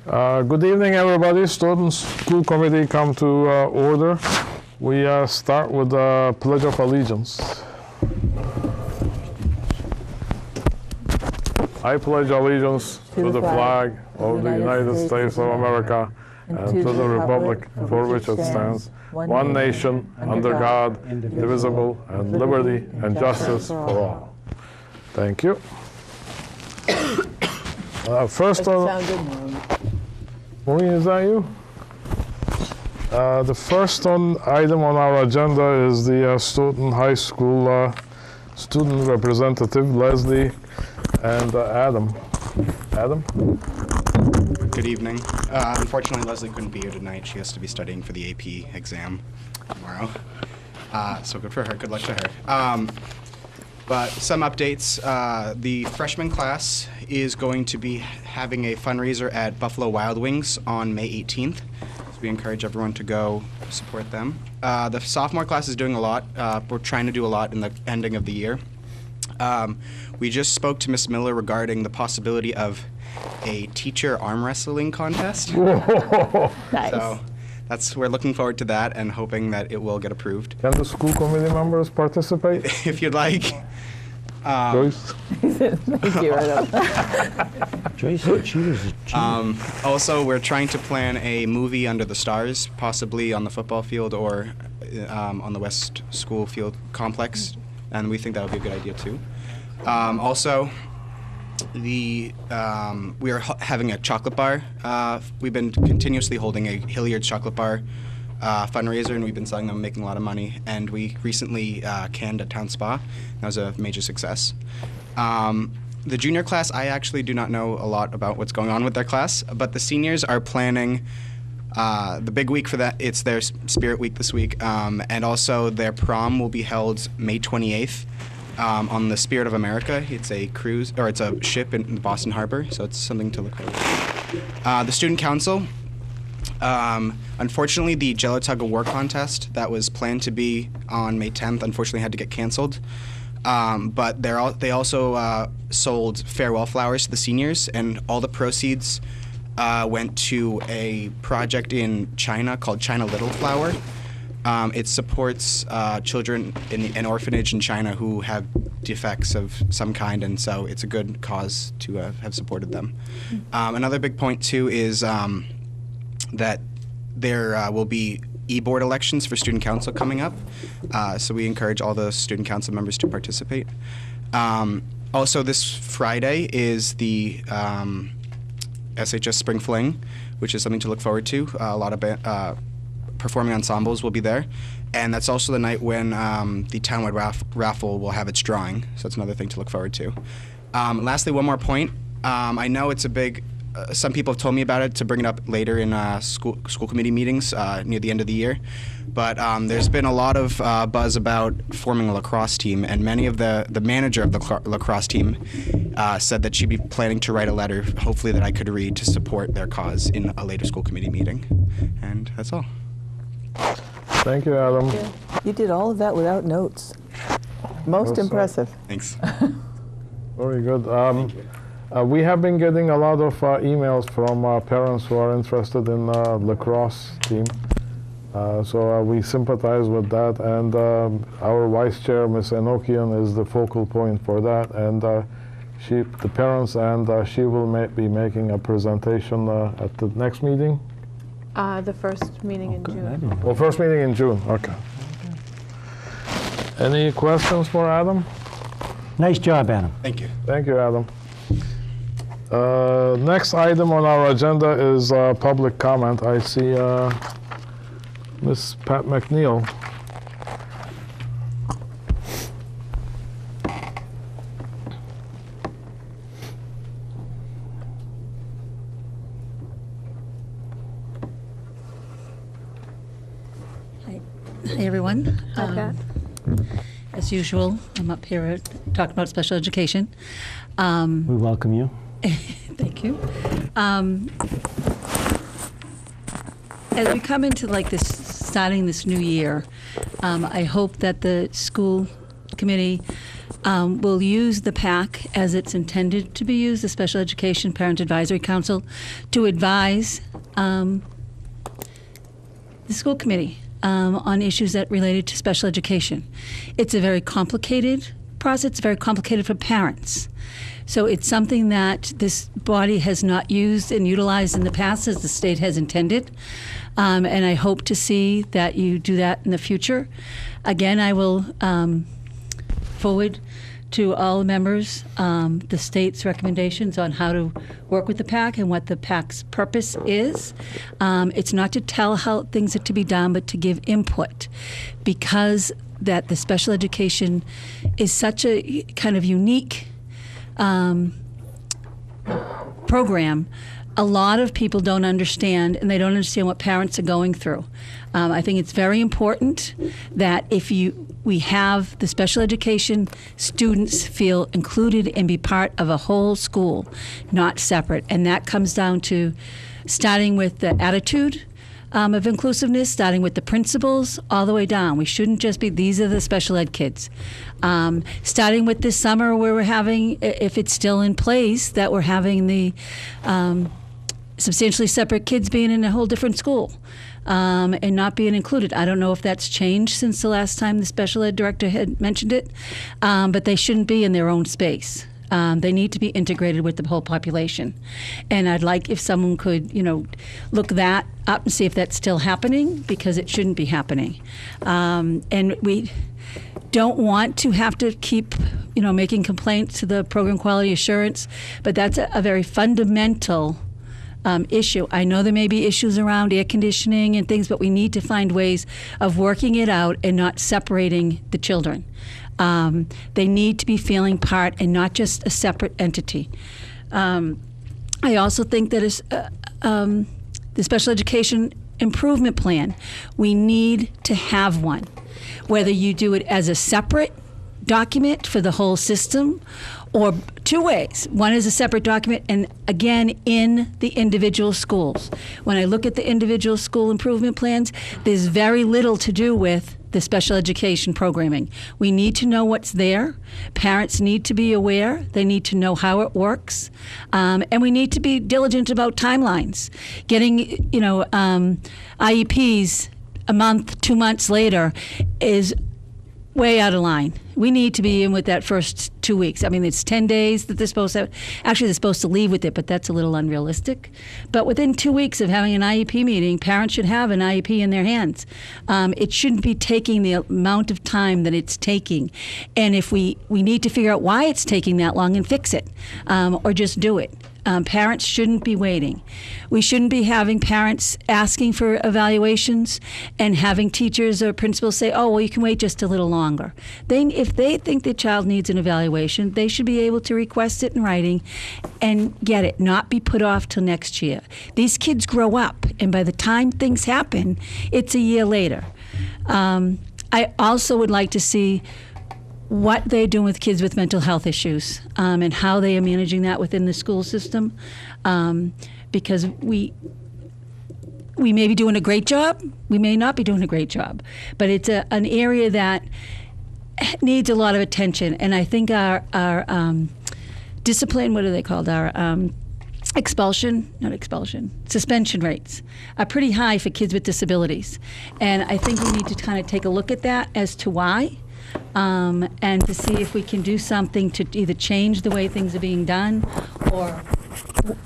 Good evening, everybody. Students, school committee come to order. We start with the Pledge of Allegiance. I pledge allegiance to the flag of the United States of America and to the republic for which it stands, one nation, under God, indivisible, and liberty and justice for all. Thank you. First on... Maureen, is that you? The first item on our agenda is the Stoughton High School student representative, Leslie and Adam. Adam? Good evening. Unfortunately, Leslie couldn't be here tonight. She has to be studying for the AP exam tomorrow. So good for her. Good luck to her. But some updates. The freshman class is going to be having a fundraiser at Buffalo Wild Wings on May 18th. So we encourage everyone to go support them. The sophomore class is doing a lot. We're trying to do a lot in the ending of the year. We just spoke to Miss Miller regarding the possibility of a teacher arm wrestling contest. Nice. So we're looking forward to that and hoping that it will get approved. Can the school committee members participate? If you'd like. Joyce? Thank you, Adam. Joyce said she was a cheater. Also, we're trying to plan a movie under the stars, possibly on the football field or on the West School Field complex, and we think that would be a good idea too. Also, we are having a chocolate bar. We've been continuously holding a Hilliard's chocolate bar fundraiser, and we've been selling them, making a lot of money. And we recently canned at Town Spa. That was a major success. The junior class, I actually do not know a lot about what's going on with their class, but the seniors are planning the big week for that. It's their Spirit Week this week, and also their prom will be held May 28th. On the Spirit of America. It's a cruise, or it's a ship in the Boston Harbor, so it's something to look forward to. The Student Council, unfortunately, the Jello Tug of War contest that was planned to be on May 10th unfortunately had to get canceled. But they also sold farewell flowers to the seniors, and all the proceeds went to a project in China called China Little Flower. It supports children in an orphanage in China who have defects of some kind, and so it's a good cause to have supported them. Another big point, too, is that there will be e-board elections for student council coming up, so we encourage all the student council members to participate. Also, this Friday is the SHS Spring Fling, which is something to look forward to. A lot of performing ensembles will be there, and that's also the night when the townwide raffle will have its drawing, so that's another thing to look forward to. Lastly, one more point. I know it's a big, some people have told me about it to bring it up later in school committee meetings near the end of the year, but there's been a lot of buzz about forming a lacrosse team, and many of the manager of the lacrosse team said that she'd be planning to write a letter, hopefully that I could read, to support their cause in a later school committee meeting. And that's all. Thank you, Adam. You did all of that without notes. Most impressive. Thanks. Very good. We have been getting a lot of emails from parents who are interested in lacrosse team. So we sympathize with that, and our vice chair, Ms. Enochian, is the focal point for that, and the parents and she will be making a presentation at the next meeting. The first meeting in June. Well, first meeting in June, okay. Any questions for Adam? Nice job, Adam. Thank you. Thank you, Adam. Next item on our agenda is public comment. I see Miss Pat McNeil. Hey, everyone. Hi, Pat. As usual, I'm up here talking about special education. We welcome you. Thank you. As we come into starting this new year, I hope that the school committee will use the PAC as it's intended to be used, the Special Education Parent Advisory Council, to advise the school committee on issues that related to special education. It's a very complicated process. It's very complicated for parents. So it's something that this body has not used and utilized in the past as the state has intended. And I hope to see that you do that in the future. Again, I will forward to all the members the state's recommendations on how to work with the PAC and what the PAC's purpose is. It's not to tell how things are to be done, but to give input, because that the special education is such a kind of unique program. A lot of people don't understand, and they don't understand what parents are going through. I think it's very important that we have the special education students feel included and be part of a whole school, not separate. And that comes down to starting with the attitude of inclusiveness, starting with the principals all the way down. We shouldn't just be, these are the special ed kids. Starting with this summer where we're having, if it's still in place, that we're having the substantially separate kids being in a whole different school and not being included. I don't know if that's changed since the last time the special ed director had mentioned it, but they shouldn't be in their own space. They need to be integrated with the whole population. And I'd like if someone could, look that up and see if that's still happening, because it shouldn't be happening. And we don't want to have to keep, making complaints to the program quality assurance, but that's a very fundamental issue. I know there may be issues around air conditioning and things, but we need to find ways of working it out and not separating the children. They need to be feeling part and not just a separate entity. I also think that the special education improvement plan, we need to have one. Whether you do it as a separate document for the whole system, or two ways. One is a separate document, and again, in the individual schools. When I look at the individual school improvement plans, there's very little to do with the special education programming. We need to know what's there. Parents need to be aware. They need to know how it works. And we need to be diligent about timelines. Getting, IEPs a month, 2 months later is way out of line. We need to be in with that first 2 weeks. I mean, it's 10 days that they're supposed to, actually they're supposed to leave with it, but that's a little unrealistic. But within 2 weeks of having an IEP meeting, parents should have an IEP in their hands. It shouldn't be taking the amount of time that it's taking. And if we need to figure out why it's taking that long and fix it, or just do it. Parents shouldn't be waiting. We shouldn't be having parents asking for evaluations and having teachers or principals say, oh, well, you can wait just a little longer. If they think the child needs an evaluation, they should be able to request it in writing and get it, not be put off till next year. These kids grow up, and by the time things happen, it's a year later. I also would like to see what they're doing with kids with mental health issues and how they are managing that within the school system, because we may be doing a great job, we may not be doing a great job, but it's an area that needs a lot of attention. And I think our discipline, what are they called, our suspension rates are pretty high for kids with disabilities. And I think we need to kind of take a look at that as to why. And to see if we can do something to either change the way things are being done, or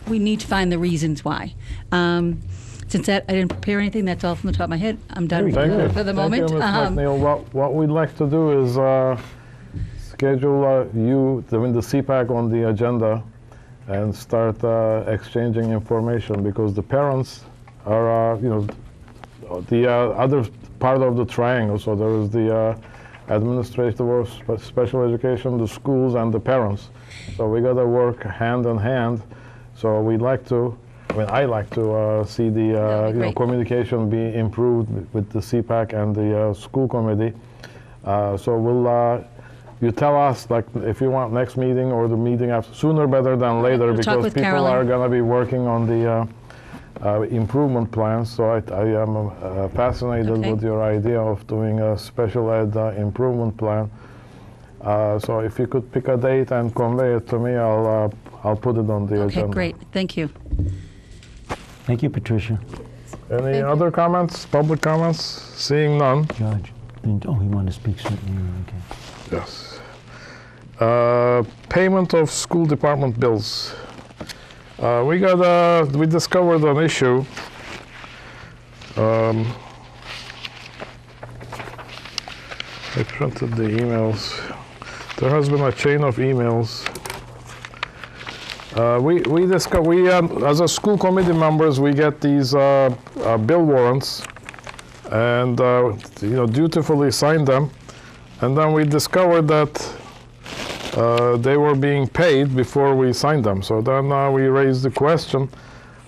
we need to find the reasons why. Since I didn't prepare anything, that's all from the top of my head. I'm done for the moment. Thank you, Ms. McNeil. What we'd like to do is schedule the CPAC on the agenda and start exchanging information, because the parents are, the other part of the triangle. So there is the administrative of special education, the schools, and the parents. So we got to work hand in hand. So we'd like to, I like to see the communication be improved with the CPAC and the school committee. So we'll, you tell us, like, if you want next meeting or the meeting after, sooner better than later, because people Carolyn. are going to be working on the improvement plans. So I am fascinated with your idea of doing a special ed improvement plan. So if you could pick a date and convey it to me, I'll put it on the Okay, agenda. great. Thank you. Thank you, Patricia. Any other comments, public comments? Seeing none. George. Oh, he wanted to speak certainly. Okay. Yes. Payment of school department bills. We discovered an issue. I printed the emails. There has been a chain of emails. We as a school committee members, we get these bill warrants, and dutifully sign them. And then we discovered that they were being paid before we signed them. So then we raised the question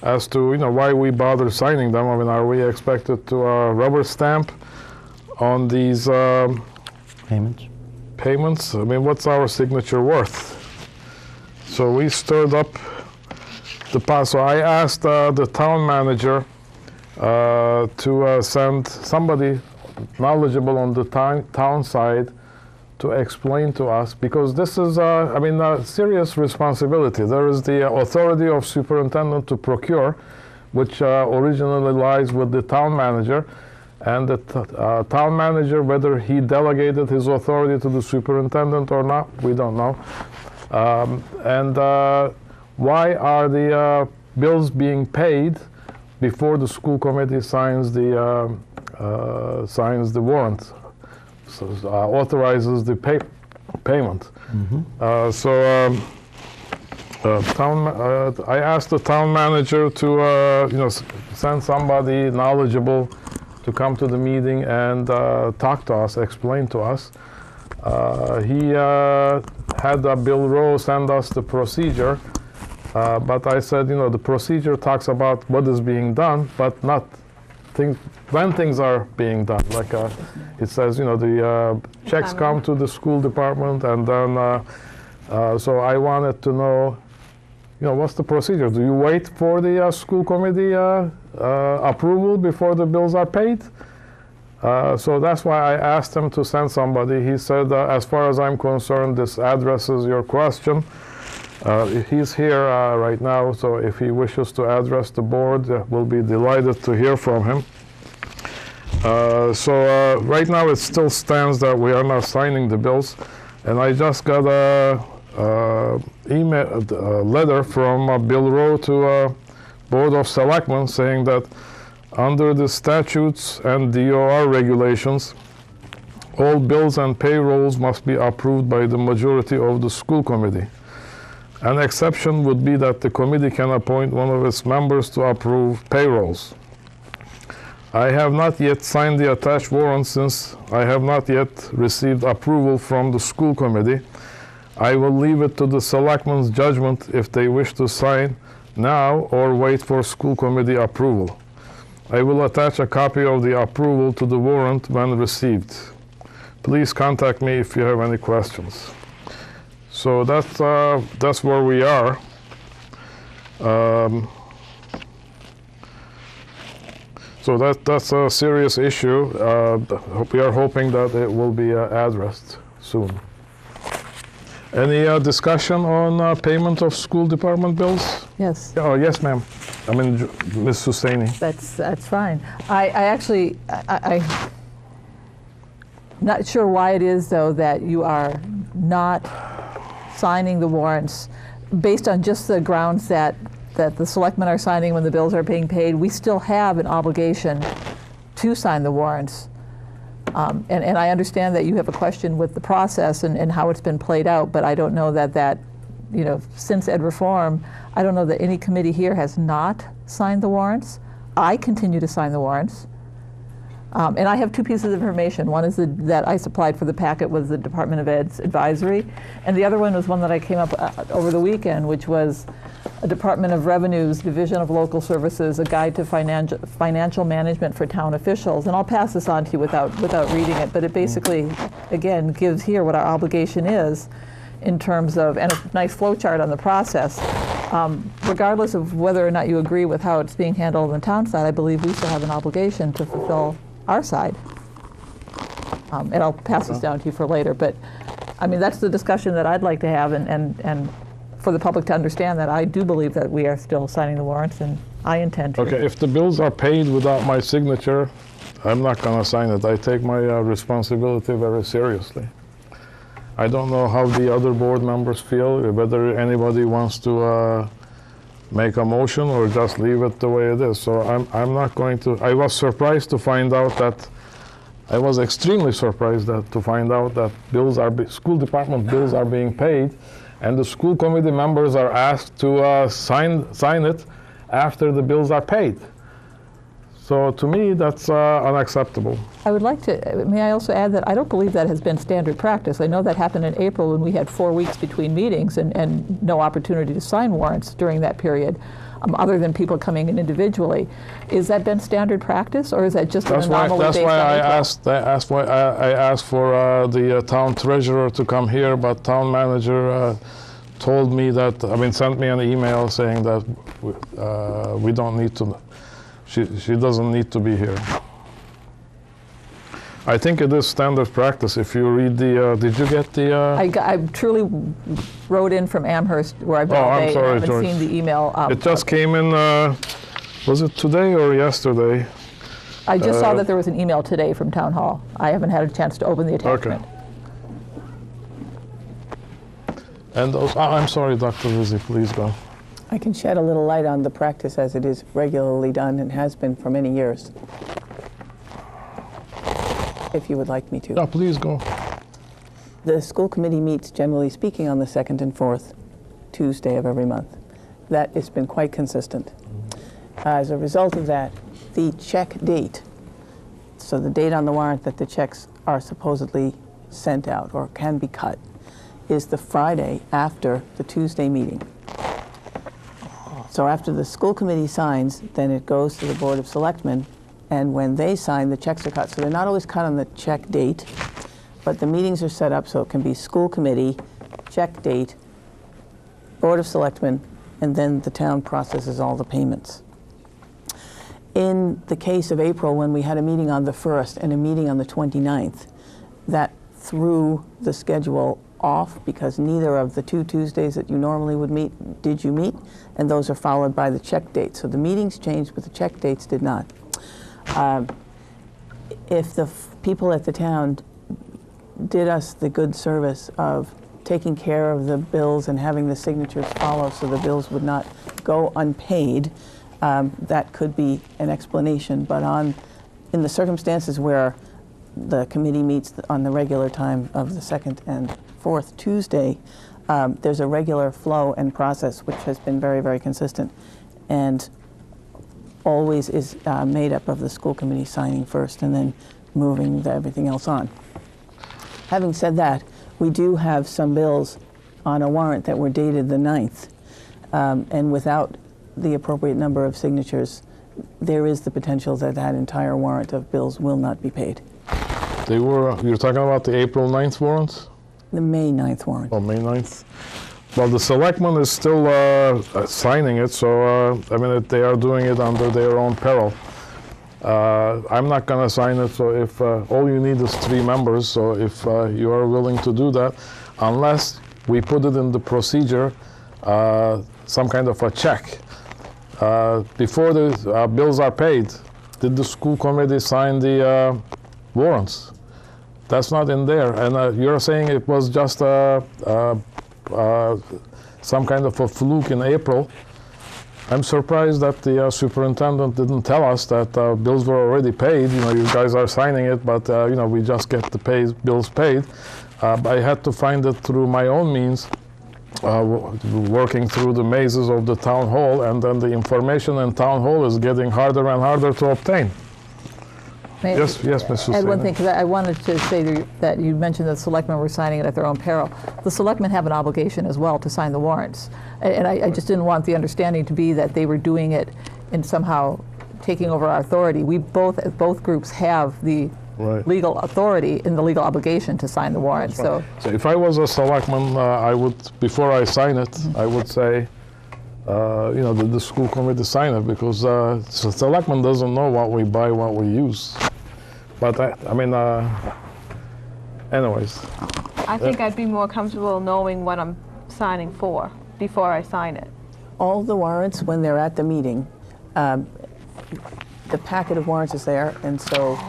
as to why we bother signing them. I mean, are we expected to rubber stamp on these payments? I mean, what's our signature worth? So we stirred up the pot. So I asked the town manager to send somebody knowledgeable on the town side to explain to us, because this is, a serious responsibility. There is the authority of superintendent to procure, which originally lies with the town manager, and the town manager, whether he delegated his authority to the superintendent or not, we don't know. Why are the bills being paid before the school committee signs the warrant, authorizes the payment? I asked the town manager to send somebody knowledgeable to come to the meeting and talk to us, explain to us. He had Bill Rowe send us the procedure, but I said, the procedure talks about what is being done, but not when things are being done. Like it says, the checks come to the school department, and then so I wanted to know, what's the procedure? Do you wait for the school committee approval before the bills are paid? So that's why I asked him to send somebody. He said, as far as I'm concerned, this addresses your question. He's here right now, so if he wishes to address the board, we'll be delighted to hear from him. So right now it still stands that we are not signing the bills, and I just got a letter from Bill Rowe to Board of Selectmen saying that under the statutes and DOR regulations, all bills and payrolls must be approved by the majority of the school committee. An exception would be that the committee can appoint one of its members to approve payrolls. I have not yet signed the attached warrant since I have not yet received approval from the school committee. I will leave it to the selectmen's judgment if they wish to sign now or wait for school committee approval. I will attach a copy of the approval to the warrant when received. Please contact me if you have any questions. So that's where we are. So that's a serious issue. We are hoping that it will be addressed soon. Any discussion on payment of school department bills? Yes, Oh, yes, ma'am. I mean, Ms. Husseini. that's fine. I'm not sure why it is, though, that you are not signing the warrants based on just the grounds that the selectmen are signing when the bills are being paid. We still have an obligation to sign the warrants. And I understand that you have a question with the process and how it's been played out, but I don't know that since Ed Reform, I don't know that any committee here has not signed the warrants. I continue to sign the warrants. And I have two pieces of information. One is that I supplied for the packet was the Department of Ed's advisory, and the other one was one that I came up over the weekend, which was a Department of Revenue's Division of Local Services, a guide to financial management for town officials. And I'll pass this on to you without reading it, but it basically, again, gives here what our obligation is in terms of, and a nice flow chart on the process. Regardless of whether or not you agree with how it's being handled on the town side, I believe we still have an obligation to fulfill our side. And I'll pass this down to you for later, but I mean, that's the discussion that I'd like to have, and for the public to understand that I do believe that we are still signing the warrants, and I intend to. Okay, if the bills are paid without my signature, I'm not going to sign it. I take my responsibility very seriously. I don't know how the other board members feel, whether anybody wants to make a motion or just leave it the way it is. So I'm not going to. I was surprised to find out that. I was extremely surprised to find out that school department bills are being paid, and the school committee members are asked to sign it after the bills are paid. So to me, that's unacceptable. I would like to, may I also add that I don't believe that has been standard practice. I know that happened in April when we had 4 weeks between meetings and no opportunity to sign warrants during that period, other than people coming in individually. Is that been standard practice, or is that just an anomaly based on April? That's why I asked for the town treasurer to come here, but town manager told me that, sent me an email saying that we don't need to. She doesn't need to be here. I think it is standard practice. If you read the, did you get the? I truly wrote in from Amherst, where I've been all day. I'm sorry, I haven't George. seen the email. It just came in. Was it today or yesterday? I just saw that there was an email today from Town Hall. I haven't had a chance to open the attachment. Okay. And I'm sorry, Dr. Rizzi, please go. I can shed a little light on the practice as it is regularly done and has been for many years, if you would like me to. Yeah, please go. The school committee meets, generally speaking, on the 2nd and 4th Tuesday of every month. That has been quite consistent. As a result of that, the check date, so the date on the warrant that the checks are supposedly sent out or can be cut, is the Friday after the Tuesday meeting. So after the school committee signs, then it goes to the Board of Selectmen, and when they sign, the checks are cut. So they're not always cut on the check date, but the meetings are set up so it can be school committee, check date, Board of Selectmen, and then the town processes all the payments. In the case of April, when we had a meeting on the 1st and a meeting on the 29th, that threw the schedule off because neither of the 2 Tuesdays that you normally would meet did you meet, and those are followed by the check dates. So the meetings changed, but the check dates did not. If the people at the town did us the good service of taking care of the bills and having the signatures follow so the bills would not go unpaid, that could be an explanation. But in the circumstances where the committee meets on the regular time of the 2nd and 4th Tuesday, there's a regular flow and process which has been very, very consistent and always is made up of the school committee signing first and then moving everything else on. Having said that, we do have some bills on a warrant that were dated the 9th, and without the appropriate number of signatures, there is the potential that that entire warrant of bills will not be paid. You're talking about the April 9th warrants? The May 9th warrant. Oh, May 9th. Well, the selectmen is still signing it, so they are doing it under their own peril. I'm not going to sign it, so if all you need is 3 members, so if you are willing to do that, unless we put it in the procedure, some kind of a check. Before the bills are paid, did the school committee sign the warrants? That's not in there, and you're saying it was just some kind of a fluke in April. I'm surprised that the superintendent didn't tell us that bills were already paid. You guys are signing it, but we just get the bills paid. I had to find it through my own means, working through the mazes of the town hall, and then the information in town hall is getting harder and harder to obtain. Yes, Mrs. Add one thing, because I wanted to say that you mentioned that the selectmen were signing it at their own peril. The selectmen have an obligation as well to sign the warrants. And I just didn't want the understanding to be that they were doing it and somehow taking over our authority. We both groups have the legal authority and the legal obligation to sign the warrants. So if I was a selectman, I would, before I sign it, I would say, the school committee sign it, because the selectman doesn't know what we buy, what we use. But anyways. I think I'd be more comfortable knowing what I'm signing for before I sign it. All the warrants, when they're at the meeting, the packet of warrants is there, and so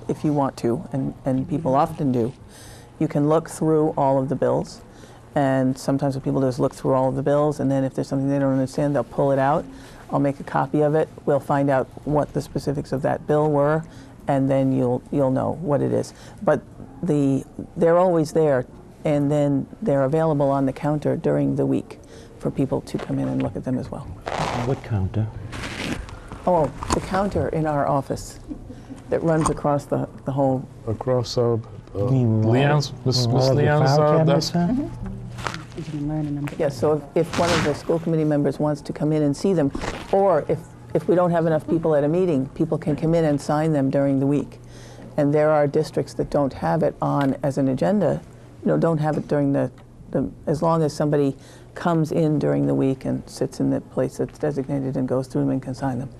if you want to, and people often do, you can look through all of the bills. And sometimes what people do is look through all of the bills, and then if there's something they don't understand, they'll pull it out. I'll make a copy of it. We'll find out what the specifics of that bill were, and then you'll know what it is. But they're always there, and then they're available on the counter during the week for people to come in and look at them as well. What counter? Oh, the counter in our office that runs across the whole. Across You mean Leanne's, Miss all of the Leanne's file cabinets, desk. huh? Yes, so if one of the school committee members wants to come in and see them, or if we don't have enough people at a meeting, people can come in and sign them during the week. And there are districts that don't have it on as an agenda, don't have it during as long as somebody comes in during the week and sits in the place that's designated and goes through them and can sign them.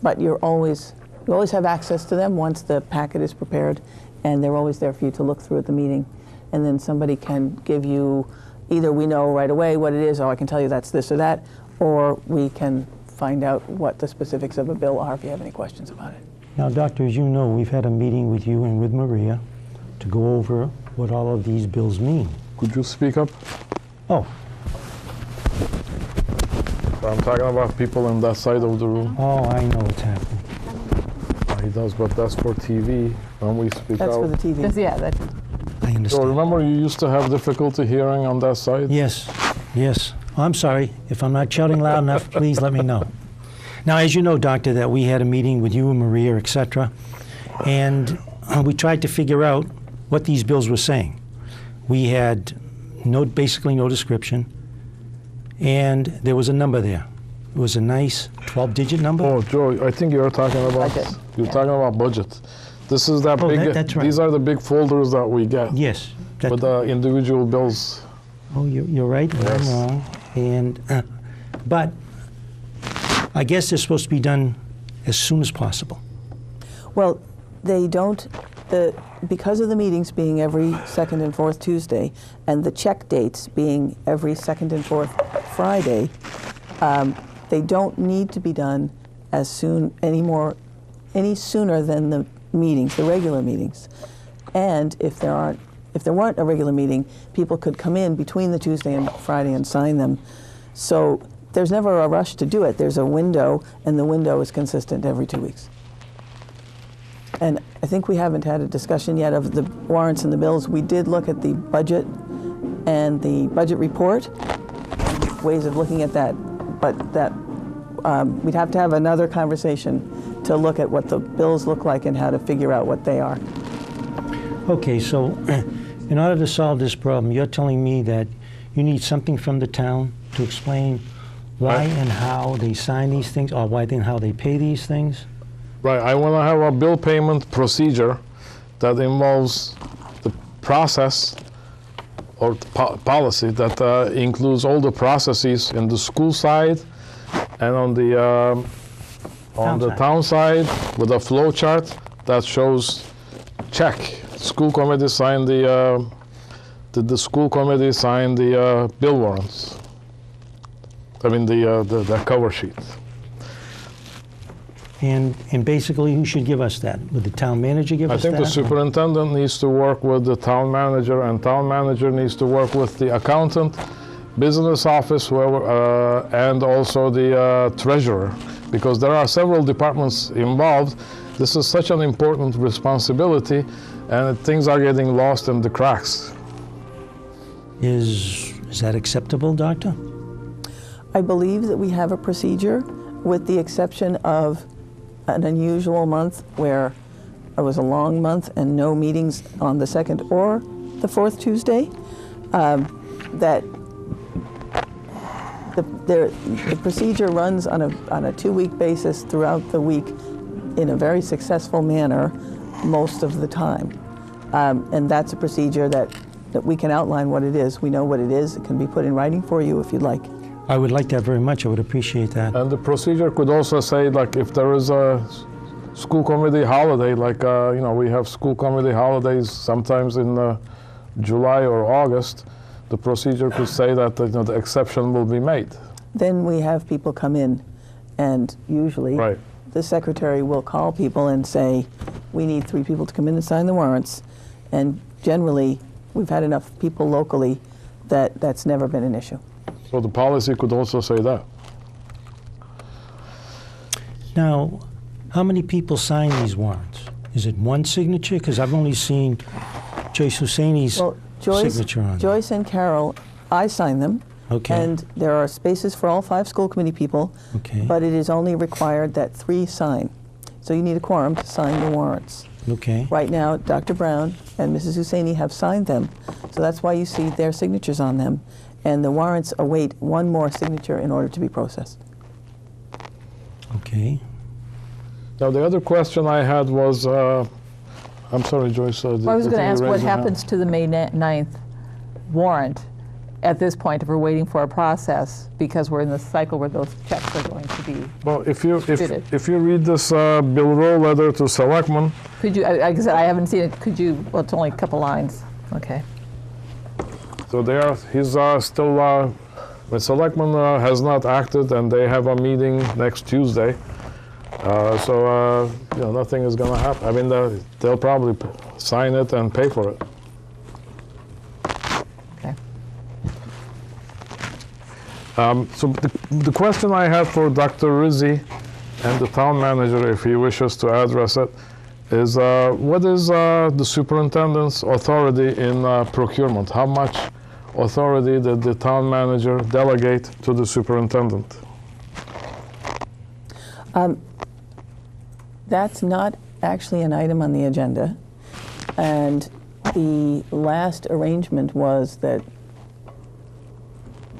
But you always have access to them once the packet is prepared, and they're always there for you to look through at the meeting. And then somebody can give you, either we know right away what it is, or I can tell you that's this or that, or we can find out what the specifics of a bill are if you have any questions about it. Now, Doctor, as you know, we've had a meeting with you and with Maria to go over what all of these bills mean. Could you speak up? Oh, I'm talking about people in that side of the room. oh, I know what's happening. He does, but that's for TV when we speak That's out. for the TV. I So understand. remember you used to have difficulty hearing on that side? Yes, yes. I'm sorry. If I'm not shouting loud enough, please let me know. Now, as you know, Doctor, that we had a meeting with you and Maria, etc., and we tried to figure out what these bills were saying. We had basically no description, and there was a number there. It was a nice 12-digit number. Oh, Joe, I think you're talking about Budget. you're talking about budget. This is that Oh, big. that's right. These are the big folders that we get Yes. that- with the individual bills. Oh, you're right. Yes. I'm wrong. And, but I guess they're supposed to be done as soon as possible. Well, they don't, because of the meetings being every second and fourth Tuesday, and the check dates being every second and fourth Friday, they don't need to be done any sooner than the meetings, the regular meetings. And if there weren't a regular meeting, people could come in between the Tuesday and Friday and sign them. So there's never a rush to do it. There's a window, and the window is consistent every 2 weeks. And I think we haven't had a discussion yet of the warrants and the bills. We did look at the budget and the budget report, ways of looking at that, but that we'd have to have another conversation to look at what the bills look like and how to figure out what they are. Okay, so in order to solve this problem, you're telling me that you need something from the town to explain why and how they sign these things, or why and how they pay these things? Right. I want to have a bill payment procedure that involves the process or policy that includes all the processes in the school side and on the town side with a flow chart that shows check. School committee signed did the school committee sign the bill warrants? I mean the cover sheet. And basically, who should give us that? Would the town manager give I us that? think the superintendent needs to work with the town manager, and town manager needs to work with the accountant, business office, whoever, and also the treasurer, because there are several departments involved. This is such an important responsibility, and things are getting lost in the cracks. Is that acceptable, Doctor? I believe that we have a procedure, with the exception of an unusual month where it was a long month and no meetings on the second or the fourth Tuesday, that the procedure runs on a 2-week basis throughout the week in a very successful manner most of the time. And that's a procedure that we can outline what it is. We know what it is. It can be put in writing for you if you'd like. I would like that very much. I would appreciate that. And the procedure could also say, like, if there is a school committee holiday, like, we have school committee holidays sometimes in July or August, the procedure could say that the exception will be made. Then we have people come in, and usually Right. the secretary will call people and say, we need 3 people to come in and sign the warrants. And generally, we've had enough people locally that that's never been an issue. So the policy could also say that. Now, how many people sign these warrants? Is it one signature? Because I've only seen Joyce Husseini's Well, Joyce, signature on it. Joyce and Carol, I sign them. Okay. And there are spaces for all 5 school committee people. Okay. But it is only required that 3 sign. So you need a quorum to sign the warrants. Okay. Right now, Dr. Brown and Mrs. Husseini have signed them. So that's why you see their signatures on them. And the warrants await one more signature in order to be processed. Okay. Now, the other question I had was, I'm sorry, Joyce. I was going to ask what happens to the May 9th warrant at this point if we're waiting for a process, because we're in the cycle where those checks are going to be. Well, if you Distributed. if you read this Bill Rowe letter to selectmen, Could you, like I said, I haven't seen it, could you, well, it's only a couple lines. Okay. so he's still, the selectmen has not acted, and they have a meeting next Tuesday. So nothing is going to happen. I mean, they'll probably sign it and pay for it. Okay. So the question I had for Dr. Rizzi and the town manager, if he wishes to address it, is what is the superintendent's authority in procurement? How much authority did the town manager delegate to the superintendent? That's not actually an item on the agenda. And the last arrangement was that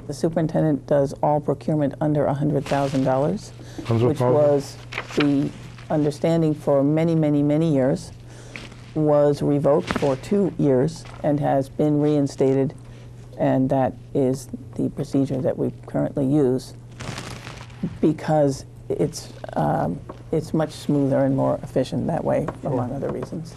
the superintendent does all procurement under $100,000, which 100,000? was the understanding for many, many, many years, was revoked for 2 years and has been reinstated, and that is the procedure that we currently use because it's much smoother and more efficient that way, among other reasons.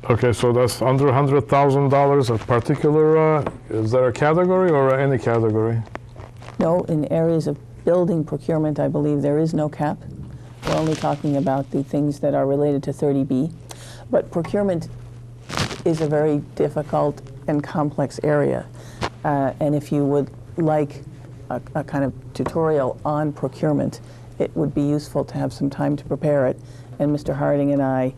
Okay, so that's under $100,000 a particular, is there a category or any category? No, in areas of building procurement, I believe there is no cap. We're only talking about the things that are related to 30B. But procurement is a very difficult and complex area. And if you would like a kind of tutorial on procurement, it would be useful to have some time to prepare it. And Mr. Harding and I,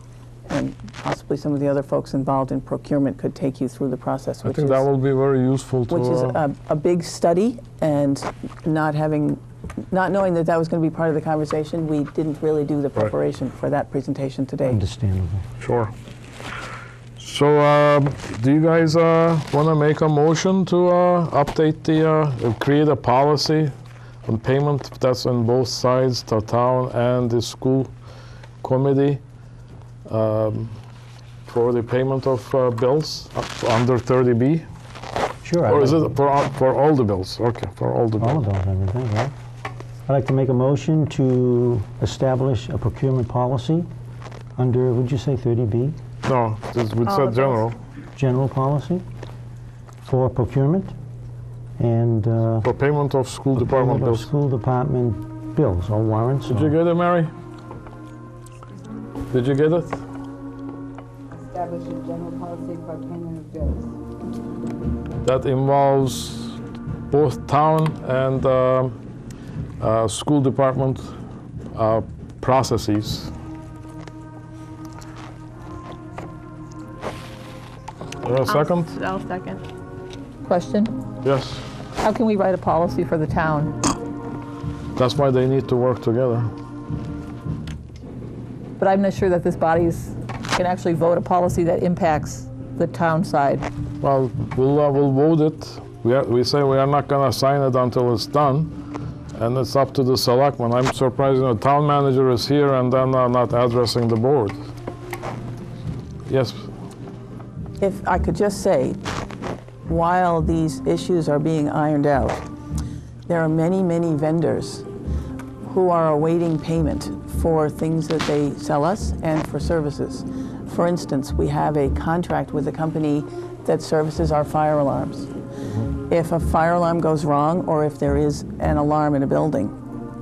and possibly some of the other folks involved in procurement, could take you through the process, I which think that will be very useful to... which is a big study, and not knowing that that was going to be part of the conversation, we didn't really do the preparation for that presentation today. Understandable. Sure. So, do you guys want to make a motion to update create a policy on payment that's on both sides, the town and the school committee, for the payment of bills under 30B? Sure. Or is it for all the bills? Okay, for all the all bills. of those, everything, right? I'd like to make a motion to establish a procurement policy under, would you say 30B? No, we said general. General policy for procurement and For payment of school department payment of bills. school department bills or warrants. Did you get it, Mary? Did you get it? Establish a general policy for payment of bills. That involves both town and school department processes. A second? I'll second. Question? Yes. How can we write a policy for the town? That's why they need to work together. But I'm not sure that this body can actually vote a policy that impacts the town side. Well, we'll vote it. We say we are not going to sign it until it's done, and it's up to the selectmen. I'm surprised the town manager is here and then not addressing the board. Yes. If I could just say, while these issues are being ironed out, there are many, many vendors who are awaiting payment for things that they sell us and for services. For instance, we have a contract with a company that services our fire alarms. If a fire alarm goes wrong or if there is an alarm in a building,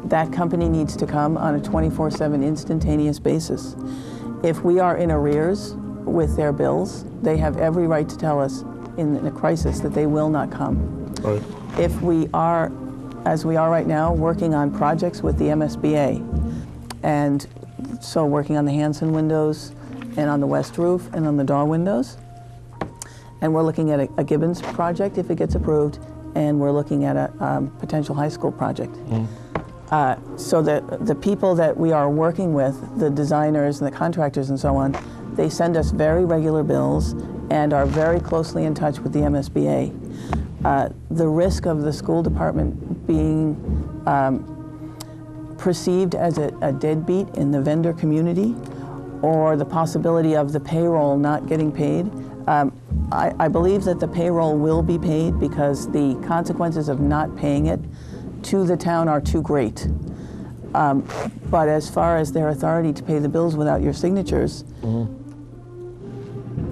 that company needs to come on a 24/7 instantaneous basis. If we are in arrears with their bills, they have every right to tell us in a crisis that they will not come. Right. If we are, as we are right now, working on projects with the MSBA, and so working on the Hanson windows and on the west roof and on the door windows, and we're looking at a Gibbons project if it gets approved, and we're looking at a potential high school project. So the people that we are working with, the designers and the contractors and so on, they send us very regular bills and are very closely in touch with the MSBA. The risk of the school department being perceived as a deadbeat in the vendor community, or the possibility of the payroll not getting paid, I believe that the payroll will be paid because the consequences of not paying it to the town are too great. But as far as their authority to pay the bills without your signatures,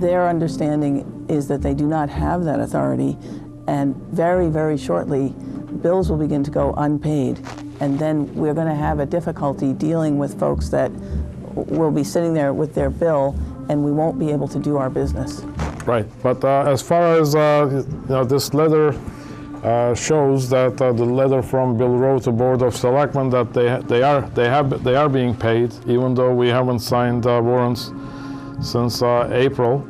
their understanding is that they do not have that authority, and very, very shortly, bills will begin to go unpaid, and then we're going to have a difficulty dealing with folks that will be sitting there with their bill, and we won't be able to do our business. Right, but as far as this letter shows that the letter from Bill wrote to Board of Selectmen that they are being paid, even though we haven't signed warrants since April.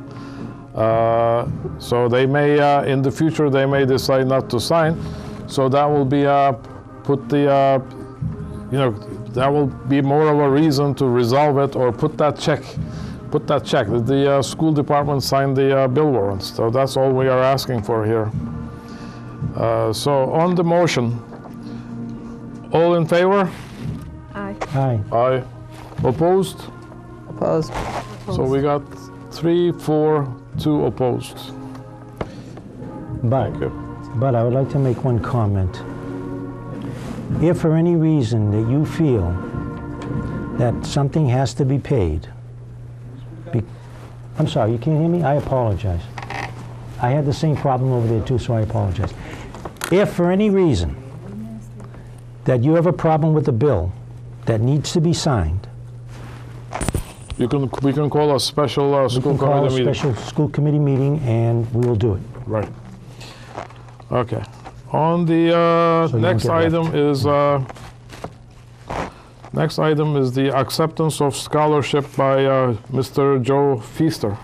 So they may, in the future, they may decide not to sign. So that will be that will be more of a reason to resolve it, or put that check. The school department signed the bill warrants. So that's all we are asking for here. So on the motion, all in favor? Aye. Aye. Aye. Opposed? Opposed? So we got 3, 4, 2 opposed. But, Thank you. but I would like to make one comment. If for any reason that you feel that something has to be paid, I'm sorry, you can't hear me? I apologize. I had the same problem over there too, so I apologize. If for any reason that you have a problem with a bill that needs to be signed, We can call a special school we can call a committee meeting. special school committee meeting and we will do it. Right. Okay. On the So you next don't get item is the acceptance of scholarship by Mr. Joe Feaster.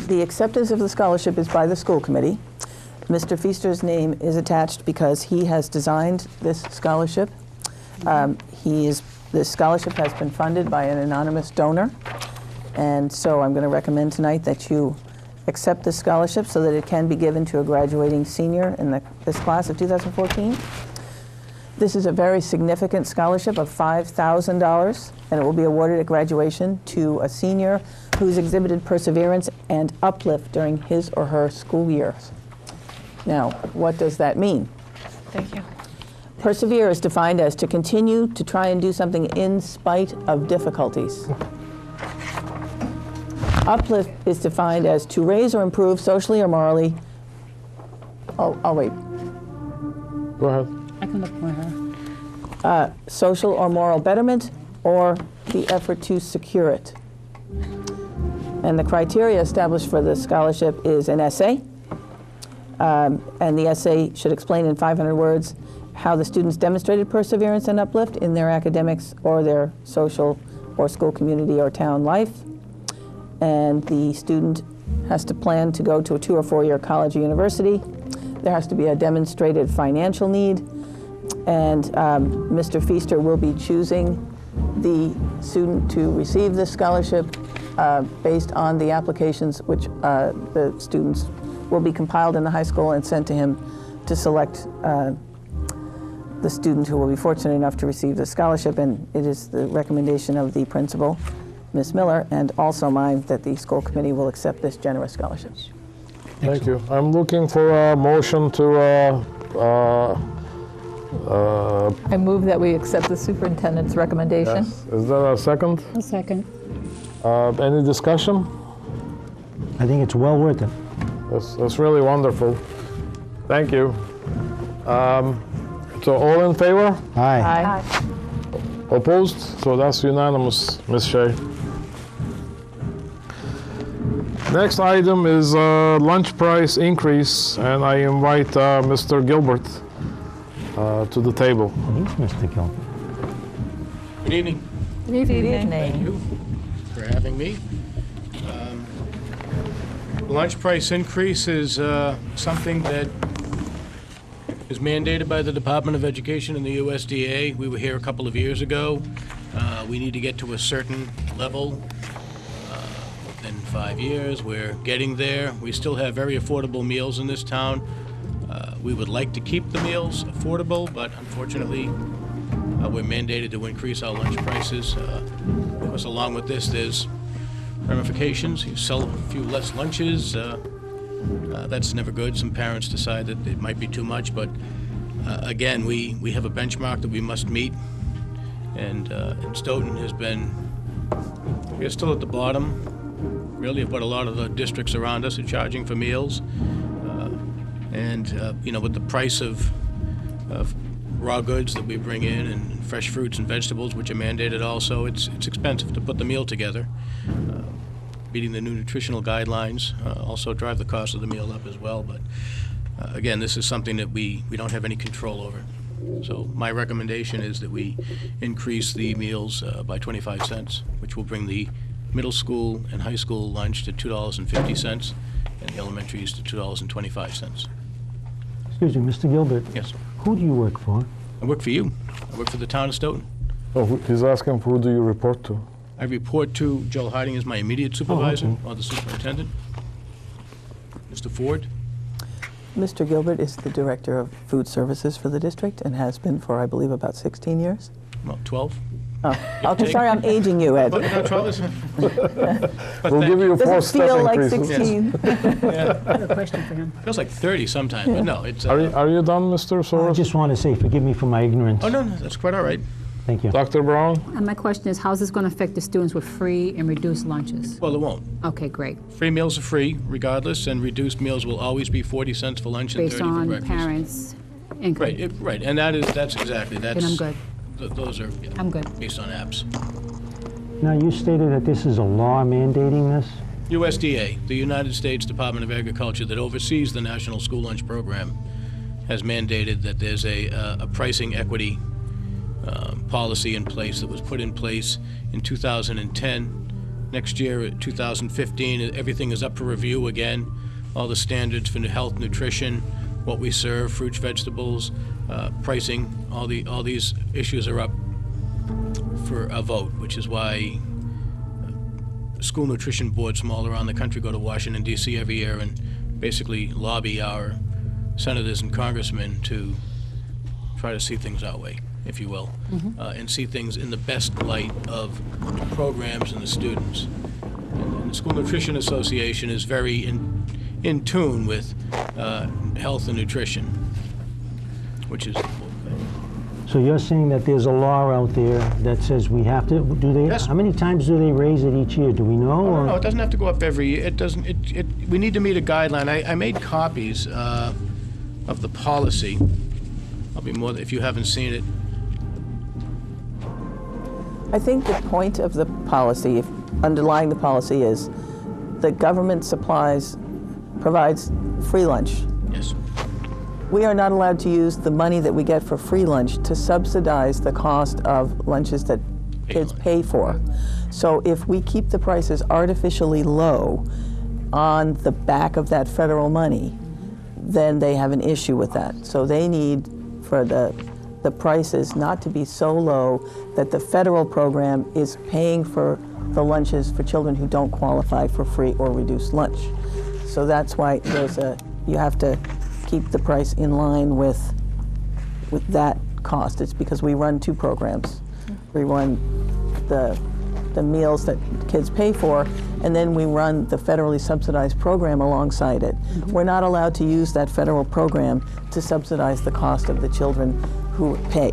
The acceptance of the scholarship is by the school committee. Mr. Feaster's name is attached because he has designed this scholarship. This scholarship has been funded by an anonymous donor, and so I'm going to recommend tonight that you accept this scholarship so that it can be given to a graduating senior in this class of 2014. This is a very significant scholarship of $5,000, and it will be awarded at graduation to a senior who's exhibited perseverance and uplift during his or her school years. Now, what does that mean? Thank you. Persevere is defined as to continue to try and do something in spite of difficulties. Uplift is defined as to raise or improve socially or morally. I'll wait. Go ahead. I can look for her. Social or moral betterment, or the effort to secure it. And the criteria established for the scholarship is an essay, and the essay should explain in 500 words how the students demonstrated perseverance and uplift in their academics or their social or school community or town life. And the student has to plan to go to a 2 or 4 year college or university. There has to be a demonstrated financial need, and Mr. Feaster will be choosing the student to receive this scholarship based on the applications which the students will be compiled in the high school and sent to him to select the student who will be fortunate enough to receive the scholarship. And it is the recommendation of the principal, Ms. Miller, and also mine, that the school committee will accept this generous scholarship. Thank you. I'm looking for a motion to I move that we accept the superintendent's recommendation. yes. Is there a second? A second. Any discussion? I think it's well worth it. That's really wonderful. Thank you. So all in favor? Aye. Aye. Opposed? So that's unanimous, Ms. Shea. Next item is lunch price increase, and I invite Mr. Gilbert to the table. He's Mr. Gilbert. Good evening. Good evening. Thank you for having me. Lunch price increase is something that is mandated by the Department of Education and the USDA. We were here a couple of years ago. We need to get to a certain level within 5 years. We're getting there. We still have very affordable meals in this town. We would like to keep the meals affordable, but unfortunately, we're mandated to increase our lunch prices. Of course, along with this, there's ramifications. You sell a few less lunches. That's never good. Some parents decide that it might be too much, but again, we have a benchmark that we must meet, and Stoughton has been, we're still at the bottom, really, of what a lot of the districts around us are charging for meals. You know, with the price of raw goods that we bring in and fresh fruits and vegetables, which are mandated also, it's expensive to put the meal together. Meeting the new nutritional guidelines also drive the cost of the meal up as well. But again, this is something that we don't have any control over. So my recommendation is that we increase the meals by 25 cents, which will bring the middle school and high school lunch to $2.50 and the elementaries to $2.25. Excuse me, Mr. Gilbert. Yes, Who do you work for? I work for you. I work for the town of Stoughton. Oh, he's asking who do you report to? I report to Joel Harding as my immediate supervisor, okay. or the superintendent. Mr. Ford? Mr. Gilbert is the Director of Food Services for the district and has been for, I believe, about 16 years. Well, 12. Oh, okay, sorry, I'm aging you, Ed. But no, 12 is... We'll give you a Does it four-step feel like increase. 16? I have a question for him. Feels like 30 sometimes, but no, it's... Are you done, Mr. I Soros? just want to say, forgive me for my ignorance. Oh, no, that's quite all right. Thank you. Dr. Brown? And my question is, how's this going to affect the students with free and reduced lunches? Well, it won't. Okay, great. Free meals are free regardless, and reduced meals will always be 40 cents for lunch and 30 Based for on breakfast. parents' income. Right, right, and that's exactly, Then I'm good. Those are I'm good. based on apps. Now, you stated that this is a law mandating this? USDA, the United States Department of Agriculture that oversees the National School Lunch Program, has mandated that there's a pricing equity policy in place that was put in place in 2010. Next year, 2015, everything is up for review again. All the standards for health, nutrition, what we serve, fruits, vegetables, pricing, all these issues are up for a vote, which is why school nutrition boards from all around the country go to Washington, D.C. every year and basically lobby our senators and congressmen to try to see things our way, if you will, and see things in the best light of the programs and the students. And the School Nutrition Association is very in tune with health and nutrition, which is... So you're saying that there's a law out there that says we have to, do they? Yes. How many times do they raise it each year? Do we know? or? No, it doesn't have to go up every year. It doesn't. We need to meet a guideline. I made copies of the policy. I'll be more if you haven't seen it. I think the point of the policy, underlying the policy, is the government provides free lunch. Yes. We are not allowed to use the money that we get for free lunch to subsidize the cost of lunches that kids pay for. So if we keep the prices artificially low on the back of that federal money, then they have an issue with that. So they need for the prices not to be so low that the federal program is paying for the lunches for children who don't qualify for free or reduced lunch. So that's why you have to keep the price in line with that cost. It's because we run two programs. We run the meals that kids pay for, and then we run the federally subsidized program alongside it. We're not allowed to use that federal program to subsidize the cost of the children who pay.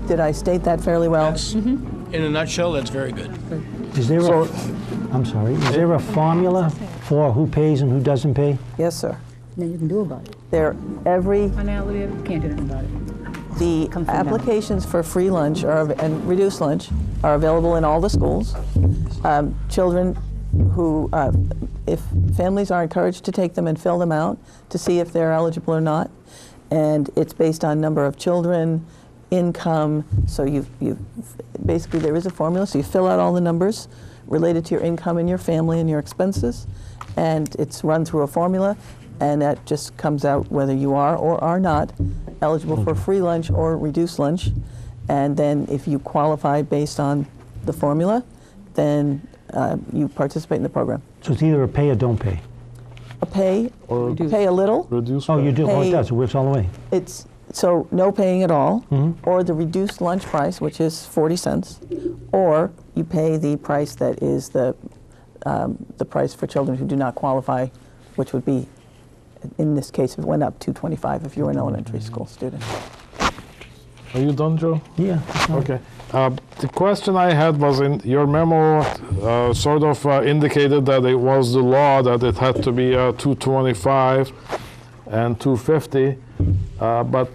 Did I state that fairly well? That's, in a nutshell, that's very good. Is there I'm sorry, is there a formula for who pays and who doesn't pay? Yes, sir. Then you can do about it. There, every Finality, you can't do anything about it. The Comes from them. applications for free lunch and reduced lunch are available in all the schools. Children who, if families are encouraged to take them and fill them out to see if they're eligible or not, and it's based on number of children, income. So you basically there is a formula. So you fill out all the numbers related to your income and your family and your expenses, and it's run through a formula. And that just comes out whether you are or are not eligible for free lunch or reduced lunch. And then if you qualify based on the formula, then you participate in the program. So it's either a pay or don't pay. A pay, Or pay a little. reduce. Oh, you do? Oh, it Pay- does, it works all the way. It's so no paying at all, or the reduced lunch price, which is 40 cents, or you pay the price that is the price for children who do not qualify, which would be, in this case, it went up to $2.25 if you're an elementary school student. Are you done, Joe? Yeah. Okay. The question I had was in your memo sort of indicated that it was the law that it had to be 225 and 250, but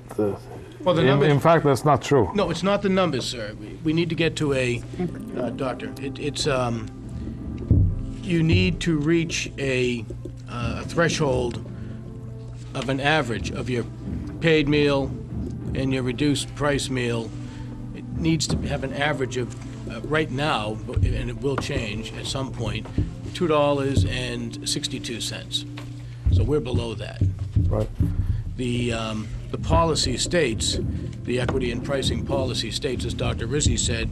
Well, the numbers- in fact, that's not true. No, it's not the numbers, sir. We need to get to a, doctor, you need to reach a threshold of an average of your paid meal and your reduced price meal. It needs to have an average of, right now, and it will change at some point, $2.62. So we're below that. Right. The policy states, the equity and pricing policy states, as Dr. Rizzi said,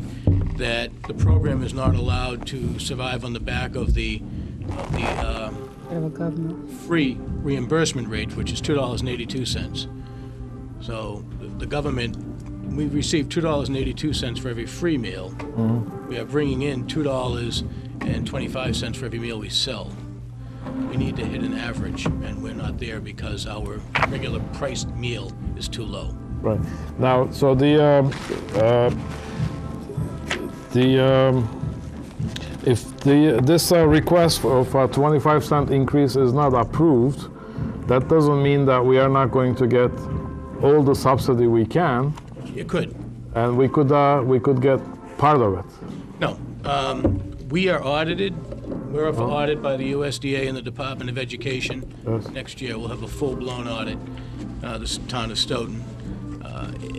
that the program is not allowed to survive on the back of the Federal government. free reimbursement rate, which is $2.82. So the government, we receive $2.82 for every free meal. We are bringing in $2.25 for every meal we sell. We need to hit an average, and we're not there because our regular priced meal is too low. Right. Now, so if this request of a 25-cent increase is not approved, that doesn't mean that we are not going to get all the subsidy we can, It could. and we could get part of it. No. We are audited. We're up for audit by the USDA and the Department of Education. Yes. Next year, we'll have a full-blown audit, the town of Stoughton.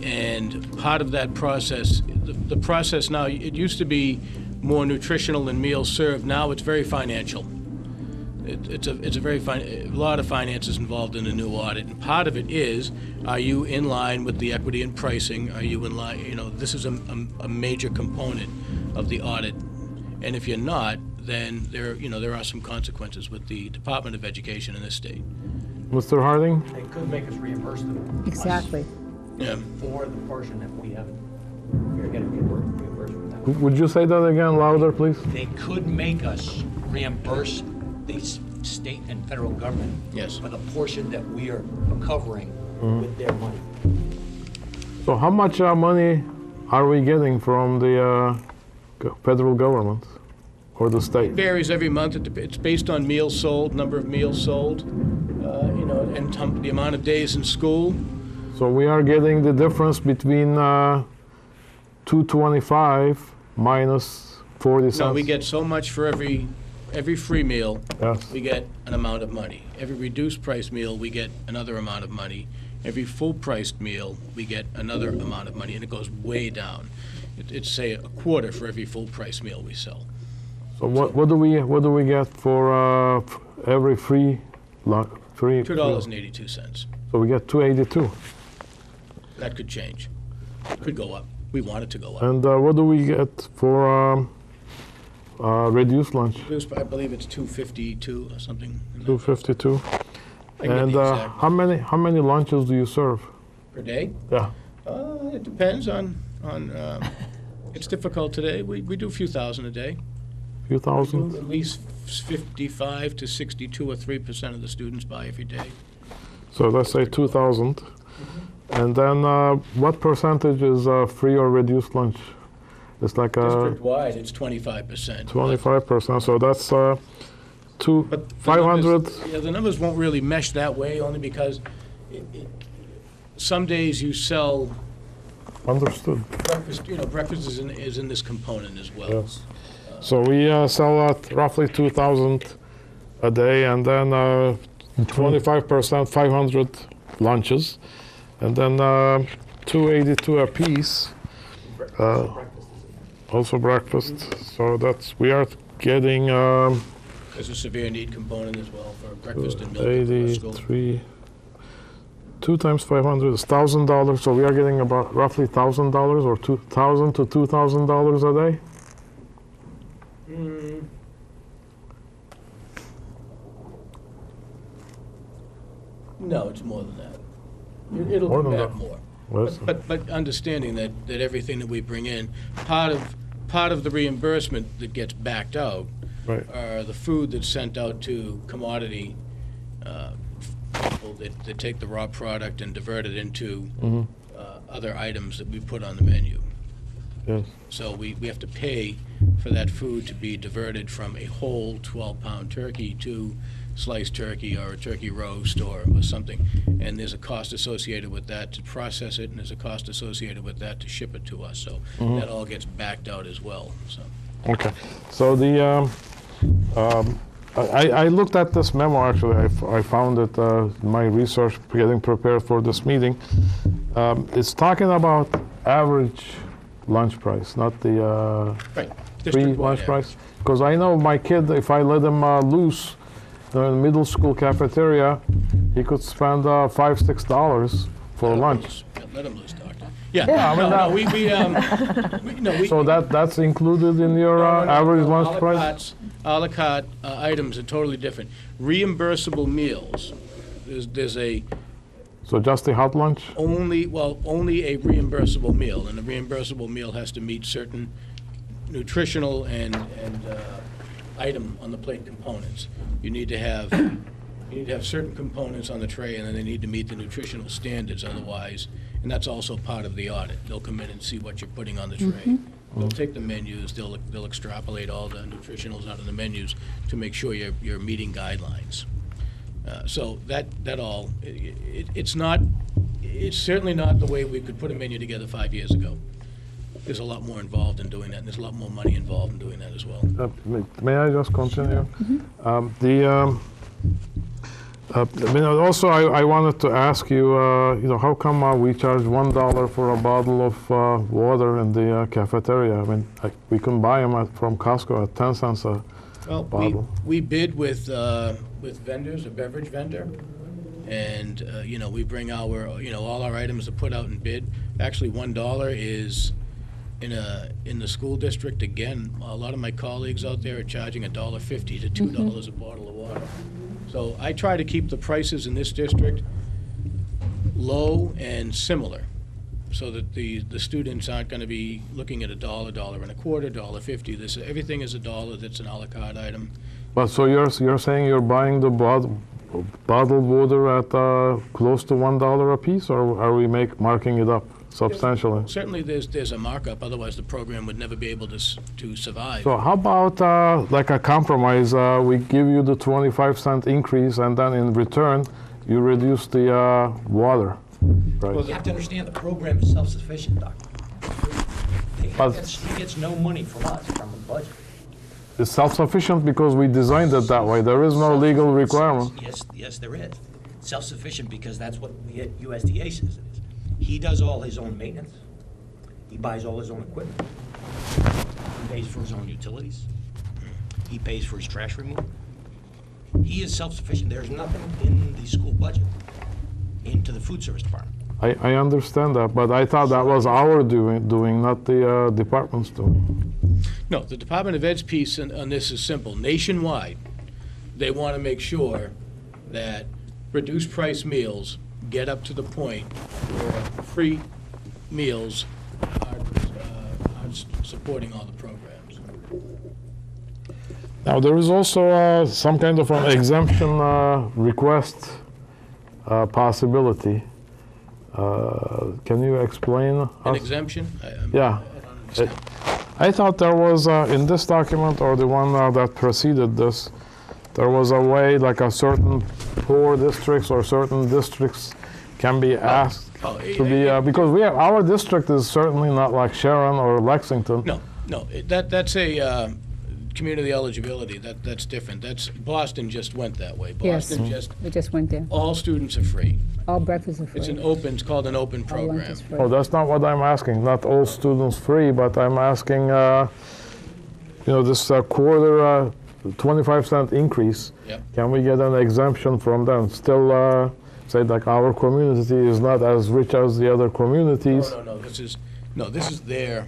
And part of that process, the process now, it used to be more nutritional than meals served. Now it's very financial. It's a lot of finances involved in a new audit. And part of it is, are you in line with the equity and pricing? Are you in line, this is a major component of the audit. And if you're not, then there are some consequences with the Department of Education in this state. Mr. Harding? They could make us reimburse them. Exactly. Yeah. For the portion that we are getting reimbursed for that. Would you say that again louder, please? They could make us reimburse the state and federal government. Yes. For the portion that we are covering with their money. So how much money are we getting from the federal government or the state? Varies every month. It's based on meals sold, number of meals sold, and the amount of days in school. So we are getting the difference between 225 minus 40 cents. No, we get so much for every free meal. Yes. We get an amount of money. Every reduced price meal, we get another amount of money. Every full-priced meal, we get another amount of money, and it goes way down. It's say a quarter for every full-price meal we sell. So what do we get for every free $2.82. So we get 282. That could change. Could go up. We want it to go up. And what do we get for reduced lunch? I believe it's 252 or something. 252. I can get And the exact how many lunches do you serve? per day. Yeah. It depends on. It's difficult today. We do a few thousand a day. Few thousand. At least 55 to 62 or 3% of the students buy every day. So let's say 2,000. And then what percentage is free or reduced lunch? It's like District-wide, it's 25%. 25%, so that's But the 500. numbers- Yeah, the numbers won't really mesh that way, only because some days you sell Understood. breakfast, breakfast is in this component as well. Yes. So we sell at roughly 2,000 a day, and then 25%, 500 lunches, and then 282 a piece. Also breakfast. So we are getting There's a severe need component as well for breakfast and milk for school. 83. 2 times 500 is $1,000. So we are getting about roughly $1,000 or $2,000 to $2,000 a day. No, it's more than that. It'll More come than back that. more. Yes. But understanding that everything that we bring in, part of the reimbursement that gets backed out Right. are the food that's sent out to commodity people that take the raw product and divert it into other items that we put on the menu. Yes. So we have to pay for that food to be diverted from a whole 12-pound turkey to sliced turkey or a turkey roast or something. And there's a cost associated with that to process it, and there's a cost associated with that to ship it to us. So that all gets backed out as well. So. Okay. So I looked at this memo, actually. I found it in my research getting prepared for this meeting. It's talking about average lunch price, not the Right. free District-wide lunch average. price. Because I know my kid, if I let him loose in the middle school cafeteria, he could spend $5, $6 for lunch. Yeah, let them loose, doctor. Yeah, Yeah, I mean, we So that's included in your average lunch price? A la carte items are totally different. Reimbursable meals, there's a So just the hot lunch? only a reimbursable meal, and the reimbursable meal has to meet certain nutritional and item on the plate components. You need to have certain components on the tray, and then they need to meet the nutritional standards otherwise, and that's also part of the audit. They'll come in and see what you're putting on the tray. They'll take the menus, they'll extrapolate all the nutritionals out of the menus to make sure you're meeting guidelines. So that all, it's certainly not the way we could put a menu together 5 years ago. There's a lot more involved in doing that, and there's a lot more money involved in doing that as well. May I just continue? Also, I wanted to ask you, how come we charge $1 for a bottle of water in the cafeteria? I mean, we can buy them from Costco at 10 cents a bottle. We bid with vendors, a beverage vendor, and we bring our all our items to put out and bid. Actually, $1 is in the school district. Again, a lot of my colleagues out there are charging $1.50 to $2 a bottle of water. So I try to keep the prices in this district low and similar, so that the students aren't going to be looking at $1, $1.25, $1.50. Everything is $1 that's an a la carte item. But so you're saying you're buying the bottled water at close to $1 a piece, or are we marking it up substantially? Certainly there's a markup, otherwise the program would never be able to survive. So how about like a compromise? We give you the 25-cent increase, and then in return, you reduce the water price. You have to understand, the program is self-sufficient, Doctor. He gets no money from us, from the budget. It's self-sufficient because we designed it that way. There is no legal requirement. Yes, there is. Self-sufficient because that's what the USDA says it is. He does all his own maintenance. He buys all his own equipment. He pays for his own utilities. He pays for his trash removal. He is self-sufficient. There's nothing in the school budget into the food service department. I understand that, but I thought that was our doing, not the department's doing. No, the Department of Ed's piece on this is simple. Nationwide, they want to make sure that reduced price meals get up to the point where free meals are supporting all the programs. Now, there is also some kind of an exemption request possibility. Can you explain An us? exemption? Yeah. I thought there was, in this document or the one that preceded this, there was a way, like a certain poor districts or certain districts can be asked to be, because our district is certainly not like Sharon or Lexington. No, that's a community eligibility. That's different. Boston just went that way. Yes. Boston We just went there. all students are free. All breakfast is free. It's called an open All lunch program. is free. Oh, that's not what I'm asking. Not all students free, but I'm asking, this quarter, 25-cent increase. Yep. Can we get an exemption from them? Still, say like our community is not as rich as the other communities. No. This is their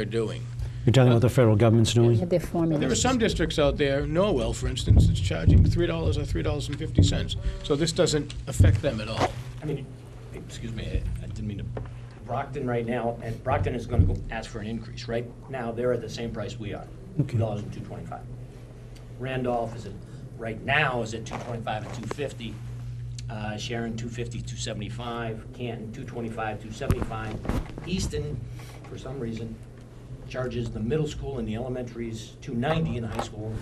doing. You're talking about the federal government's They doing? have their formula. There are some districts out there, Norwell, for instance, it's charging $3 or $3.50. So this doesn't affect them at all. I mean, excuse me, I didn't mean to. Brockton right now, and Brockton is going to go ask for an increase. Right now, they're at the same price we are, $2.25. Randolph right now is at $2.25 and $2.50. Sharon, $2.50, $2.75. Canton, $2.25, $2.75. Easton, for some reason, charges the middle school and the elementaries $2.90 and the high school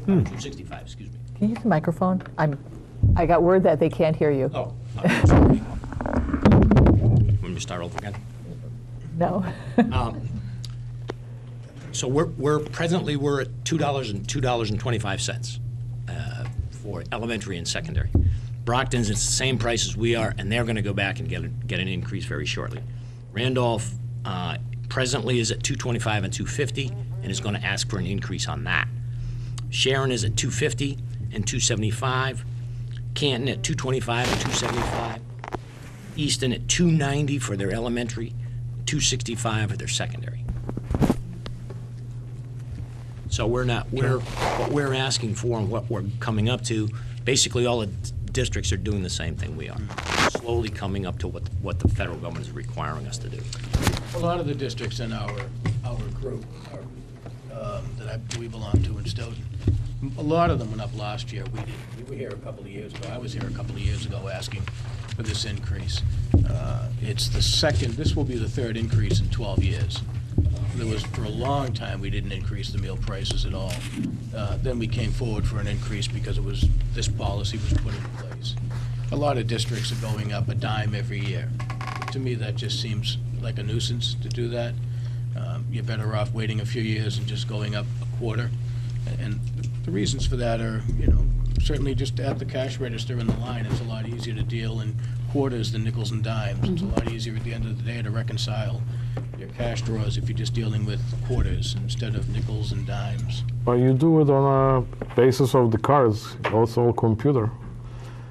$2.65, excuse me. Can you use the microphone? I got word that they can't hear you. Oh, I'm sorry. Want me to start over again? No. So we're presently at $2 and $2.25 for elementary and secondary. Brockton's it's the same price as we are, and they're going to go back and get an increase very shortly. Randolph presently is at $2.25 and $2.50, and is going to ask for an increase on that. Sharon is at $2.50 and $2.75. Canton at $2.25 and $2.75. Easton at $2.90 for their elementary, $2.65 for their secondary. So what we're asking for and what we're coming up to, basically all the districts are doing the same thing we are. Slowly coming up to what the federal government is requiring us to do. A lot of the districts in our group that we belong to in Stoughton, a lot of them went up last year. We didn't. We were here a couple of years ago. I was here a couple of years ago asking for this increase. It's the second, this will be the third increase in 12 years. There was, for a long time, we didn't increase the meal prices at all. Then we came forward for an increase because this policy was put in place. A lot of districts are going up a dime every year. To me, that just seems like a nuisance to do that. You're better off waiting a few years and just going up a quarter. And the reasons for that are, certainly just at the cash register in the line, it's a lot easier to deal in quarters than nickels and dimes. It's a lot easier at the end of the day to reconcile your cash draws if you're just dealing with quarters instead of nickels and dimes. But you do it on a basis of the cards, also a computer.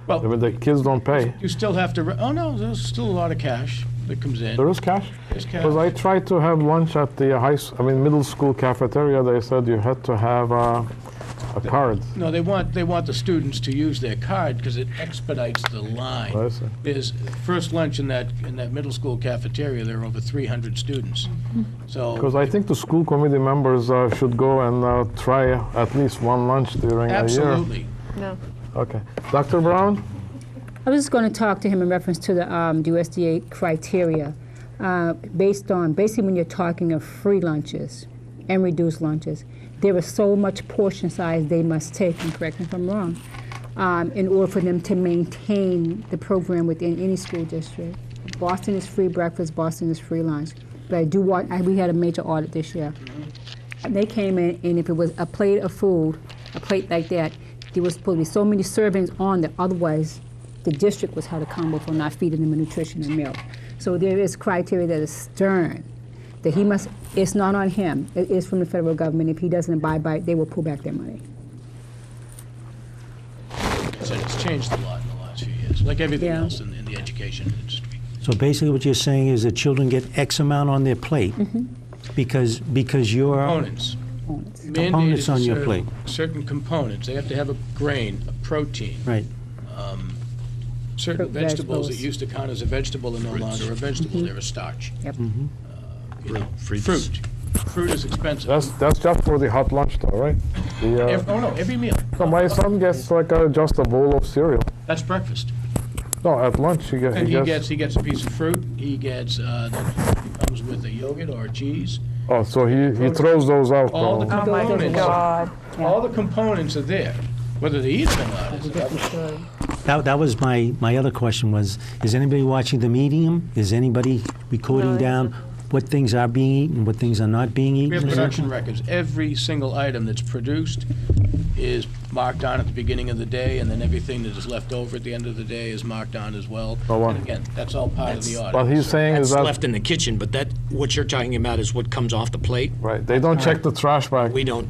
Well, I mean, the kids don't pay. you still have to, oh no, there's still a lot of cash that comes in. There is cash? There's cash. Because I tried to have lunch at the middle school cafeteria. They said you had to have a card. No, they want the students to use their card because it expedites the line. I see. There's first lunch in that middle school cafeteria, there are over 300 students. So Because I think the school committee members should go and try at least one lunch during a year. absolutely. No. Okay. Dr. Brown? I was just going to talk to him in reference to the USDA criteria. Basically when you're talking of free lunches and reduced lunches, there is so much portion size they must take, and correct me if I'm wrong, in order for them to maintain the program within any school district. Boston is free breakfast, Boston is free lunch. But we had a major audit this year. And they came in, and if it was a plate of food, a plate like that, there was supposed to be so many servings on there, otherwise the district was held accountable for not feeding them nutrition and milk. So there is criteria that is stern, that it's not on him, it is from the federal government. If he doesn't abide by it, they will pull back their money. So it's changed a lot in the last few years, like everything Yeah. else in the education industry. So basically what you're saying is that children get X amount on their plate because you're... Components. Components on your plate. Certain components. They have to have a grain, a protein. Right. Certain Fruit, vegetables that vegetables. used to count as a vegetable are no longer a vegetable, they're a starch. Yep. Fruits. Fruit. Fruit is expensive. That's just for the hot lunch though, right? Oh no, every meal. So my son gets like just a bowl of cereal. That's breakfast. No, at lunch he And gets. he gets a piece of fruit, he gets, that comes with a yogurt or cheese. Oh, so he throws those out. All the Oh my components, God. all the components are there. Whether they eat it or not is another story. That was my other question was, is anybody watching the medium? Is anybody recording down what things are being eaten, what things are not being eaten? We have production records. Every single item that's produced is marked on at the beginning of the day, and then everything that is left over at the end of the day is marked on as well. Oh, wow. And again, that's all part of the audit. What he's saying is That's that, left in the kitchen, but that, what you're talking about is what comes off the plate. right, they don't check the trash bag. We don't,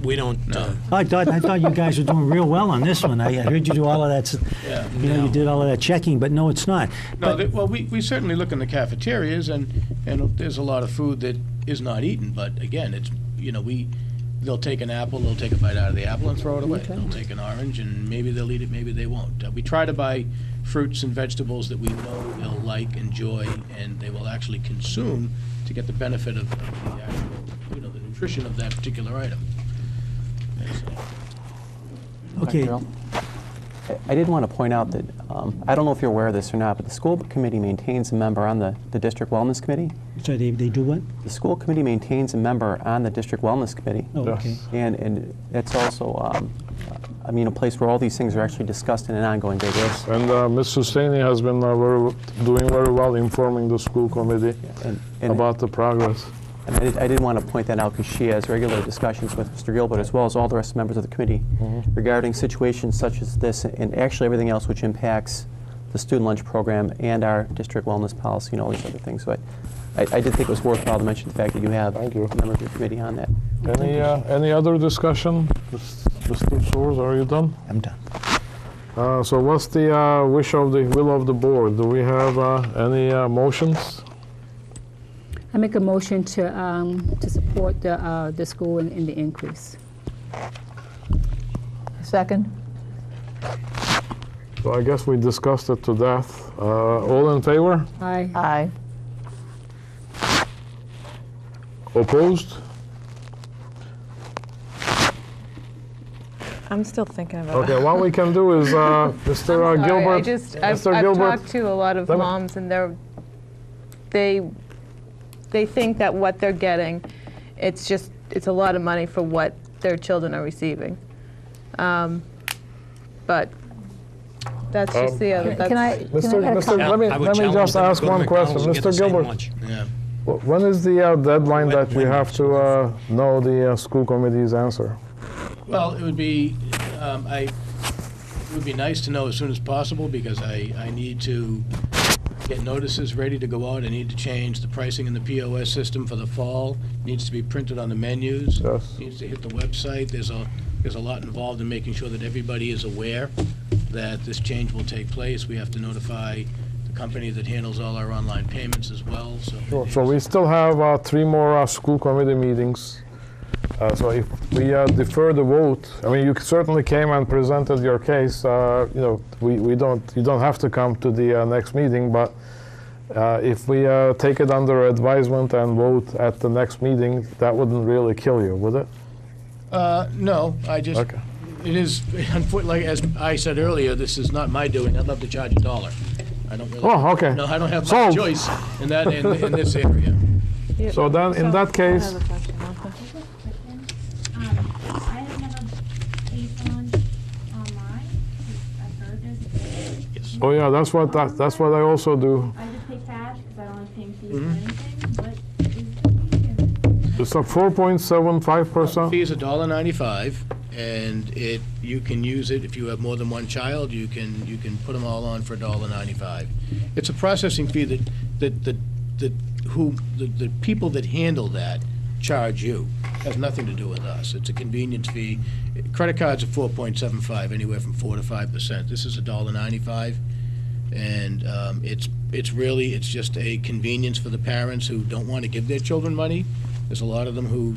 I thought you guys were doing real well on this one. I heard you do all of that, Yeah. you did all of that checking, but no, it's not. No, well, we certainly look in the cafeterias, and there's a lot of food that is not eaten, but again, it's, they'll take an apple, they'll take a bite out of the apple and throw it away. They'll take an orange, and maybe they'll eat it, maybe they won't. We try to buy fruits and vegetables that we know they'll like, enjoy, and they will actually consume to get the benefit of the actual, the nutrition of that particular item. Okay, I did want to point out that, I don't know if you're aware of this or not, but the school committee maintains a member on the district wellness committee. so they do what? The school committee maintains a member on the district wellness committee. Oh, okay. And it's also, a place where all these things are actually discussed on an ongoing basis. And Ms. Sustaini has been doing very well informing the school committee And about the progress. And I did want to point that out because she has regular discussions with Mr. Gilbert as well as all the rest of the members of the committee regarding situations such as this and actually everything else which impacts the student lunch program and our district wellness policy and all these other things. So I did think it was worthwhile to mention the fact that you have Thank you. a member of your committee on that. Any other discussion? Mr. Soers, are you done? I'm done. So what's the will of the board? Do we have any motions? I make a motion to support the school in the increase. Second? So I guess we discussed it to death. All in favor? Aye. Aye. Opposed? I'm still thinking about it. Okay, what we can do is, Mr. Sorry, Gilbert. I've Mr. Gilbert, talked to a lot of Let me- moms, and they think that what they're getting, it's a lot of money for what their children are receiving. But that's just the other. Can I have a comment? let me I would let me challenge just them to ask go to one question, McDonald's and get the Mr. same Gilbert. lunch. Yeah. When is the deadline that we have to know the school committee's answer? Well, it would be nice to know as soon as possible because I need to get notices ready to go out. I need to change the pricing in the POS system for the fall. It needs to be printed on the menus. Yes. It needs to hit the website. There's a lot involved in making sure that everybody is aware that this change will take place. We have to notify the company that handles all our online payments as well. Sure. So we still have 3 more school committee meetings. So if we defer the vote, I mean, you certainly came and presented your case. You don't have to come to the next meeting, but if we take it under advisement and vote at the next meeting, that wouldn't really kill you, would it? No, Okay. it is, like as I said earlier, this is not my doing. I'd love to charge $1. I don't really. Oh, okay. No, I don't have much Sold. choice in this area. So then, in that case, I have never paid for lunch online. I've heard there's a oh yeah, that's what I also do. I just pay cash because I don't like paying fees for anything. What is the fee? It's a 4.75%. Fee is $1.95, and you can use it if you have more than one child. You can put them all on for $1.95. It's a processing fee that the people that handle that charge you. It has nothing to do with us. It's a convenience fee. Credit cards are 4.75, anywhere from 4 to 5%. This is $1.95, and it's just a convenience for the parents who don't want to give their children money. There's a lot of them who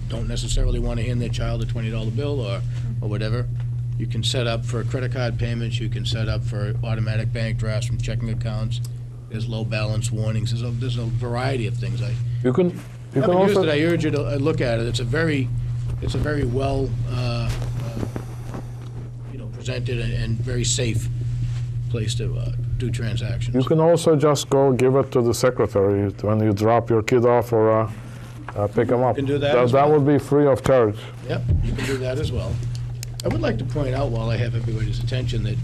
don't necessarily want to hand their child a $20 bill or whatever. You can set up for credit card payments. You can set up for automatic bank drafts from checking accounts. There's low balance warnings. There's a variety of things. You can Haven't used also it. I urge you to look at it. It's a very well presented and very safe place to do transactions. You can also just go give it to the secretary when you drop your kid off or pick them up. can do that as That well. would be free of charge. Yep, you can do that as well. I would like to point out, while I have everybody's attention, that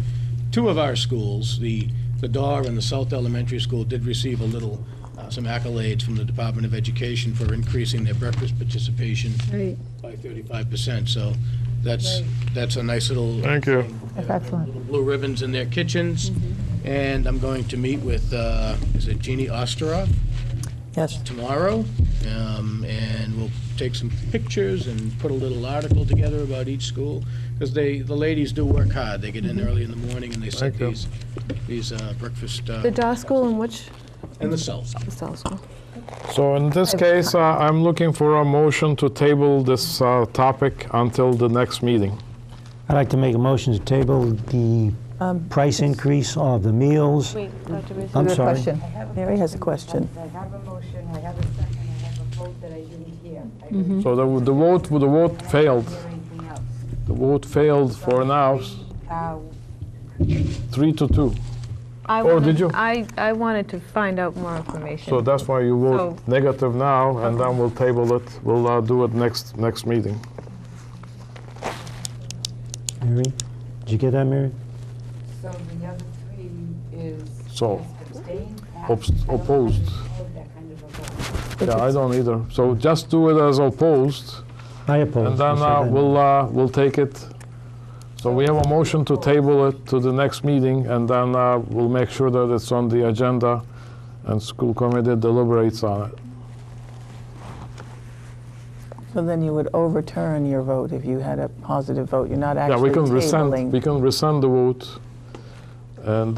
two of our schools, the Dar and the South Elementary School, did receive a little, some accolades from the Department of Education for increasing their breakfast participation Right. by 35%. So that's a nice little. Thank you. That's excellent. Little blue ribbons in their kitchens. And I'm going to meet with, is it Jeannie Osterov? Yes. Tomorrow, and we'll take some pictures and put a little article together about each school, because the ladies do work hard. They get in early in the morning and they set Thank you. these breakfast, The Dar School and which? in the South. The South School. So in this case, I'm looking for a motion to table this topic until the next meeting. I'd like to make a motion to table the price increase of the meals. Wait, Dr. Rizzo. I'm Your sorry. question. Mary has a question. I have a motion, I have a second, I have a vote that I didn't hear. I didn't So the vote failed. hear anything else. The vote failed for now, 3-2. Or did you? I wanted to find out more information. So that's why you vote So- negative now, and then we'll table it. We'll do it next meeting. Mary, did you get that, Mary? So the other three is So, abstain, opposed. that kind of a vote. Yeah, I don't either. So just do it as opposed, I oppose. and then I said we'll take it. So we have a motion to table it to the next meeting, and then we'll make sure that it's on the agenda, and school committee deliberates on it. So then you would overturn your vote if you had a positive vote. You're not Yeah, actually we can tabling. rescind the vote and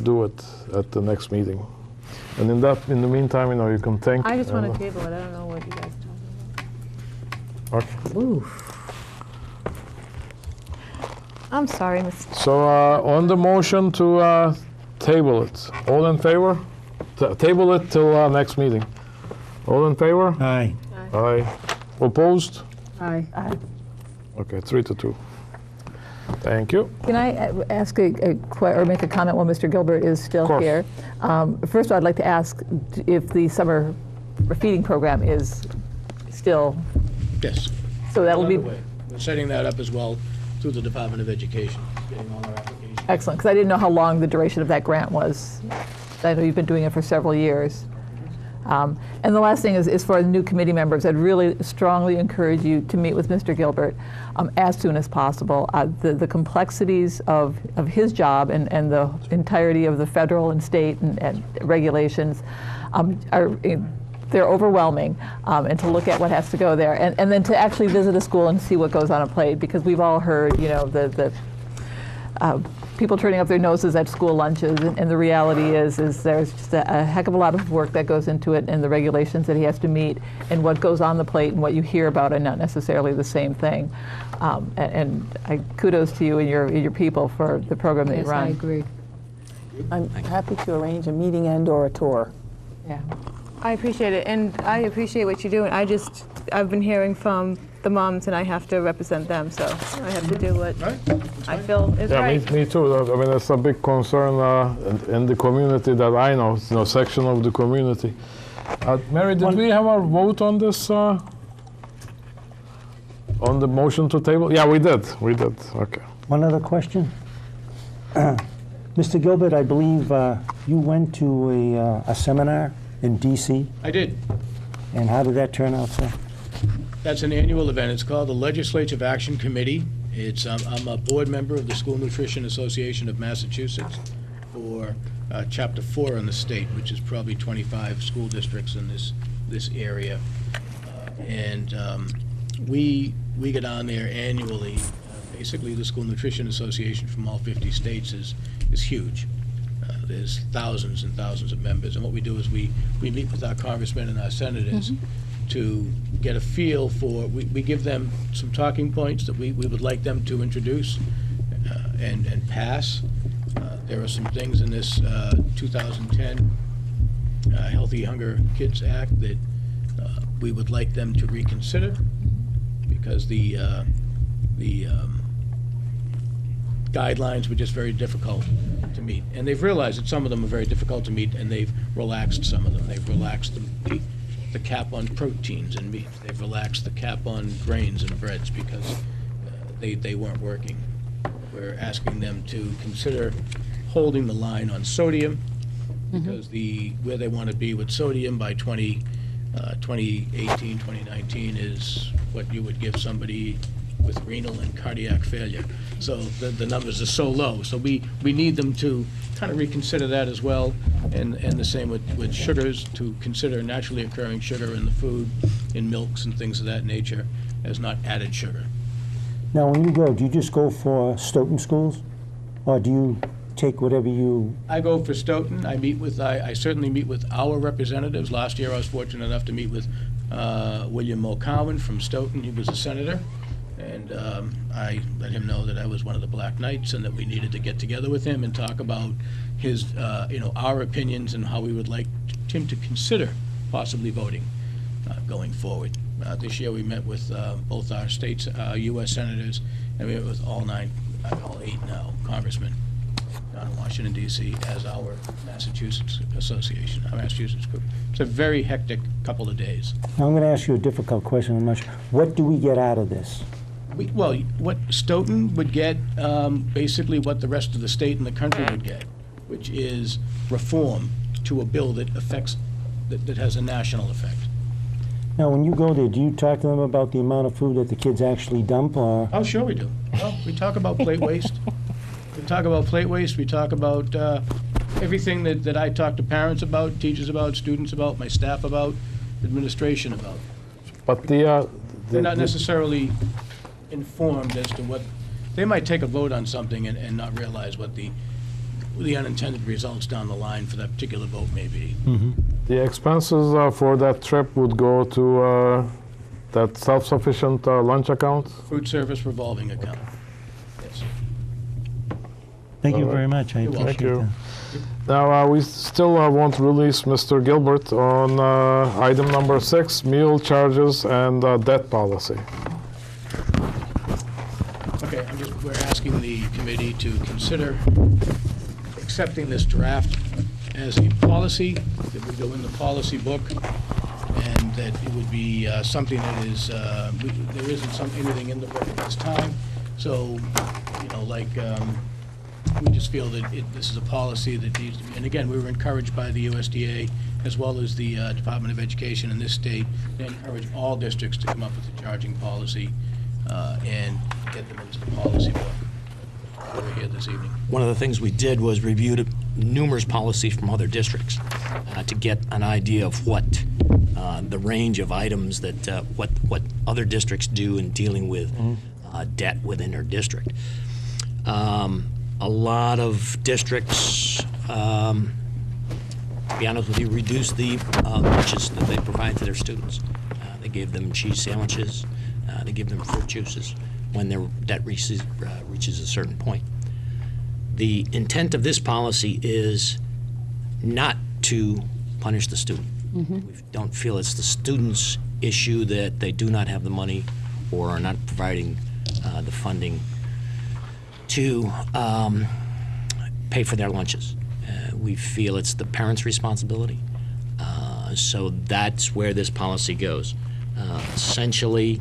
do it at the next meeting. And in the meantime, you can think. I just want and, to table it. I don't know what you guys are talking about. okay. I'm sorry, Miss. So on the motion to table it, all in favor? Table it till next meeting. All in favor? Aye. Aye. Opposed? Aye. Okay, 3-2. Thank you. Can I ask or make a comment while Mr. Gilbert is still Of course. here? First of all, I'd like to ask if the summer feeding program is still, Yes. so that will be Underway. We're setting that up as well through the Department of Education, getting all our applications. excellent, because I didn't know how long the duration of that grant was. I know you've been doing it for several years. And the last thing is for the new committee members, I'd really strongly encourage you to meet with Mr. Gilbert as soon as possible. The complexities of his job and the entirety of the federal and state and regulations they're overwhelming, and to look at what has to go there, and then to actually visit a school and see what goes on a plate, because we've all heard, the people turning up their noses at school lunches, and the reality is there's just a heck of a lot of work that goes into it, and the regulations that he has to meet, and what goes on the plate and what you hear about are not necessarily the same thing. And I kudos to you and your people for the program that you Yes, run. I agree. I'm happy to arrange a meeting and/or a tour. Yeah. I appreciate it, and I appreciate what you're doing. I've been hearing from the moms, and I have to represent them, so I have to do what I feel is Yeah, right. me too. I mean, it's a big concern in the community that I know, section of the community. Mary, did we have a vote on this, on the motion to table? Yeah, we did. Okay. One other question. Mr. Gilbert, I believe you went to a seminar in D.C., I did. and how did that turn out, sir? That's an annual event. It's called the Legislative Action Committee. I'm a board member of the School Nutrition Association of Massachusetts for Chapter 4 in the state, which is probably 25 school districts in this area. And we get on there annually. Basically, the School Nutrition Association from all 50 states is huge. There's thousands and thousands of members, and what we do is we meet with our congressmen and our senators to get a feel for, we give them some talking points that we would like them to introduce and pass. There are some things in this 2010 Healthy Hunger Kids Act that we would like them to reconsider, because the guidelines were just very difficult to meet. And they've realized that some of them are very difficult to meet, and they've relaxed some of them. They've relaxed the cap on proteins and meat. They've relaxed the cap on grains and breads because they weren't working. We're asking them to consider holding the line on sodium, because where they want to be with sodium by 2018, 2019 is what you would give somebody with renal and cardiac failure. So the numbers are so low. So we need them to kind of reconsider that as well, and the same with sugars, to consider naturally occurring sugar in the food, in milks and things of that nature, as not added sugar. Now, when you go, do you just go for Stoughton schools, or do you take whatever you... I go for Stoughton. I certainly meet with our representatives. Last year I was fortunate enough to meet with William Mulcowan from Stoughton. He was a senator, and I let him know that I was one of the Black Knights and that we needed to get together with him and talk about his, our opinions and how we would like him to consider possibly voting going forward. This year we met with both our states, U.S. senators, and we met with all 8 now congressmen down in Washington, D.C. as our Massachusetts Association, our Massachusetts group. It's a very hectic couple of days. Now, I'm going to ask you a difficult question. I'm not sure. What do we get out of this? What Stoughton would get, basically what the rest of the state and the country would get, which is reform to a bill that that has a national effect. Now, when you go there, do you talk to them about the amount of food that the kids actually dump, or? Oh, sure we do. Well, we talk about plate waste. We talk about plate waste. We talk about everything that I talk to parents about, teachers about, students about, my staff about, administration about. But they're not necessarily informed as to what, they might take a vote on something and not realize what the unintended results down the line for that particular vote may be. The expenses for that trip would go to that self-sufficient lunch account? Food service revolving account. Yes. Thank you very much. I appreciate Thank you. that. Now, we still won't release Mr. Gilbert on item number 6, meal charges and debt policy. Okay, we're asking the committee to consider accepting this draft as a policy that would go in the policy book, and that it would be something that is, there isn't anything in the book at this time. So, we just feel that this is a policy that needs to be, and again, we were encouraged by the USDA as well as the Department of Education in this state to encourage all districts to come up with a charging policy and get them into the policy book. We're here this evening. One of the things we did was review numerous policies from other districts to get an idea of what the range of items that what other districts do in dealing with debt within their district. A lot of districts, to be honest with you, reduced the lunches that they provide to their students. They gave them cheese sandwiches, they give them fruit juices when their debt reaches a certain point. The intent of this policy is not to punish the student. We don't feel it's the student's issue that they do not have the money or are not providing the funding to pay for their lunches. We feel it's the parent's responsibility. So that's where this policy goes. Essentially,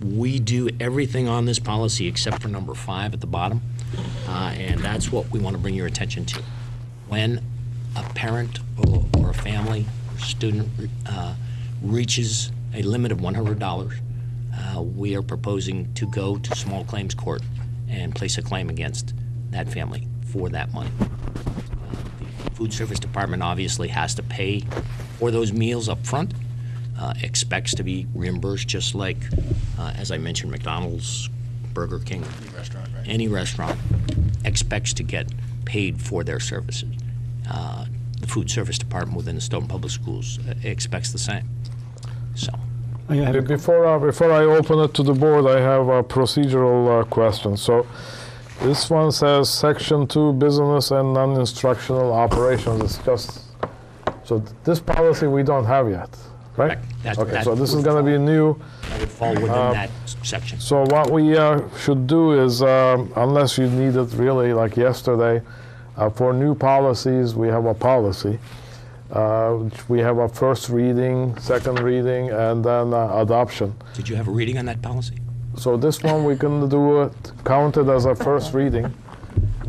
we do everything on this policy except for number 5 at the bottom, and that's what we want to bring your attention to. When a parent or a family or student reaches a limit of $100, we are proposing to go to small claims court and place a claim against that family for that money. The Food Service Department obviously has to pay for those meals up front, expects to be reimbursed just like, as I mentioned, McDonald's, Burger King, any restaurant expects to get paid for their services. The Food Service Department within the Stoughton Public Schools expects the same. So. Before I open it to the board, I have a procedural question. So this one says Section 2, business and non-instructional operations. It's just, so this policy we don't have yet. right? That So this is would going to be new. That would fall within that section. So what we should do is, unless you need it really like yesterday, for new policies, we have a policy. Which we have a first reading, second reading, and then adoption. Did you have a reading on that policy? So this one we can do it, count it as a first reading,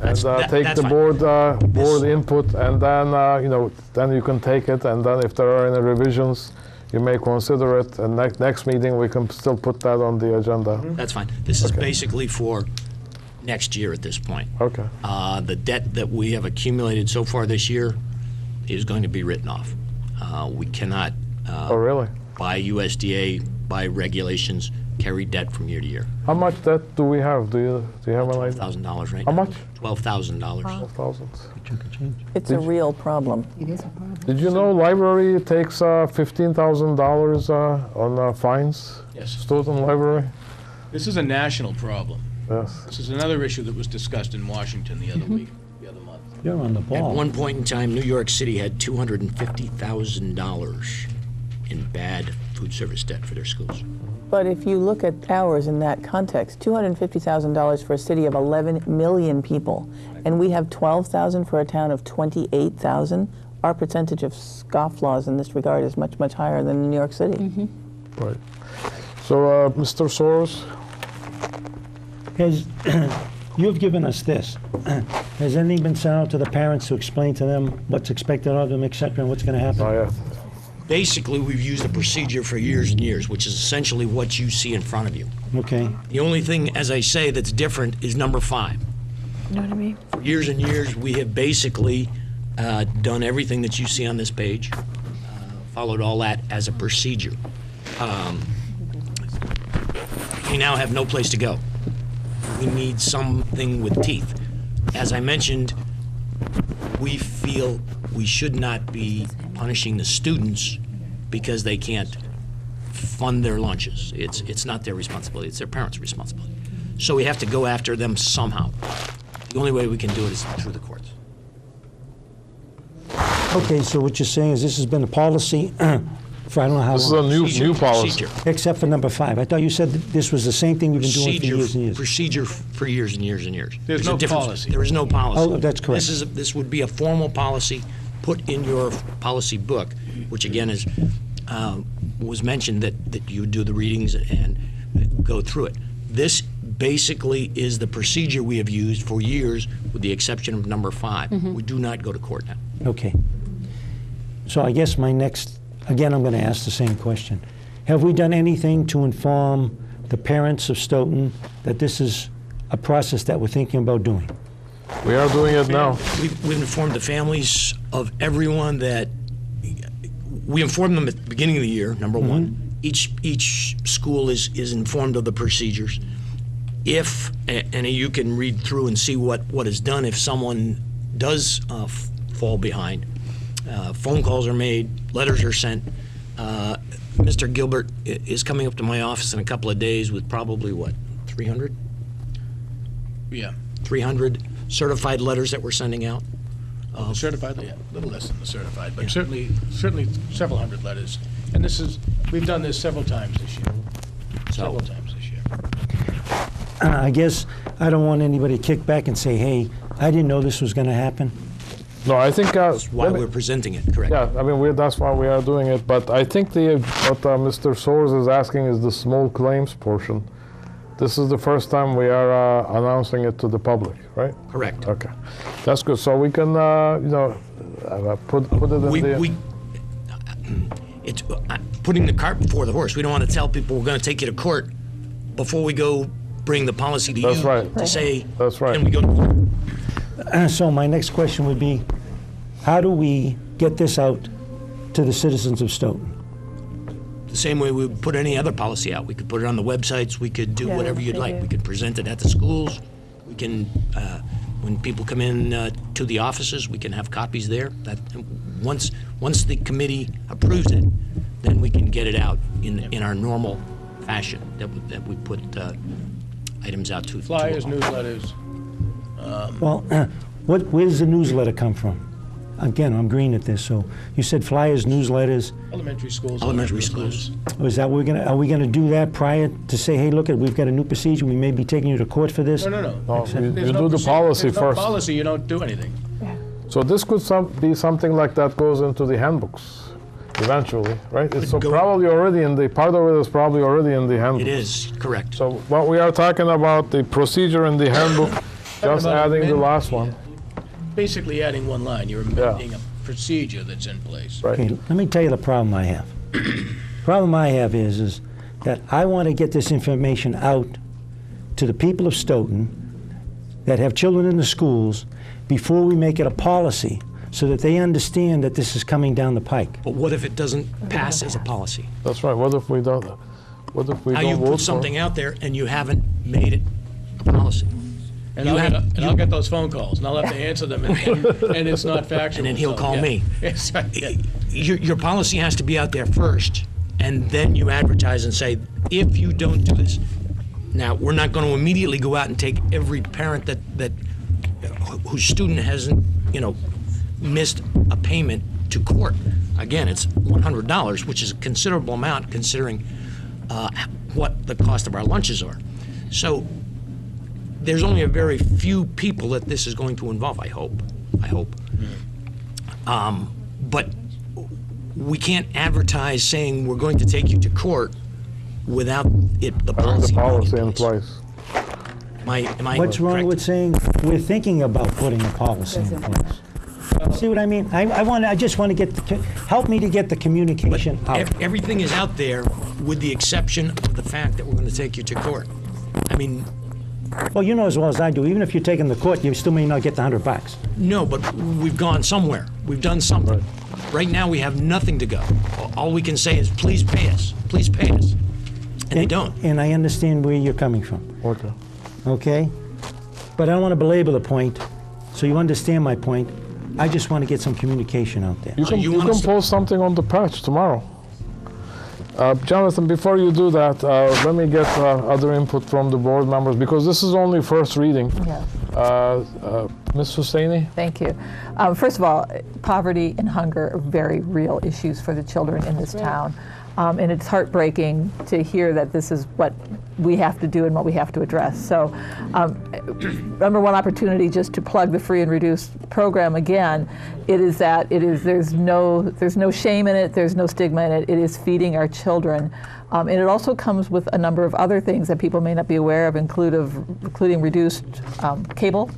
and take that's the fine. board input, and then then you can take it, and then if there are any revisions, you may consider it. And next meeting we can still put that on the agenda. That's fine. This is basically for next year at this point. Okay. The debt that we have accumulated so far this year is going to be written off. We cannot, Oh really? by USDA, by regulations, carry debt from year to year. How much debt do we have? Do you have an idea? $12,000 right How now. much? $12,000. 12,000. It's a real problem. It is a problem. Did you know library takes $15,000 on fines? Yes. Stoughton Library. This is a national problem. Yes. This is another issue that was discussed in Washington the other week, the other month. You're on the At ball. one point in time, New York City had $250,000 in bad food service debt for their schools. But if you look at ours in that context, $250,000 for a city of 11 million people, and we have 12,000 for a town of 28,000, our percentage of scofflaws in this regard is much, much higher than New York City. Right. So, Mr. Soros? You've given us this. Has anything been sent out to the parents to explain to them what's expected of them, et cetera, and what's going to happen? Oh, yeah. Basically, we've used a procedure for years and years, which is essentially what you see in front of you. Okay. The only thing, as I say, that's different is number 5. You know what I mean? For years and years, we have basically done everything that you see on this page, followed all that as a procedure. We now have no place to go. We need something with teeth. As I mentioned, we feel we should not be punishing the students because they can't fund their lunches. It's not their responsibility, it's their parents' responsibility. So we have to go after them somehow. The only way we can do it is through the courts. Okay, so what you're saying is this has been a policy for I don't know how This is long. a new policy. Procedure. Except for number 5. I thought you said that this was the same thing we've been doing for years and years. Procedure for years and years and years. There's a no difference. policy. There is no policy. Oh, that's correct. This would be a formal policy put in your policy book, which again is was mentioned that you do the readings and go through it. This basically is the procedure we have used for years, with the exception of number 5. We do not go to court now. Okay. So I guess my next, again, I'm going to ask the same question. Have we done anything to inform the parents of Stoughton that this is a process that we're thinking about doing? We are doing it now. We've informed the families of everyone that, we informed them at the beginning of the year, number 1. Each school is informed of the procedures. If, and you can read through and see what is done if someone does fall behind. Phone calls are made, letters are sent. Mr. Gilbert is coming up to my office in a couple of days with probably, 300? Yeah. 300 certified letters that we're sending out. The certified, yeah, a little less than the certified, but certainly several hundred letters. And we've done this several times this year. Several times this year. I guess I don't want anybody to kick back and say, hey, I didn't know this was going to happen. No, I think That's why we're presenting it, correct? yeah, I mean that's why we are doing it. But I think what Mr. Soros is asking is the small claims portion. This is the first time we are announcing it to the public, right? Correct. Okay, that's good. So we can put it in It's putting the cart before the horse. We don't want to tell people we're going to take you to court before we go bring the policy to That's you right. to say, That's right. can we go to court? So my next question would be, how do we get this out to the citizens of Stoughton? The same way we would put any other policy out. We could put it on the websites. We could do whatever you'd like. We could present it at the schools. We can, when people come in to the offices, we can have copies there. That once the committee approves it, then we can get it out in our normal fashion that we put items out to. Flyers, newsletters. Well, where does the newsletter come from? again, I'm green at this, so you said flyers, newsletters. Elementary schools. Elementary schools. Is that are we gonna do that prior to say, hey, look, we've got a new procedure, we may be taking you to court for this? No. No, you There's do no the procedure. policy There's no first. policy, you don't do anything. So this could be something like that goes into the handbooks eventually, right? It's so go- probably already in the, part of it is probably already in the handbook. It is, correct. So what we are talking about, the procedure in the handbook, just about adding the amending last one. Basically adding one line, you're amending a procedure that's in place. Right. Okay, let me tell you the problem I have. Problem I have is that I want to get this information out to the people of Stoughton that have children in the schools before we make it a policy, so that they understand that this is coming down the pike. But what if it doesn't pass as a policy? That's right. What if we don't? What if we Now don't you vote put for something it? out there and you haven't made it a policy. And, You I'll, have- get, and I'll get those phone calls, and I'll have to answer them, and it's not factual. And then he'll so, call yeah. me. Yes, right, yeah. Your policy has to be out there first, and then you advertise and say, if you don't do this. Now, we're not going to immediately go out and take every parent that whose student hasn't, missed a payment to court. Again, it's $100, which is a considerable amount considering what the cost of our lunches are. So there's only a very few people that this is going to involve, I hope. But we can't advertise saying we're going to take you to court without the Having policy. the policy being in place. Am I What's wrong correct? with saying we're thinking about putting a policy in place? See what I mean? I just want to get help me to get the communication out. Everything is out there with the exception of the fact that we're going to take you to court. I mean, Well, you know as well as I do, even if you take them to court, you still may not get the $100. no, but we've gone somewhere. We've done something. Right now, we have nothing to go. All we can say is, please pay us. Please pay us. And they don't. And I understand where you're coming from, Okay. okay? But I don't want to belabor the point, so you understand my point. I just want to get some communication out there. You So can, you you want can us to- post something on the patch tomorrow. Jonathan, before you do that, let me get other input from the board members, because this is only first reading. Yes. Ms. Hussaini? Thank you. First of all, poverty and hunger are very real issues for the children in this town. And it's heartbreaking to hear that this is what we have to do and what we have to address. So, number one opportunity just to plug the free and reduced program again, there's no shame in it, there's no stigma in it. It is feeding our children. And it also comes with a number of other things that people may not be aware of, including reduced cable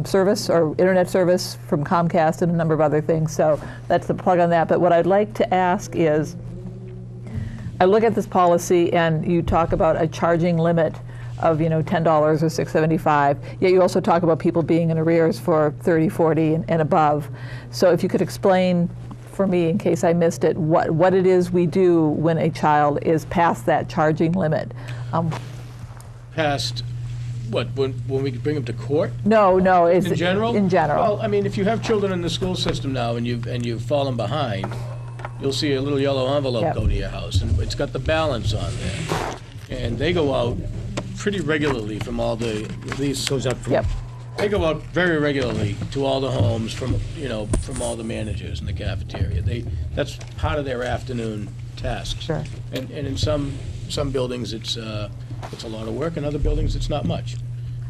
service or internet service from Comcast and a number of other things. So that's the plug on that. But what I'd like to ask is, I look at this policy and you talk about a charging limit of $10 or $6.75, yet you also talk about people being in arrears for $30, $40 and above. So if you could explain for me, in case I missed it, what it is we do when a child is past that charging limit. Past, what, when we bring them to court? No, it's In general? In general. Well, I mean, if you have children in the school system now and you've fallen behind, you'll see a little yellow envelope Yep. go to your house, and it's got the balance on there. And they go out pretty regularly from all these goes out from. Yep. They go out very regularly to all the homes from all the managers in the cafeteria. That's part of their afternoon tasks. Sure. And in some buildings, it's a lot of work, and other buildings, it's not much.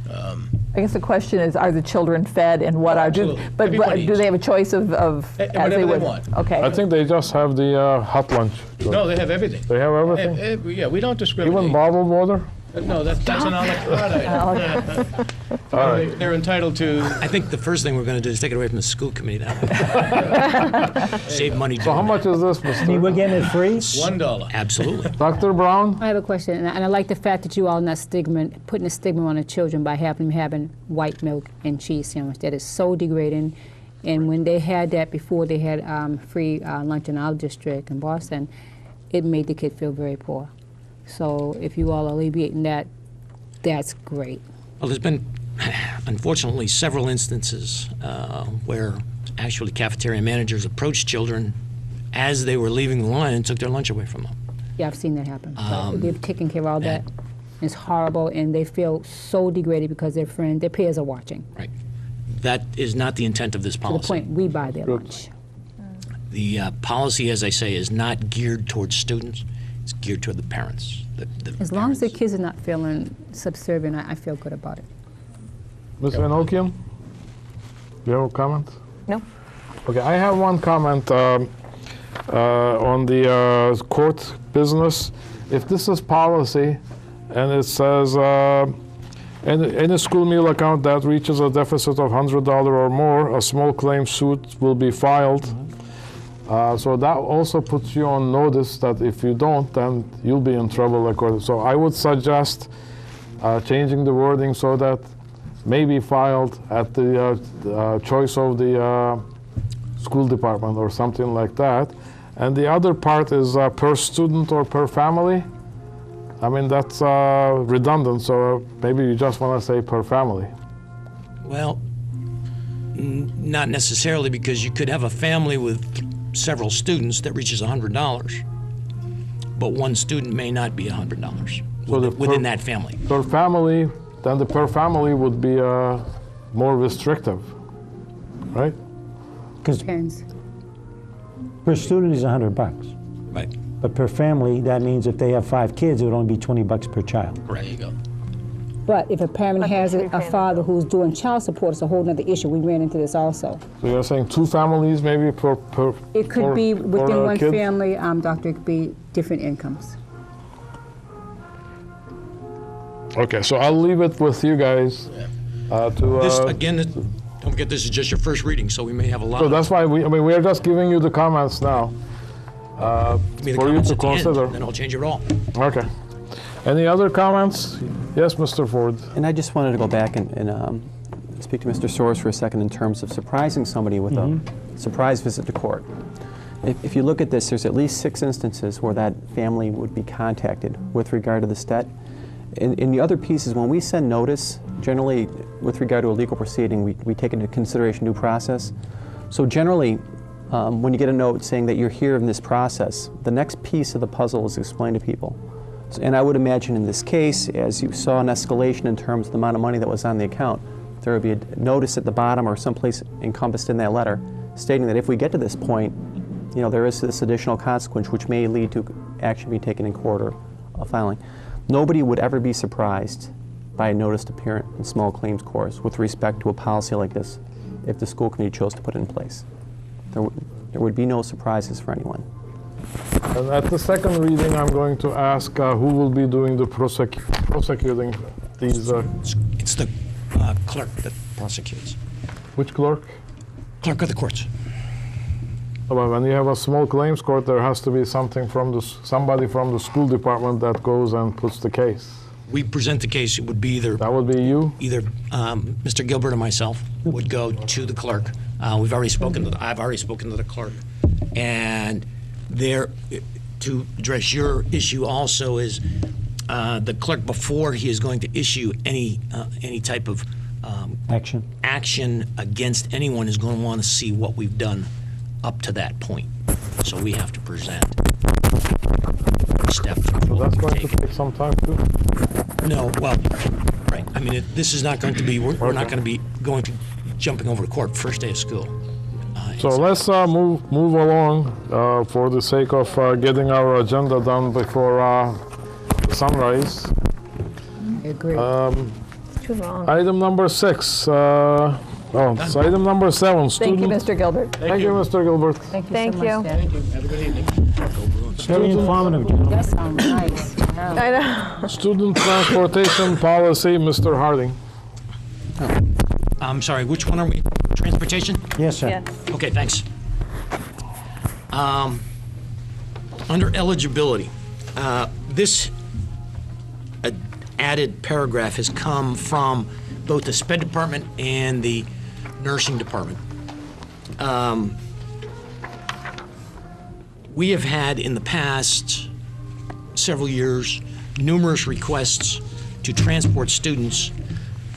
I guess the question is, are the children fed and what are, absolutely. but Everybody do eats. they have a choice of as Whatever they would? want. Okay. I think they just have the hot lunch. No, they have everything. They have everything? Yeah, we don't discriminate. Even bottled water? No, that's an a la carte item. All right. They're entitled to. I think the first thing we're going to do is take it away from the school committee that way. Save money So doing how much is this, I mean, we're Mr.? getting it free? $1. Absolutely. Dr. Brown? I have a question, and I like the fact that you all not putting a stigma on the children by having white milk and cheese sandwich. That is so degrading. And when they had that before, they had free lunch in our district in Boston, it made the kid feel very poor. So if you all are alleviating that, that's great. Well, there's been, unfortunately, several instances where actually cafeteria managers approached children as they were leaving the line and took their lunch away from them. Yeah, I've seen that happen. They've taken care of all that. It's horrible, and they feel so degraded because their peers are watching. Right. That is not the intent of this To the policy. point, we buy their lunch. The policy, as I say, is not geared towards students. It's geared toward the parents. As long as the kids are not feeling subservient, I feel good about it. Ms. Van Okium, you have a comment? No. Okay, I have one comment on the court business. If this is policy and it says any school meal account that reaches a deficit of $100 or more, a small claim suit will be filed. So that also puts you on notice that if you don't, then you'll be in trouble. So I would suggest changing the wording so that may be filed at the choice of the school department or something like that. And the other part is per student or per family. I mean, that's redundant, so maybe you just want to say per family. Well, not necessarily, because you could have a family with several students that reaches $100, but one student may not be $100 within that family. Per family, then the per family would be more restrictive, right? Because Depends. per student is $100. Right. But per family, that means if they have 5 kids, it would only be $20 per child. There you go. But if a parent has a father who's doing child support, it's a whole other issue. We ran into this also. So you're saying 2 families maybe per It could be within one kid? family, doctor, it could be different incomes. Okay, so I'll leave it with you guys to. This, again, don't forget this is just your first reading, so we may have a lot So of that's why we are just giving you the comments now the for you comments to at the end, consider. then I'll change it all. Okay. Any other comments? Yes, Mr. Ford. And I just wanted to go back and speak to Mr. Soares for a second in terms of surprising somebody with a surprise visit to court. If you look at this, there's at least 6 instances where that family would be contacted with regard to this debt. In the other pieces, when we send notice, generally with regard to a legal proceeding, we take into consideration due process. So generally, when you get a note saying that you're here in this process, the next piece of the puzzle is explained to people. And I would imagine in this case, as you saw an escalation in terms of the amount of money that was on the account, there would be a notice at the bottom or someplace encompassed in that letter stating that if we get to this point, you know, there is this additional consequence which may lead to action being taken in court or a filing. Nobody would ever be surprised by a notice to parent in small claims courts with respect to a policy like this if the school committee chose to put it in place. There would be no surprises for anyone. And at the second reading, I'm going to ask who will be doing the prosecuting these. It's the clerk that prosecutes. Which clerk? Clerk of the courts. Well, when you have a small claims court, there has to be somebody from the school department that goes and puts the case. We present the case. It would be either that would be you, either Mr. Gilbert or myself would go to the clerk. We've already spoken to. I've already spoken to the clerk, and there to address your issue also is the clerk before he is going to issue any type of action against anyone is going to want to see what we've done up to that point. So we have to present steps. So that's going to take some time too? No, well, right. I mean, this is not going to be, we're not going to be jumping over to court first day of school. So let's move along for the sake of getting our agenda done before sunrise. I agree. Too long. Item number 6. It's item number 7. Thank you, Mr. Gilbert. Thank you, Mr. Gilbert. Thank you Thank so you. much, Dan. Have a good evening. Very informative. That sounds nice. I know. Student transportation policy, Mr. Harding. I'm sorry, which one are we? Transportation? Yes, sir. Yes. Okay, thanks. Under eligibility, this added paragraph has come from both the SPED department and the nursing department. We have had in the past several years numerous requests to transport students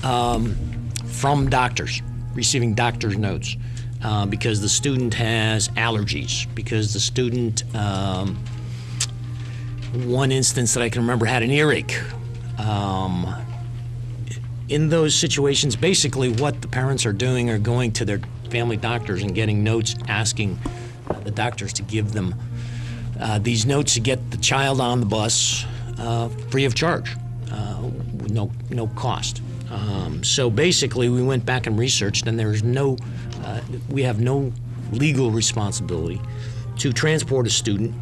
from doctors, receiving doctor's notes, because the student has allergies, because the student, one instance that I can remember had an earache. in those situations, basically what the parents are doing are going to their family doctors and getting notes asking the doctors to give them these notes to get the child on the bus free of charge, with no cost. So basically, we went back and researched, and there's we have no legal responsibility to transport a student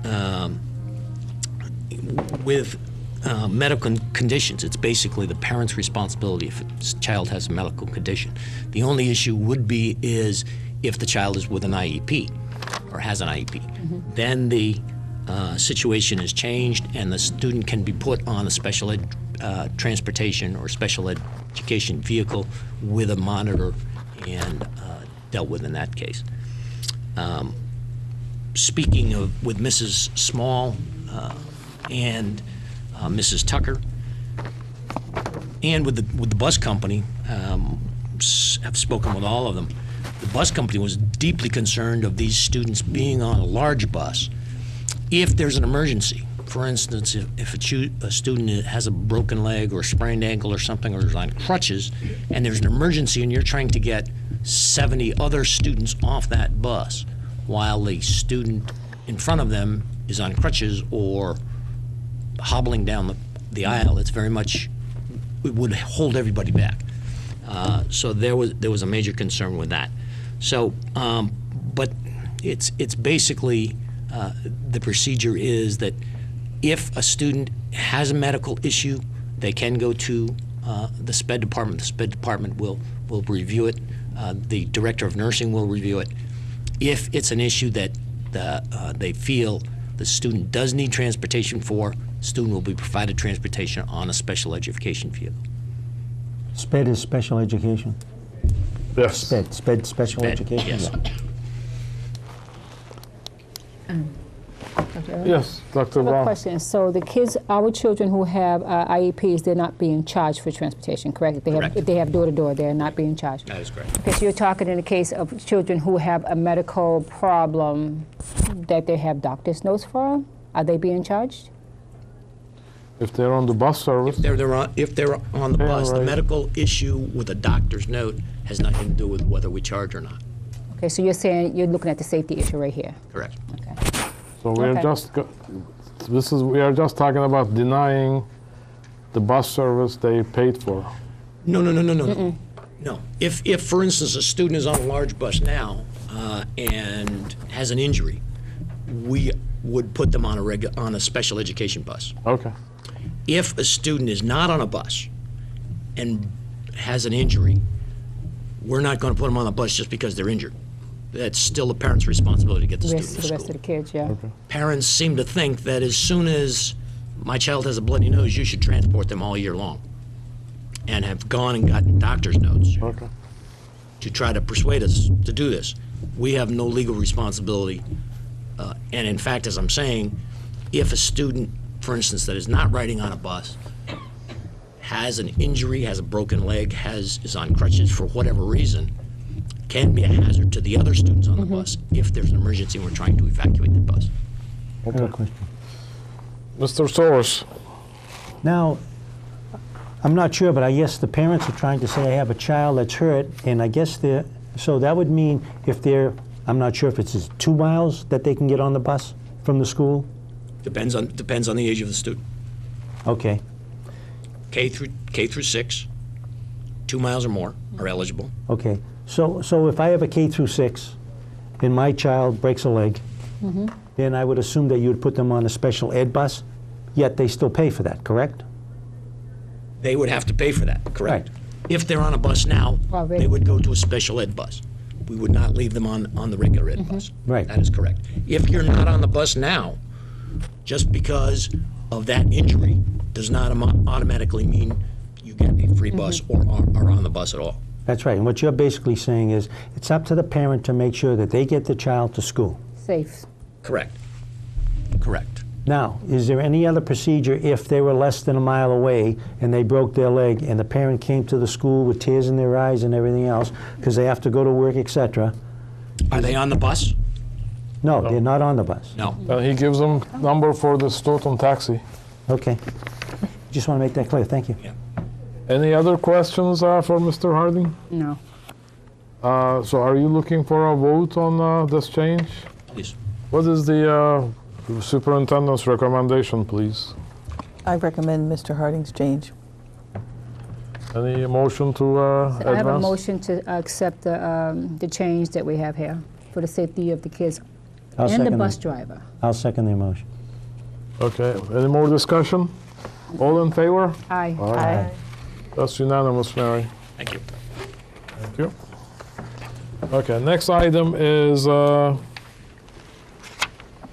with medical conditions. It's basically the parent's responsibility if a child has a medical condition. The only issue would be is if the child is with an IEP or has an IEP. Then the situation is changed and the student can be put on a special ed transportation or special education vehicle with a monitor and dealt with in that case. Speaking of with Mrs. Small and Mrs. Tucker, and with the bus company, have spoken with all of them. The bus company was deeply concerned of these students being on a large bus if there's an emergency. For instance, if a student has a broken leg or a sprained ankle or something, or is on crutches, and there's an emergency and you're trying to get 70 other students off that bus while the student in front of them is on crutches or hobbling down the aisle, it's very much, it would hold everybody back. So there was a major concern with that. So, but it's basically, the procedure is that if a student has a medical issue, they can go to the SPED department. The SPED department will review it. The director of nursing will review it. If it's an issue that they feel the student does need transportation for, student will be provided transportation on a special education vehicle. SPED is special education? Yes. SPED special SPED, education? yes. Yeah. Yes, Dr. I have a Brown. question. So the kids, our children who have IEPs, they're not being charged for transportation, correct? If they have door-to-door, they're not being charged. That is correct. Okay, so you're talking in the case of children who have a medical problem that they have doctor's notes for? Are they being charged? If they're on the bus service. If they're on the bus, the right. medical issue with a doctor's note has nothing to do with whether we charge or not. Okay, so you're saying you're looking at the safety issue right here. Correct. Okay. So we're Okay. we are just talking about denying the bus service they paid for. No. No. If, for instance, a student is on a large bus now and has an injury, we would put them on a special education bus. Okay. If a student is not on a bus and has an injury, we're not going to put them on a bus just because they're injured. That's still the parent's responsibility to get the student to The school. rest of the kids, yeah. Okay. Parents seem to think that as soon as my child has a bloody nose, you should transport them all year long, and have gone and gotten doctor's notes Okay. to try to persuade us to do this. We have no legal responsibility. And in fact, as I'm saying, if a student, for instance, that is not riding on a bus, has an injury, has a broken leg, is on crutches for whatever reason, can be a hazard to the other students on the bus if there's an emergency and we're trying to evacuate the bus. I have a question. Mr. Soros. Now, I'm not sure, but I guess the parents are trying to say I have a child that's hurt, and I guess so that would mean if they're, I'm not sure if it's 2 miles that they can get on the bus from the school? Depends on the age of the student. Okay. K through 6, 2 miles or more are eligible. Okay. So if I have a K through 6 and my child breaks a leg, then I would assume that you would put them on a special ed bus, yet they still pay for that, correct? They would have to pay for that, correct? Right. If they're on a bus now, Already. they would go to a special ed bus. We would not leave them on the regular ed bus. Right. That is correct. If you're not on the bus now, just because of that injury does not automatically mean you get a free bus or are on the bus at all. That's right. And what you're basically saying is it's up to the parent to make sure that they get the child to school. Safe. Correct. Correct. Now, is there any other procedure if they were less than a mile away and they broke their leg and the parent came to the school with tears in their eyes and everything else because they have to go to work, etc.? Are they on the bus? No, they're not on the bus. No. He gives them number for the Stoughton taxi. Okay. Just want to make that clear. Thank you. Yeah. Any other questions for Mr. Harding? No. So are you looking for a vote on this change? Please. What is the superintendent's recommendation, please? I recommend Mr. Harding's change. Any motion to I have a advance? motion to accept the change that we have here for the safety of the kids I'll and the second bus that. driver. I'll second the motion. Okay, any more discussion? All in favor? Aye. Aye. That's unanimous, Mary. Thank you. Thank you. Okay, next item is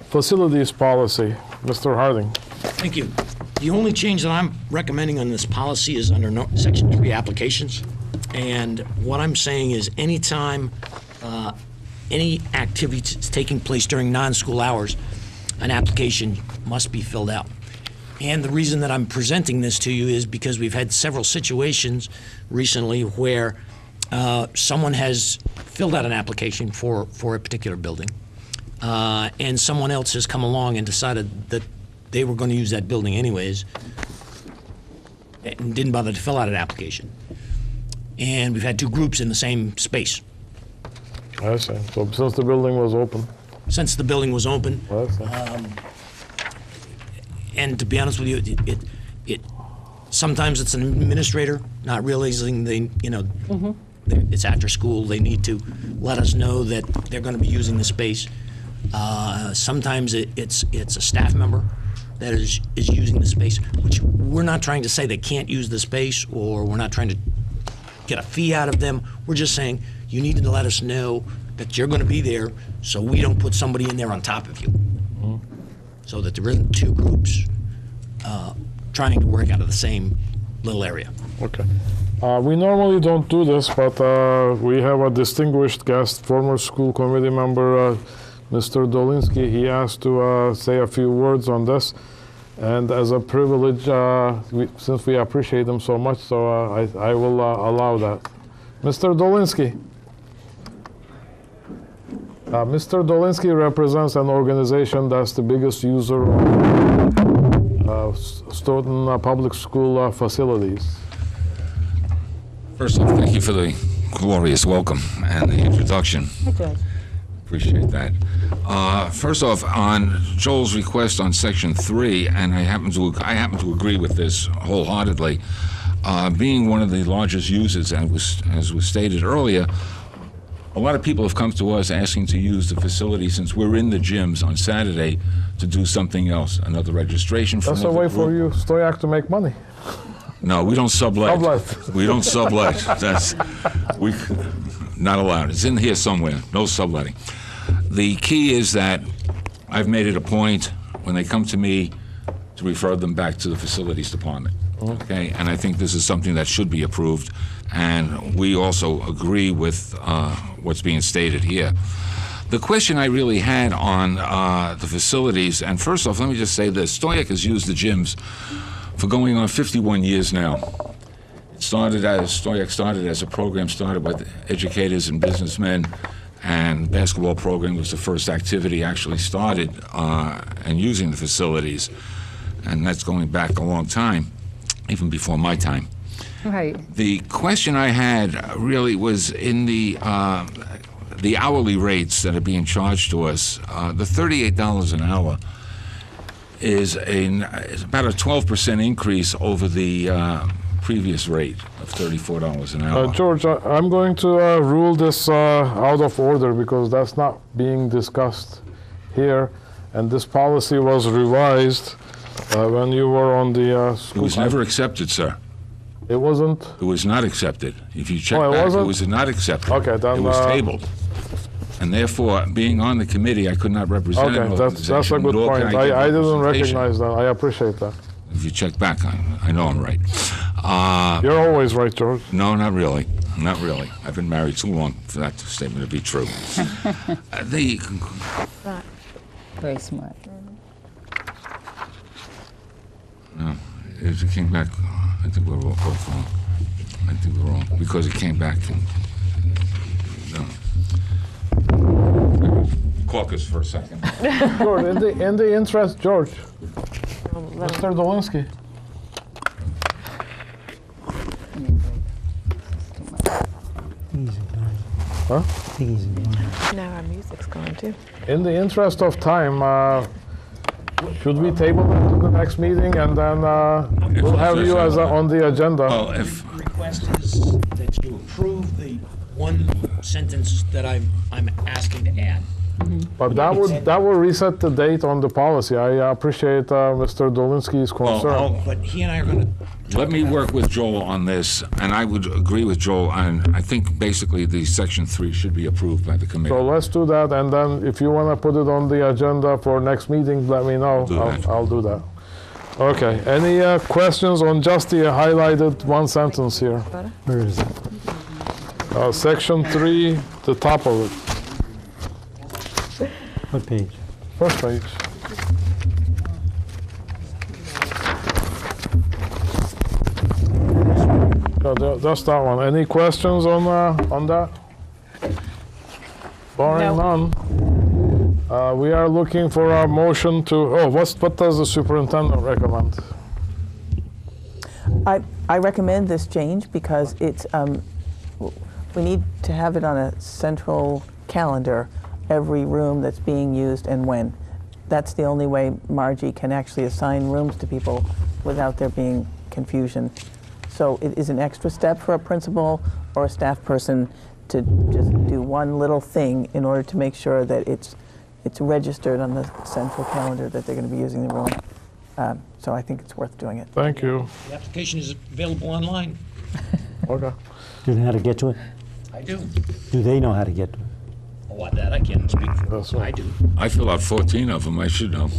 facilities policy. Mr. Harding. Thank you. The only change that I'm recommending on this policy is under Section 3 applications. And what I'm saying is anytime any activity is taking place during non-school hours, an application must be filled out. And the reason that I'm presenting this to you is because we've had several situations recently where someone has filled out an application for a particular building, and someone else has come along and decided that they were going to use that building anyways and didn't bother to fill out an application. And we've had two groups in the same space. I see. So since the building was open. Since the building was open, I see. and to be honest with you, it sometimes it's an administrator not realizing it's after school. They need to let us know that they're going to be using the space. Sometimes it's a staff member that is using the space, which we're not trying to say they can't use the space, or we're not trying to get a fee out of them. We're just saying you need to let us know that you're going to be there, so we don't put somebody in there on top of you. So that there isn't two groups trying to work out of the same little area. Okay. We normally don't do this, but we have a distinguished guest, former school committee member, Mr. Dolinsky. He asked to say a few words on this. And as a privilege, since we appreciate him so much, so I will allow that. Mr. Dolinsky. Mr. Dolinsky represents an organization that's the biggest user of Stoughton public school facilities. First off, thank you for the glorious welcome and the introduction. Hi, George. Appreciate that. First off, on Joel's request on Section 3, and I happen to agree with this wholeheartedly. Being one of the largest users, as was stated earlier, a lot of people have come to us asking to use the facility since we're in the gyms on Saturday to do something else, another registration for That's a another way for group. you, Stoyak, to make money. No, we don't sublet. Sublet. We don't sublet. Not allowed. It's in here somewhere. No subletting. The key is that I've made it a point when they come to me to refer them back to the facilities department. Okay, and I think this is something that should be approved, and we also agree with what's being stated here. The question I really had on the facilities, and first off, let me just say this: Stoyak has used the gyms for going on 51 years now. Stoyak started as a program started with educators and businessmen, and basketball program was the first activity actually started and using the facilities, and that's going back a long time, even before my time. Right. The question I had really was in the hourly rates that are being charged to us. The $38 an hour is about a 12% increase over the previous rate of $34 an hour. George, I'm going to rule this out of order because that's not being discussed here, and this policy was revised when you were on the school. It was never accepted, sir. It wasn't? It was not accepted. If you check Oh, it back, wasn't? it was not accepted. Okay, then, it was tabled. And therefore, being on the committee, I could not represent an Okay, that's a organization, good nor point. can I give I didn't representation. recognize that. I appreciate that. If you check back, I know I'm right. You're always right, George. No, not really. Not really. I've been married too long for that statement to be true. Very smart. No, it came back. I think we're both wrong. I think we're wrong because it came back. Caucus for a second. George, in the interest, George. Mr. Dolinsky. He's ignoring. Huh? I think he's ignoring. Now our music's gone too. In the interest of time, should we table it to the next meeting and then we'll have you as on the agenda? Well, if, The request is that you approve the one sentence that I'm asking to add. But that would reset the date on the policy. I appreciate Mr. Dolinsky's concern. But he and I are going to let me work with Joel on this, and I would agree with Joel, and I think basically the Section 3 should be approved by the committee. So let's do that, and then if you want to put it on the agenda for next meeting, let me know. I'll do that. Okay, any questions on just the highlighted one sentence here? Where is it? Section 3, the top of it. What page? First page. Just that one. Any questions on that? Barring none, we are looking for our motion to. What does the superintendent recommend? I recommend this change because it's, we need to have it on a central calendar, every room that's being used and when. That's the only way Margie can actually assign rooms to people without there being confusion. So it is an extra step for a principal or a staff person to just do one little thing in order to make sure that it's registered on the central calendar that they're going to be using the room. So I think it's worth doing it. Thank you. The application is available online. Okay. Do they know how to get to it? I do. Do they know how to get to it? Oh, that I can't speak for. That's right. I do. I fill out 14 of them, I should know.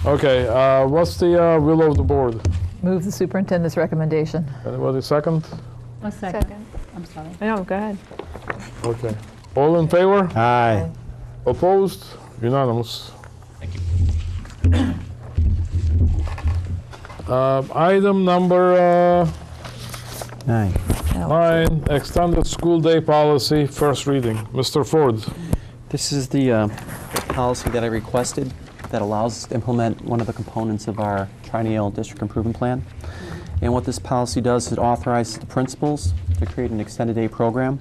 Okay, what's the will of the board? Move the superintendent's recommendation. Anybody second? A second. I'm sorry. No, go ahead. Okay. All in favor? Aye. Opposed? Unanimous. Thank you. Item number 9. 9, extended school day policy, first reading. Mr. Ford. This is the policy that I requested that allows us to implement one of the components of our triennial district improvement plan. And what this policy does is it authorizes the principals to create an extended day program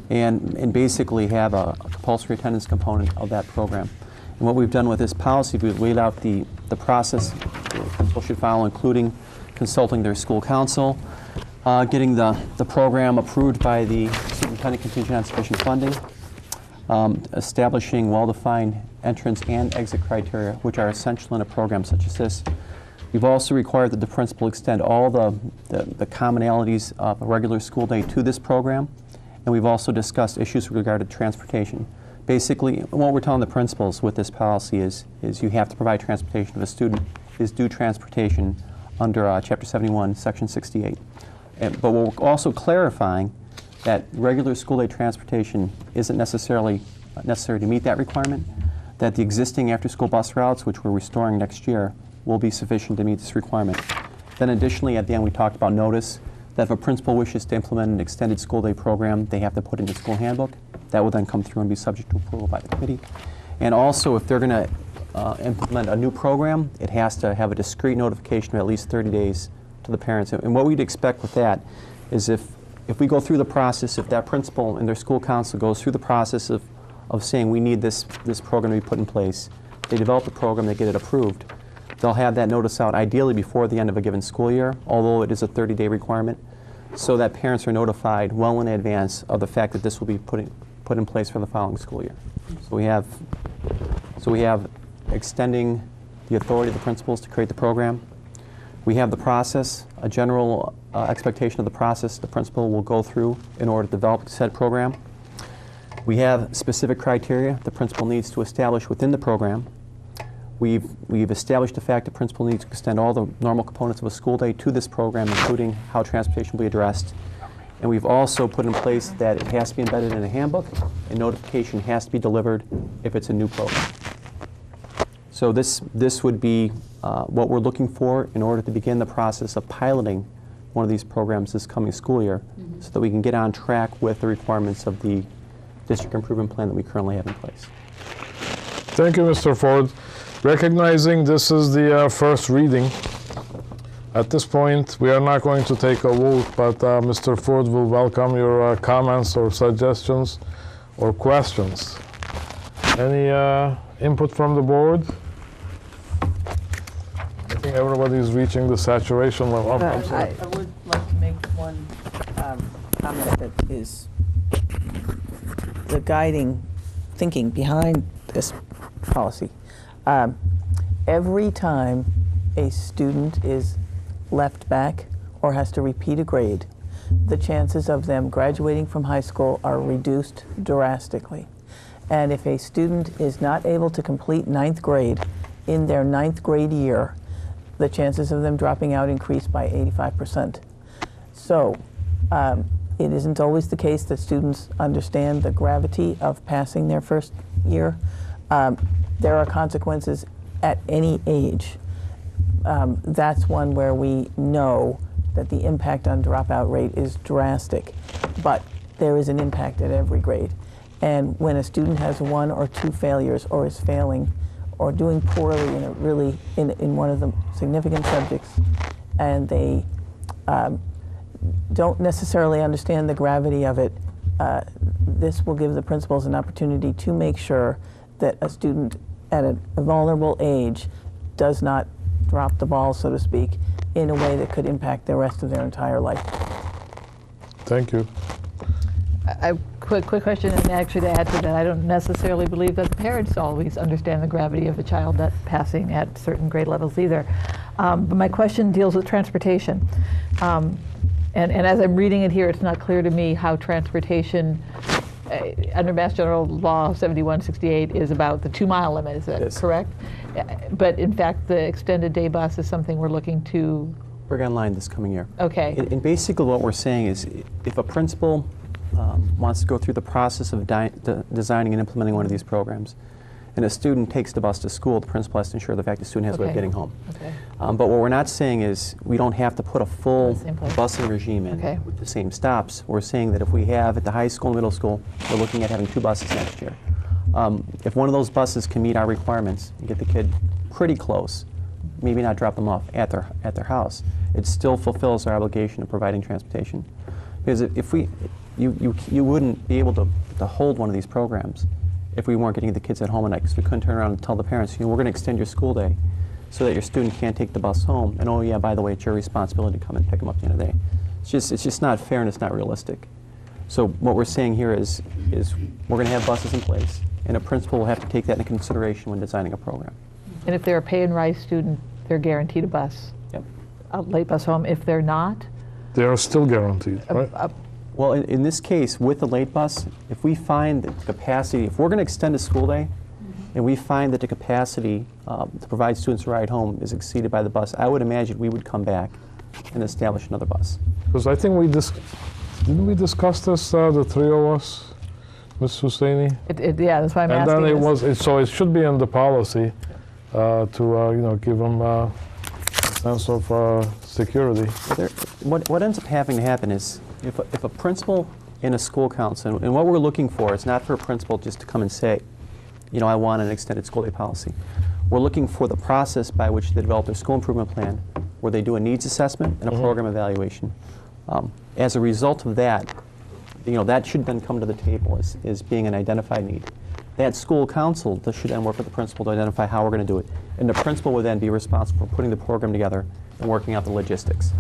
and basically have a compulsory attendance component of that program. And what we've done with this policy, we've laid out the process the principal should follow, including consulting their school council, getting the program approved by the superintendent contingent on sufficient funding, establishing well-defined entrance and exit criteria, which are essential in a program such as this. We've also required that the principal extend all the commonalities of a regular school day to this program, and we've also discussed issues with regard to transportation. Basically, what we're telling the principals with this policy is you have to provide transportation if a student is due transportation under Chapter 71, Section 68. But we're also clarifying that regular school day transportation isn't necessary to meet that requirement, that the existing after-school bus routes, which we're restoring next year, will be sufficient to meet this requirement. Then additionally, at the end, we talked about notice, that if a principal wishes to implement an extended school day program, they have to put in the school handbook. That will then come through and be subject to approval by the committee. And also, if they're going to implement a new program, it has to have a discrete notification of at least 30 days to the parents. And what we'd expect with that is if we go through the process, if that principal and their school council goes through the process of saying we need this program to be put in place, they develop the program, they get it approved, they'll have that notice out ideally before the end of a given school year, although it is a 30-day requirement, so that parents are notified well in advance of the fact that this will be put in place for the following school year. So we have extending the authority of the principals to create the program. We have the process, a general expectation of the process the principal will go through in order to develop said program. We have specific criteria the principal needs to establish within the program. We've established the fact the principal needs to extend all the normal components of a school day to this program, including how transportation will be addressed. And we've also put in place that it has to be embedded in a handbook, and notification has to be delivered if it's a new program. So this would be what we're looking for in order to begin the process of piloting one of these programs this coming school year, so that we can get on track with the requirements of the district improvement plan that we currently have in place. Thank you, Mr. Ford. Recognizing this is the first reading, At this point, we are not going to take a vote, but Mr. Ford will welcome your comments or suggestions or questions. Any input from the board? I think everybody's reaching the saturation level. Oh, I'm sorry. I would like to make one comment that is the guiding thinking behind this policy. Every time a student is left back or has to repeat a grade, the chances of them graduating from high school are reduced drastically. And if a student is not able to complete 9th grade in their 9th grade year, the chances of them dropping out increase by 85%. So it isn't always the case that students understand the gravity of passing their first year. There are consequences at any age. That's one where we know that the impact on dropout rate is drastic, but there is an impact at every grade. And when a student has 1 or 2 failures or is failing or doing poorly in one of the significant subjects, and they don't necessarily understand the gravity of it, this will give the principals an opportunity to make sure that a student at a vulnerable age does not drop the ball, so to speak, in a way that could impact the rest of their entire life. Thank you. Quick question, and actually to add to that, I don't necessarily believe that the parents always understand the gravity of a child not passing at certain grade levels either. But my question deals with transportation. And as I'm reading it here, it's not clear to me how transportation under Mass General Law 7168 is about the 2-mile limit, is that correct? But in fact, the extended day bus is something we're looking to... We're online this coming year. Okay. And basically what we're saying is if a principal wants to go through the process of designing and implementing one of these programs, and a student takes the bus to school, the principal has to ensure the fact the student has a way of getting home. Okay. But what we're not saying is we don't have to put a full busing regime in with the same stops. We're saying that if we have at the high school and middle school, we're looking at having 2 buses next year. If one of those buses can meet our requirements and get the kid pretty close, maybe not drop them off at their house, it still fulfills our obligation of providing transportation. Because if you wouldn't be able to hold one of these programs if we weren't getting the kids at home at night, because we couldn't turn around and tell the parents, we're going to extend your school day so that your student can't take the bus home, and oh yeah, by the way, it's your responsibility to come and pick them up at the end of the day. It's just not fair and it's not realistic. So what we're saying here is we're going to have buses in place, and a principal will have to take that into consideration when designing a program. And if they're a pay and rise student, they're guaranteed a bus, a late bus home. If they're not? They are still guaranteed, right? Well, in this case, with the late bus, if we find that the capacity, if we're going to extend a school day, and we find that the capacity to provide students a ride home is exceeded by the bus, I would imagine we would come back and establish another bus. Because I think didn't we discuss this, the 3 of us, Ms. Husseini? Yeah, that's why I'm asking. And then so it should be in the policy to give them a sense of security. What ends up having to happen is if a principal in a school council, and what we're looking for is not for a principal just to come and say, I want an extended school day policy. We're looking for the process by which they develop their school improvement plan, where they do a needs assessment and a program evaluation. As a result of that, that should then come to the table as being an identified need. That school council should then work with the principal to identify how we're going to do it. And the principal would then be responsible for putting the program together and working out the logistics.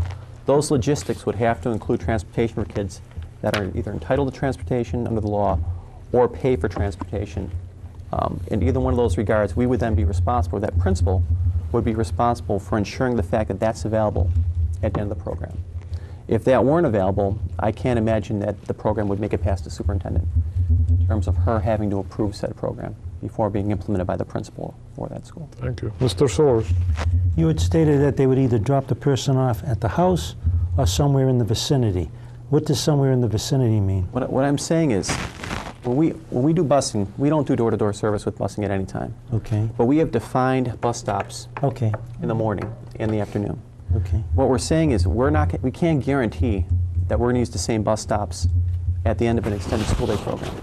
Those logistics would have to include transportation for kids that are either entitled to transportation under the law or pay for transportation. In either one of those regards, we would then be responsible, that principal would be responsible for ensuring the fact that that's available at the end of the program. If that weren't available, I can't imagine that the program would make it past the superintendent in terms of her having to approve said program before being implemented by the principal for that school. Thank you. Mr. Soares. You had stated that they would either drop the person off at the house or somewhere in the vicinity. What does somewhere in the vicinity mean? What I'm saying is, when we do busing, we don't do door-to-door service with busing at any time. Okay. But we have defined bus stops in the morning and the afternoon. Okay. What we're saying is we can't guarantee that we're going to use the same bus stops at the end of an extended school day program.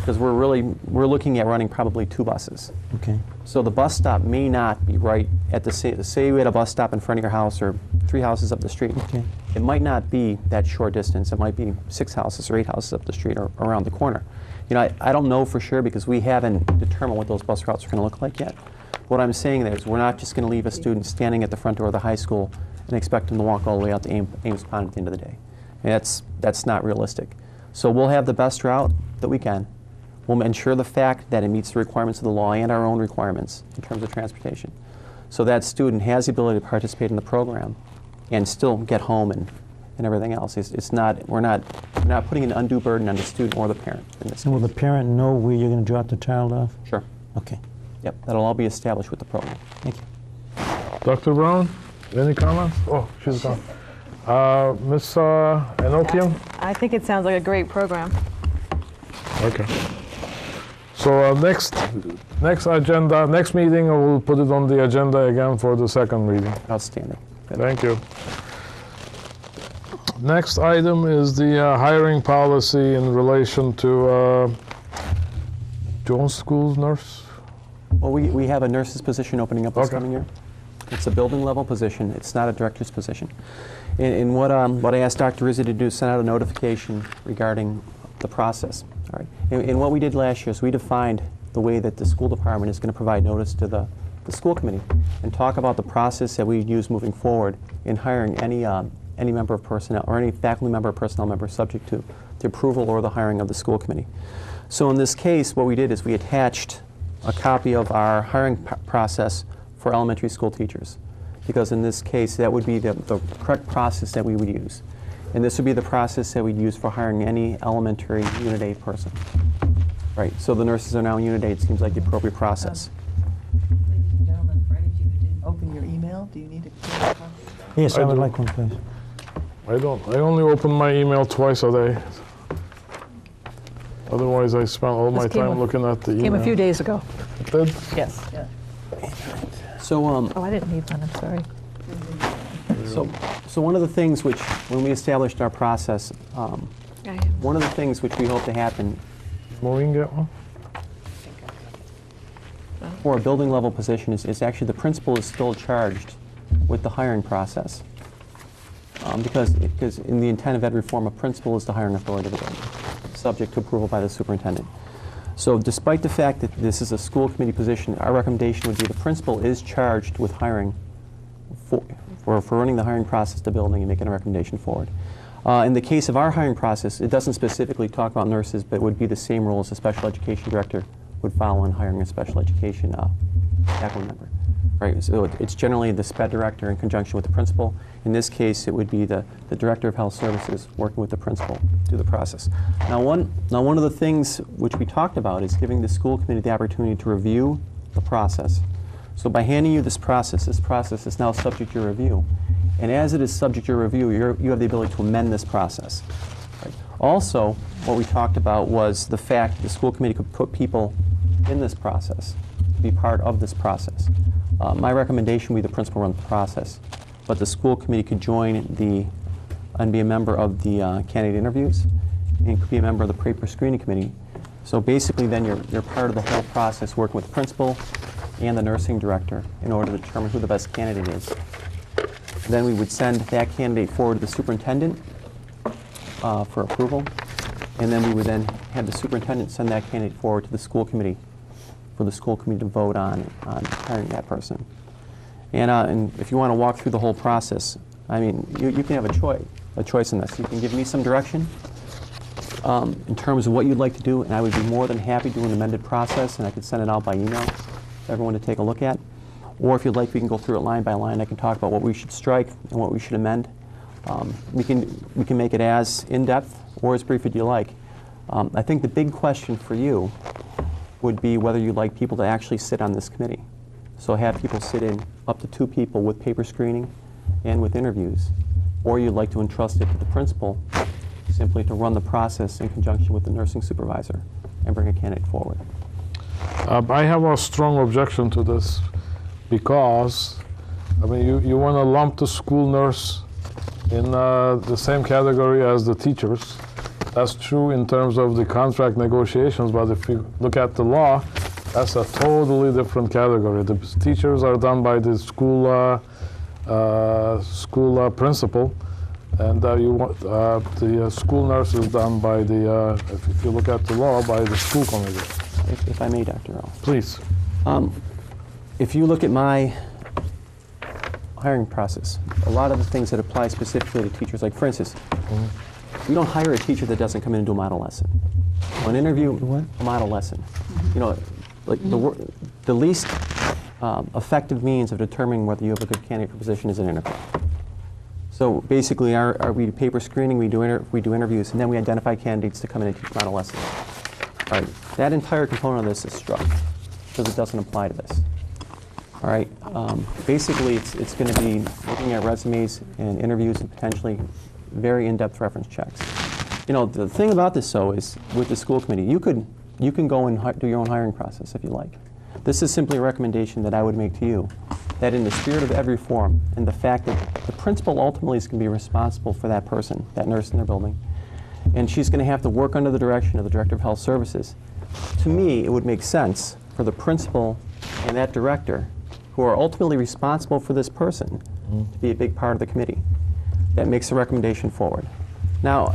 because we're looking at running probably 2 buses. Okay. So the bus stop may not be right at the say we had a bus stop in front of your house or 3 houses up the street. Okay. It might not be that short distance. It might be 6 houses or 8 houses up the street or around the corner. You know, I don't know for sure because we haven't determined what those bus routes are going to look like yet. What I'm saying there is we're not just going to leave a student standing at the front door of the high school and expect them to walk all the way out to Ames Pond at the end of the day. And that's not realistic. So we'll have the best route that we can. We'll ensure the fact that it meets the requirements of the law and our own requirements in terms of transportation. So that student has the ability to participate in the program and still get home and everything else. We're not putting an undue burden on the student or the parent in this And will case. the parent know where you're going to drop the child off? Sure. Okay. Yep, that'll all be established with the program. Thank you. Dr. Brown, any comments? Oh, she's gone. Ms. Enochian? I think it sounds like a great program. Okay. So next meeting, we'll put it on the agenda again for the second reading. Outstanding. Good. Thank you. Next item is the hiring policy in relation to Jones School's nurse. Well, we have a nurse's position opening up this Okay. coming year. It's a building level position. It's not a director's position. And what I asked Dr. Rizzi to do is send out a notification regarding the process. All right. And what we did last year is we defined the way that the school department is going to provide notice to the school committee and talk about the process that we use moving forward in hiring any member of personnel or any faculty member or personnel member subject to the approval or the hiring of the school committee. So in this case, what we did is we attached a copy of our hiring process for elementary school teachers, because in this case, that would be the correct process that we would use. And this would be the process that we'd use for hiring any elementary Unit 8 person. Right, so the nurses are now in Unit 8, it seems like the appropriate process. Ladies and gentlemen, for any of you who didn't open your email, do you need a clear copy? Yes, I would do. like one, please. I don't. I only open my email twice a day. Otherwise, I spend all my This came time a- looking at the email. Came a few days ago. It did? Yes. So, Oh, I didn't need one, I'm sorry. So one of the things which, when we established our process, one of the things which we hope to happen Maureen get one? for a building level position is actually the principal is still charged with the hiring process. Because in the intent of ed reform, a principal is the hiring authority of the building, subject to approval by the superintendent. So despite the fact that this is a school committee position, our recommendation would be the principal is charged with hiring for running the hiring process of the building and making a recommendation forward. In the case of our hiring process, it doesn't specifically talk about nurses, but would be the same role as a special education director would follow in hiring a special education faculty member. Right, so it's generally the SPED director in conjunction with the principal. In this case, it would be the director of health services working with the principal through the process. Now one of the things which we talked about is giving the school committee the opportunity to review the process. So by handing you this process is now subject to your review. And as it is subject to your review, you have the ability to amend this process. Right. Also, what we talked about was the fact that the school committee could put people in this process, to be part of this process. My recommendation would be the principal run the process, but the school committee could join and be a member of the candidate interviews, and could be a member of the paper screening committee. So basically then you're part of the whole process working with the principal and the nursing director in order to determine who the best candidate is. Then we would send that candidate forward to the superintendent for approval, and then we would then have the superintendent send that candidate forward to the school committee for the school committee to vote on hiring that person. And if you want to walk through the whole process, I mean, you can have a choice in this. You can give me some direction in terms of what you'd like to do, and I would be more than happy to do an amended process, and I could send it out by email for everyone to take a look at. Or if you'd like, we can go through it line by line. I can talk about what we should strike and what we should amend. We can make it as in-depth or as brief as you like. I think the big question for you would be whether you'd like people to actually sit on this committee. So have people sit in, up to 2 people with paper screening and with interviews. Or you'd like to entrust it to the principal simply to run the process in conjunction with the nursing supervisor and bring a candidate forward. I have a strong objection to this because, I mean, you want to lump the school nurse in the same category as the teachers, That's true in terms of the contract negotiations, but if you look at the law, that's a totally different category. The teachers are done by the school principal, and the school nurse is done by the, if you look at the law, by the school committee. If I may, Dr. Earl. Please. If you look at my hiring process, a lot of the things that apply specifically to teachers, like for instance, we don't hire a teacher that doesn't come in and do a model lesson. An interview, a model lesson. You know, like the least effective means of determining whether you have a good candidate for position is an interview. So basically, we do paper screening, we do interviews, and then we identify candidates to come in and teach model lessons. All right, that entire component of this is struck because it doesn't apply to this. All right, basically it's going to be looking at resumes and interviews and potentially very in-depth reference checks. You know, the thing about this, though, is with the school committee, you can go and do your own hiring process if you like. This is simply a recommendation that I would make to you, that in the spirit of every form and the fact that the principal ultimately is going to be responsible for that person, that nurse in their building, and she's going to have to work under the direction of the Director of Health Services, to me it would make sense for the principal and that director, who are ultimately responsible for this person, to be a big part of the committee that makes a recommendation forward. Now,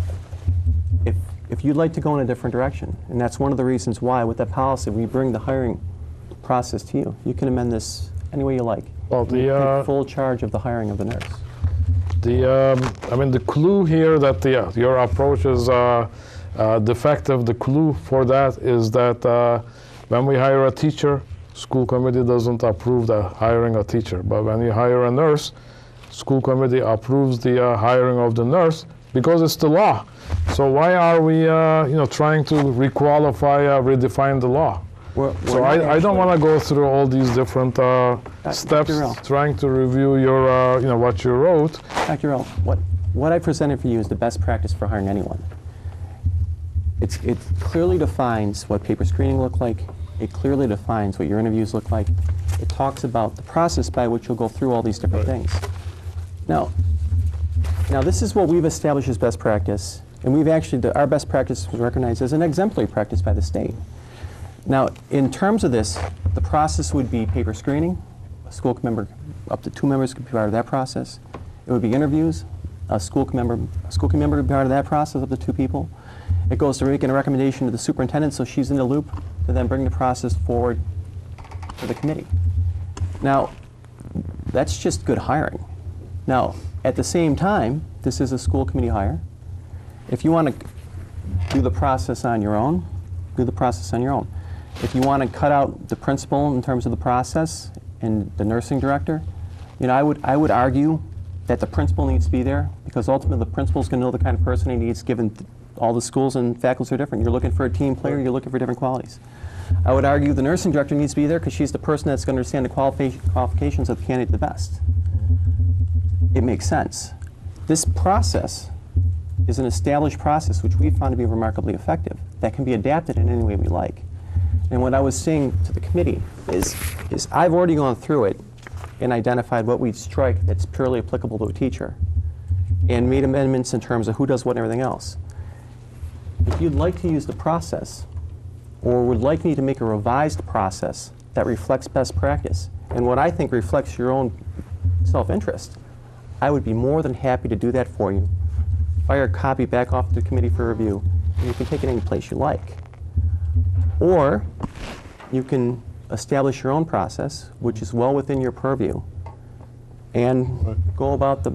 if you'd like to go in a different direction, and that's one of the reasons why with that policy we bring the hiring process to you. You can amend this any way you like. Well, you take full charge of the hiring of the nurse. I mean, the clue here that your approach is defective, the clue for that is that when we hire a teacher, school committee doesn't approve the hiring a teacher. But when you hire a nurse, school committee approves the hiring of the nurse because it's the law. So why are we, trying to requalify, redefine the law? So I don't want to go through all these different steps trying to review your, what you wrote. Dr. Earl, what I presented for you is the best practice for hiring anyone. It clearly defines what paper screening look like. It clearly defines what your interviews look like. It talks about the process by which you'll go through all these different things. Now this is what we've established as best practice, and we've actually, our best practice was recognized as an exemplary practice by the state. Now, in terms of this, the process would be paper screening. A school member, up to 2 members could be part of that process. It would be interviews. A school member could be part of that process, up to 2 people. It goes to making a recommendation to the superintendent, so she's in the loop, to then bring the process forward to the committee. Now, that's just good hiring. Now, at the same time, this is a school committee hire. If you want to do the process on your own, do the process on your own. If you want to cut out the principal in terms of the process and the nursing director, I would argue that the principal needs to be there, because ultimately the principal's going to know the kind of person he needs, given all the schools and faculties are different. You're looking for a team player, you're looking for different qualities. I would argue the nursing director needs to be there because she's the person that's going to understand the qualifications of the candidate the best. It makes sense. This process is an established process which we found to be remarkably effective, that can be adapted in any way we like. And what I was saying to the committee is I've already gone through it and identified what we'd strike that's purely applicable to a teacher, and made amendments in terms of who does what and everything else. If you'd like to use the process, or would like me to make a revised process that reflects best practice, and what I think reflects your own self-interest, I would be more than happy to do that for you. Fire a copy back off to the committee for review, and you can take it any place you like. Or you can establish your own process, which is well within your purview, and go about the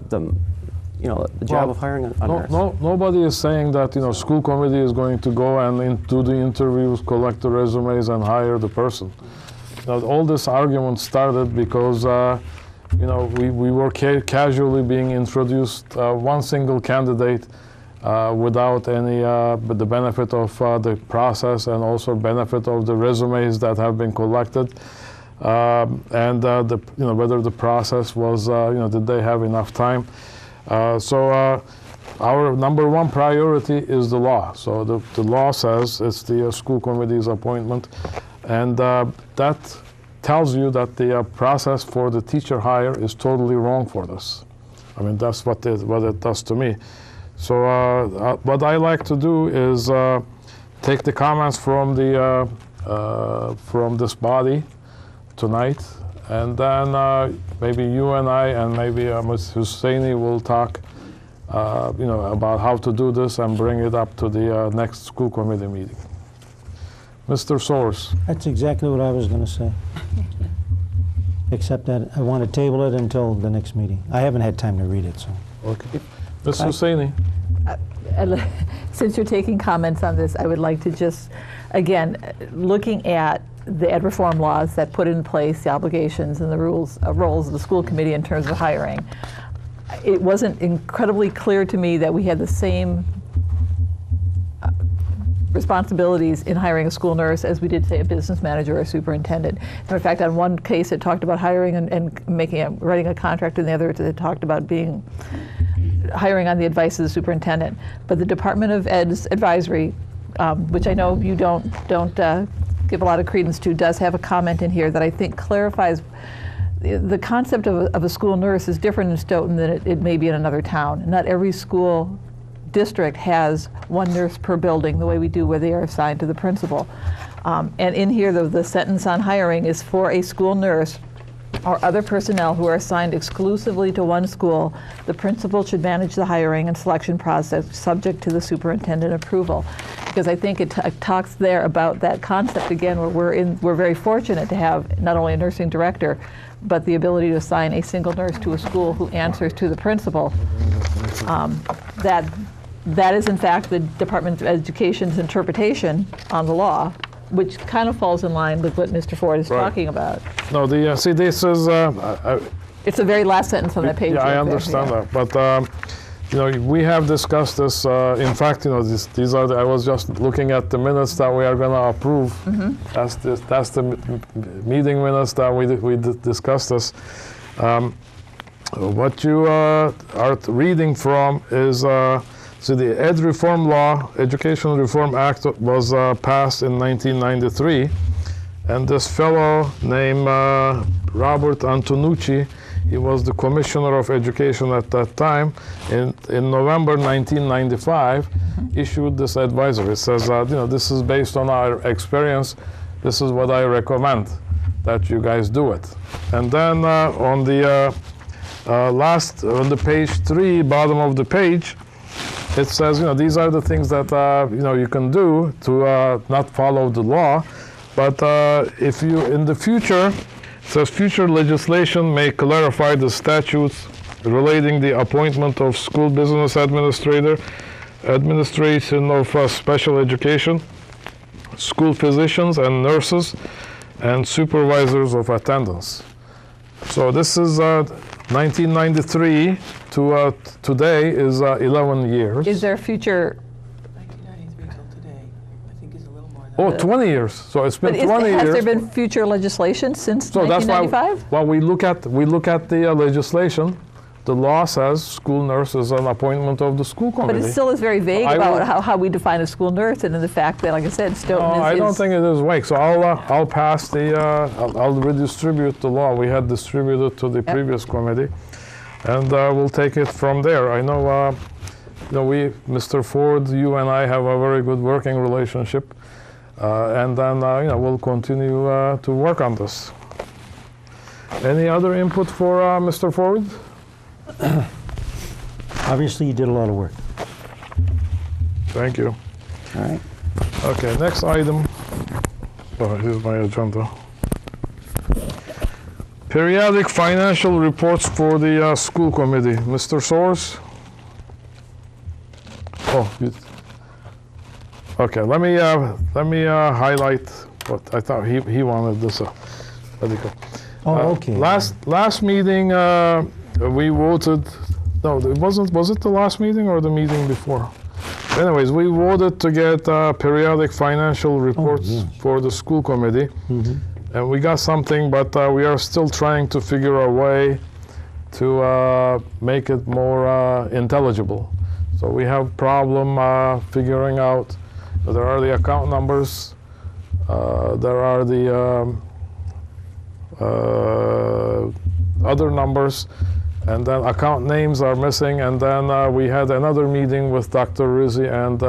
job of hiring a nurse. Nobody is saying that school committee is going to go and do the interviews, collect the resumes, and hire the person. All this argument started because we were casually being introduced one single candidate without any the benefit of the process, and also benefit of the resumes that have been collected, and whether the process was did they have enough time. So our number one priority is the law. So the law says it's the school committee's appointment, and that tells you that the process for the teacher hire is totally wrong for this. I mean, that's what it does to me. So what I like to do is take the comments from the from this body tonight, and then maybe you and I and maybe Ms. Husseini will talk, about how to do this and bring it up to the next school committee meeting. Mr. Soares. That's exactly what I was going to say. Except that I want to table it until the next meeting. I haven't had time to read it, so. Okay. Ms. Husseini. Since you're taking comments on this, I would like to just, again, looking at the ed reform laws that put in place the obligations and the roles of the school committee in terms of hiring. It wasn't incredibly clear to me that we had the same responsibilities in hiring a school nurse as we did, say, a business manager or a superintendent. And in fact, on one case, it talked about hiring and writing a contract, and the other, it talked about hiring on the advice of the superintendent. But the Department of Ed's advisory, which I know you don't give a lot of credence to, does have a comment in here that I think clarifies the concept of a school nurse is different in Stoughton than it may be in another town. Not every school district has one nurse per building the way we do, where they are assigned to the principal. And in here, the sentence on hiring is for a school nurse or other personnel who are assigned exclusively to one school, the principal should manage the hiring and selection process subject to the superintendent approval. Because I think it talks there about that concept again, where we're very fortunate to have not only a nursing director, but the ability to assign a single nurse to a school who answers to the principal. That is in fact the Department of Education's interpretation on the law, which kind of falls in line with what Mr. Ford is talking about. No, see, this is... it's the very last sentence on that page. Yeah, I understand that. But, we have discussed this. In fact, these are I was just looking at the minutes that we are going to approve. Mm-hmm. That's the meeting minutes that we discussed this. What you are reading from is... So the Ed Reform Law, Education Reform Act was passed in 1993, and this fellow named Robert Antonucci, he was the Commissioner of Education at that time, in November 1995, issued this advisory. It says, this is based on our experience, this is what I recommend, that you guys do it. And then on the on the page 3, bottom of the page, it says, these are the things that, you can do to not follow the law. But if you, in the future, it says future legislation may clarify the statutes relating the appointment of school business administrator, administration of special education, school physicians and nurses, and supervisors of attendance. So this is 1993 to today is 11 years. Is there future? 1993 till today, I think is a little more than Oh, 20 years. So it's been 20 years. Has there been future legislation since 1995? That's why, we look at the legislation. The law says school nurse is an appointment of the school committee. But it still is very vague about how we define a school nurse, and in the fact that, like I said, Stoughton is... I don't think it is vague. So I'll pass I'll redistribute the law. We had distributed to the previous committee, and we'll take it from there. I know, Mr. Ford, you and I have a very good working relationship, and then we'll continue to work on this. Any other input for Mr. Ford? Obviously, you did a lot of work. Thank you. All right. Okay, next item. Oh, here's my agenda. Periodic financial reports for the school committee. Mr. Soares? Okay, let me highlight what I thought he wanted this. Let it go. Okay. Last meeting, we voted, no, it wasn't, was it the last meeting or the meeting before? Anyways, we voted to get periodic financial reports for the school committee. Mm-hmm. And we got something, but we are still trying to figure a way to make it more intelligible. So we have problem figuring out, there are the account numbers, there are the other numbers, And then account names are missing. And then we had another meeting with Dr. Rizzi and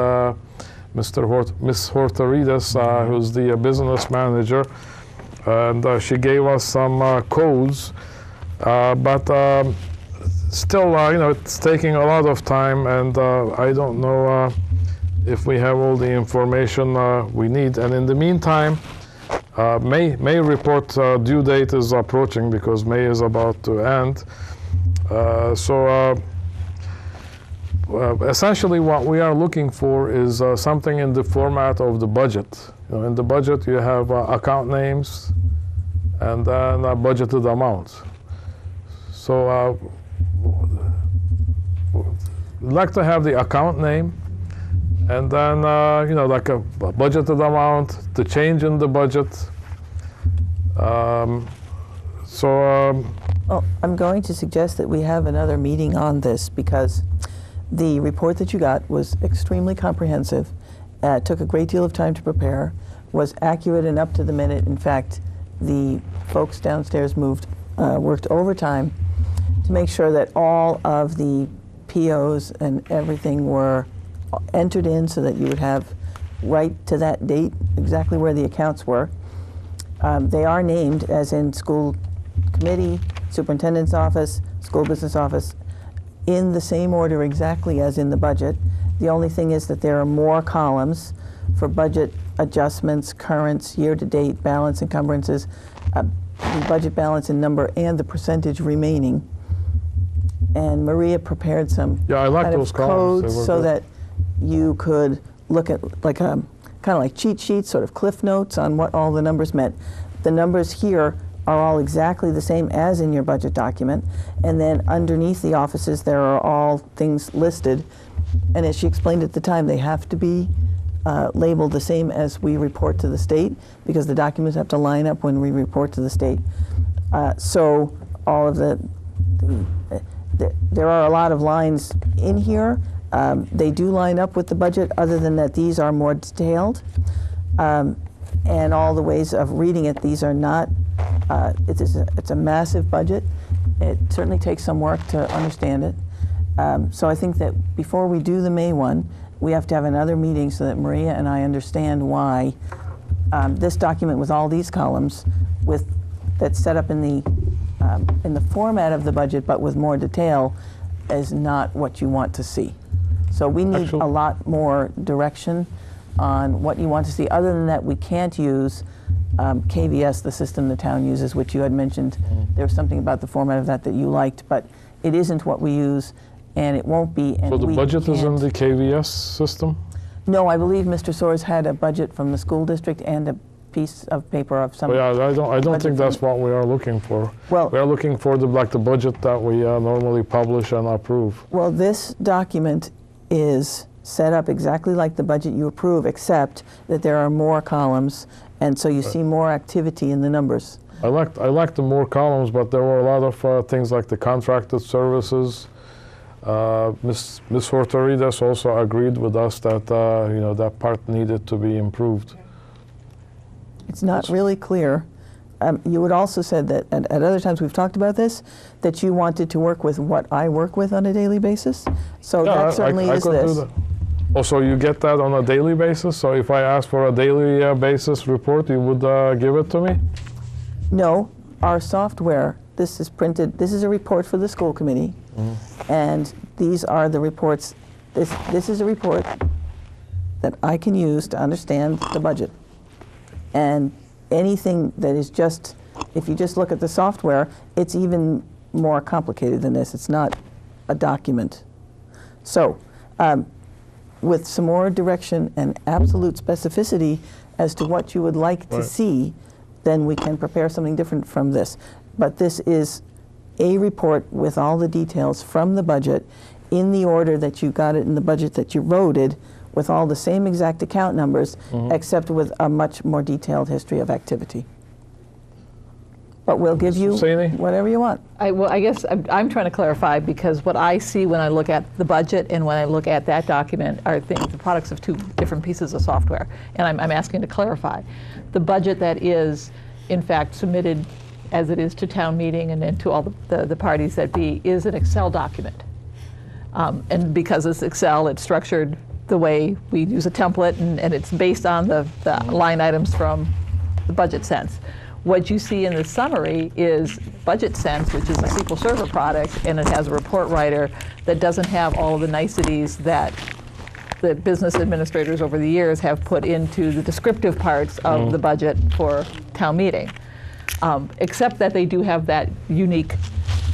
Miss Hortarides, who's the business manager. And she gave us some codes. But still, it's taking a lot of time, and I don't know if we have all the information we need. And in the meantime, May report due date is approaching because May is about to end. Essentially what we are looking for is something in the format of the budget. In the budget you have account names and then budgeted amounts. So we'd like to have the account name and then, like a budgeted amount, the change in the budget. Well, I'm going to suggest that we have another meeting on this because the report that you got was extremely comprehensive, took a great deal of time to prepare, was accurate and up to the minute. In fact, the folks downstairs worked overtime to make sure that all of the POs and everything were entered in so that you would have right to that date exactly where the accounts were. They are named as in school committee, superintendent's office, school business office, in the same order exactly as in the budget. The only thing is that there are more columns for budget adjustments, currents, year-to-date, balance, encumbrances, the budget balance in number, and the percentage remaining. And Maria prepared some I like kind those of columns. codes so that you could look at kind of like cheat sheets, sort of cliff notes on what all the numbers meant. The numbers here are all exactly the same as in your budget document, and then underneath the offices there are all things listed. And as she explained at the time, they have to be labeled the same as we report to the state because the documents have to line up when we report to the state. So all of there are a lot of lines in here. They do line up with the budget, other than that these are more detailed. And all the ways of reading it, these are not, it's a massive budget. It certainly takes some work to understand it. So I think that before we do the May one, we have to have another meeting so that Maria and I understand why this document with all these columns that's set up in the format of the budget but with more detail is not what you want to see. So we need a lot more direction on what you want to see. Other than that, we can't use KVS, the system the town uses, which you had mentioned. There was something about the format of that you liked, but it isn't what we use, and it won't be. And so the budget is in the KVS system? No, I believe Mr. Soares had a budget from the school district and a piece of paper of some. Yeah, I don't think that's what we are looking for. Well, we are looking for the budget that we normally publish and approve. Well, this document is set up exactly like the budget you approve, except that there are more columns, and so you see more activity in the numbers. I liked the more columns, but there were a lot of things like the contracted services. Ms. Hortarides also agreed with us that that part needed to be improved. It's not really clear. You had also said that, and at other times we've talked about this, that you wanted to work with what I work with on a daily basis. So that certainly is this. Do that. Oh, so you get that on a daily basis? So if I ask for a daily basis report, you would give it to me? No, our software, this is printed, this is a report for the school committee, and these are the reports. This is a report that I can use to understand the budget. And anything that is just, if you just look at the software, it's even more complicated than this. It's not a document. So, with some more direction and absolute specificity as to what you would like to see, then we can prepare something different from this. But this is a report with all the details from the budget in the order that you got it in the budget that you voted, with all the same exact account numbers, except with a much more detailed history of activity. But we'll give you whatever you want. Well, I guess I'm trying to clarify, because what I see when I look at the budget and when I look at that document are the products of two different pieces of software. And I'm asking to clarify. The budget that is, in fact, submitted as it is to town meeting and then to all the parties that be, is an Excel document. And because it's Excel, it's structured the way we use a template, and it's based on the line items from the Budget Sense. What you see in the summary is Budget Sense, which is a SQL Server product, and it has a report writer that doesn't have all of the niceties that the business administrators over the years have put into the descriptive parts of the budget for town meeting. Except that they do have that unique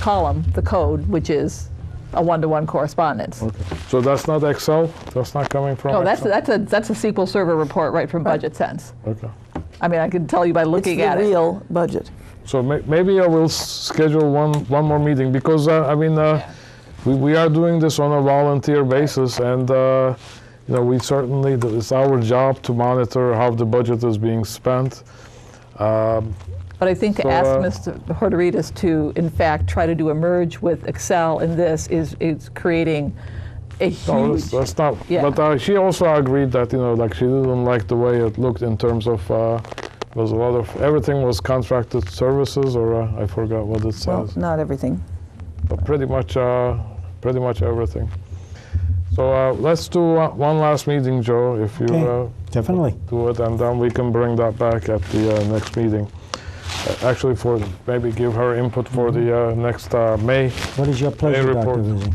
column, the code, which is a one-to-one correspondence. Okay. So that's not Excel? That's not coming from No, Excel? that's a SQL Server report right from Budget Sense. Okay. I mean, I can tell you by looking at It's the it. real budget. So maybe I will schedule one more meeting, because I mean, we are doing this on a volunteer basis, and you know, we certainly, it's our job to monitor how the budget is being spent. But I think to So, ask Mr. Horterides to, in fact, try to do a merge with Excel in this is creating a No, huge. that's not. Yeah. But she also agreed that, you know, like, she didn't like the way it looked in terms of was a lot of, everything was contracted services, or I forgot what it says. Well, not everything. But pretty much everything. So let's do one last meeting, Joe, if you Okay, definitely. do it, and then we can bring that back at the next meeting. Actually, for maybe give her input for the next May. What is your pleasure, Dr. report. Lizzie?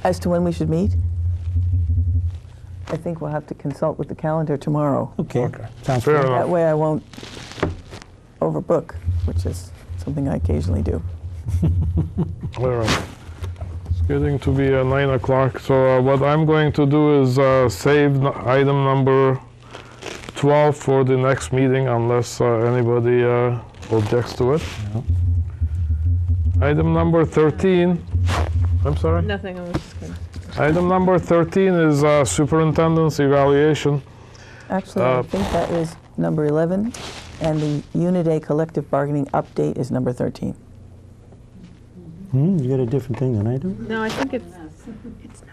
As to when we should meet, I think we'll have to consult with the calendar tomorrow. Okay, Okay. sounds Fair good. enough. That way I won't overbook, which is something I occasionally do. All right. It's getting to be 9 o'clock, so what I'm going to do is save item number 12 for the next meeting, unless anybody objects to it. No. Item number 13, I'm sorry? Nothing, I was just going to. Item number 13 is superintendent's evaluation. Actually, I think that is number 11, and the Unit A collective bargaining update is number 13. You got a different thing than I do? No, I think it's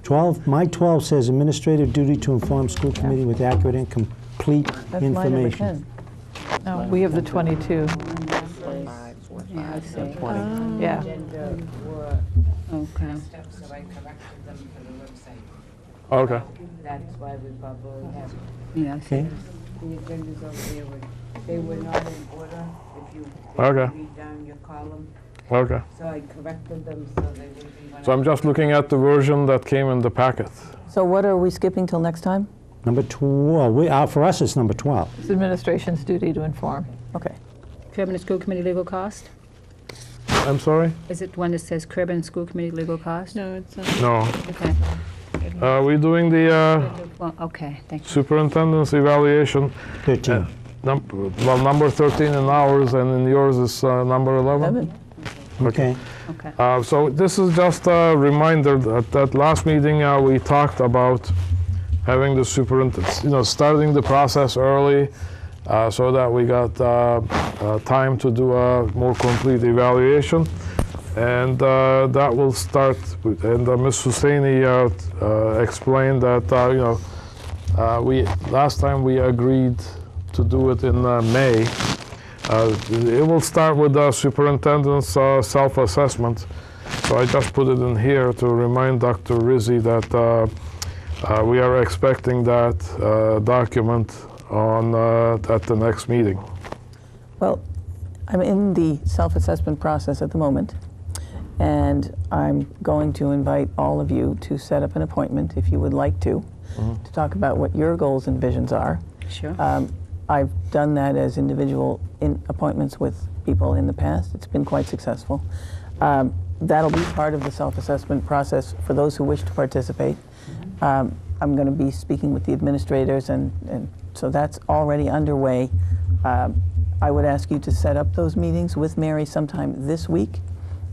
12, my 12 says administrative duty to inform school committee with accurate and complete That's my number information. 10. No, we have the 22. Yeah, I see. Yeah. Agenda were Okay. messed up, so I corrected them for the website. Okay. That's why we probably have, Yeah, I see. Okay. the agendas over there they were not in order, if you Okay. read down your column. Okay. So I corrected them so they would be. So I'm just looking at the version that came in the packet. So what are we skipping till next time? Number 12, for us it's number 12. It's administration's duty to inform. Okay. Curbing the school committee legal cost? I'm sorry? Is it one that says curbing school committee legal cost? No, it's not. No. Okay. We're doing the Well, okay, thank you. superintendent's evaluation. 13. Number 13 in ours, and in yours is number 11? 11. Okay. Okay. So this is just a reminder that at last meeting we talked about having the superintendent, you know, starting the process early so that we got time to do a more complete evaluation. And that will start with, and Ms. Husseini explained that, you know, last time we agreed to do it in May. It will start with the superintendent's self-assessment. So I just put it in here to remind Dr. Rizzi that we are expecting that document on at the next meeting. Well, I'm in the self-assessment process at the moment, and I'm going to invite all of you to set up an appointment, if you would like to talk about what your goals and visions are. Sure. I've done that as individual appointments with people in the past. It's been quite successful. That'll be part of the self-assessment process for those who wish to participate. I'm going to be speaking with the administrators, and so that's already underway. I would ask you to set up those meetings with Mary sometime this week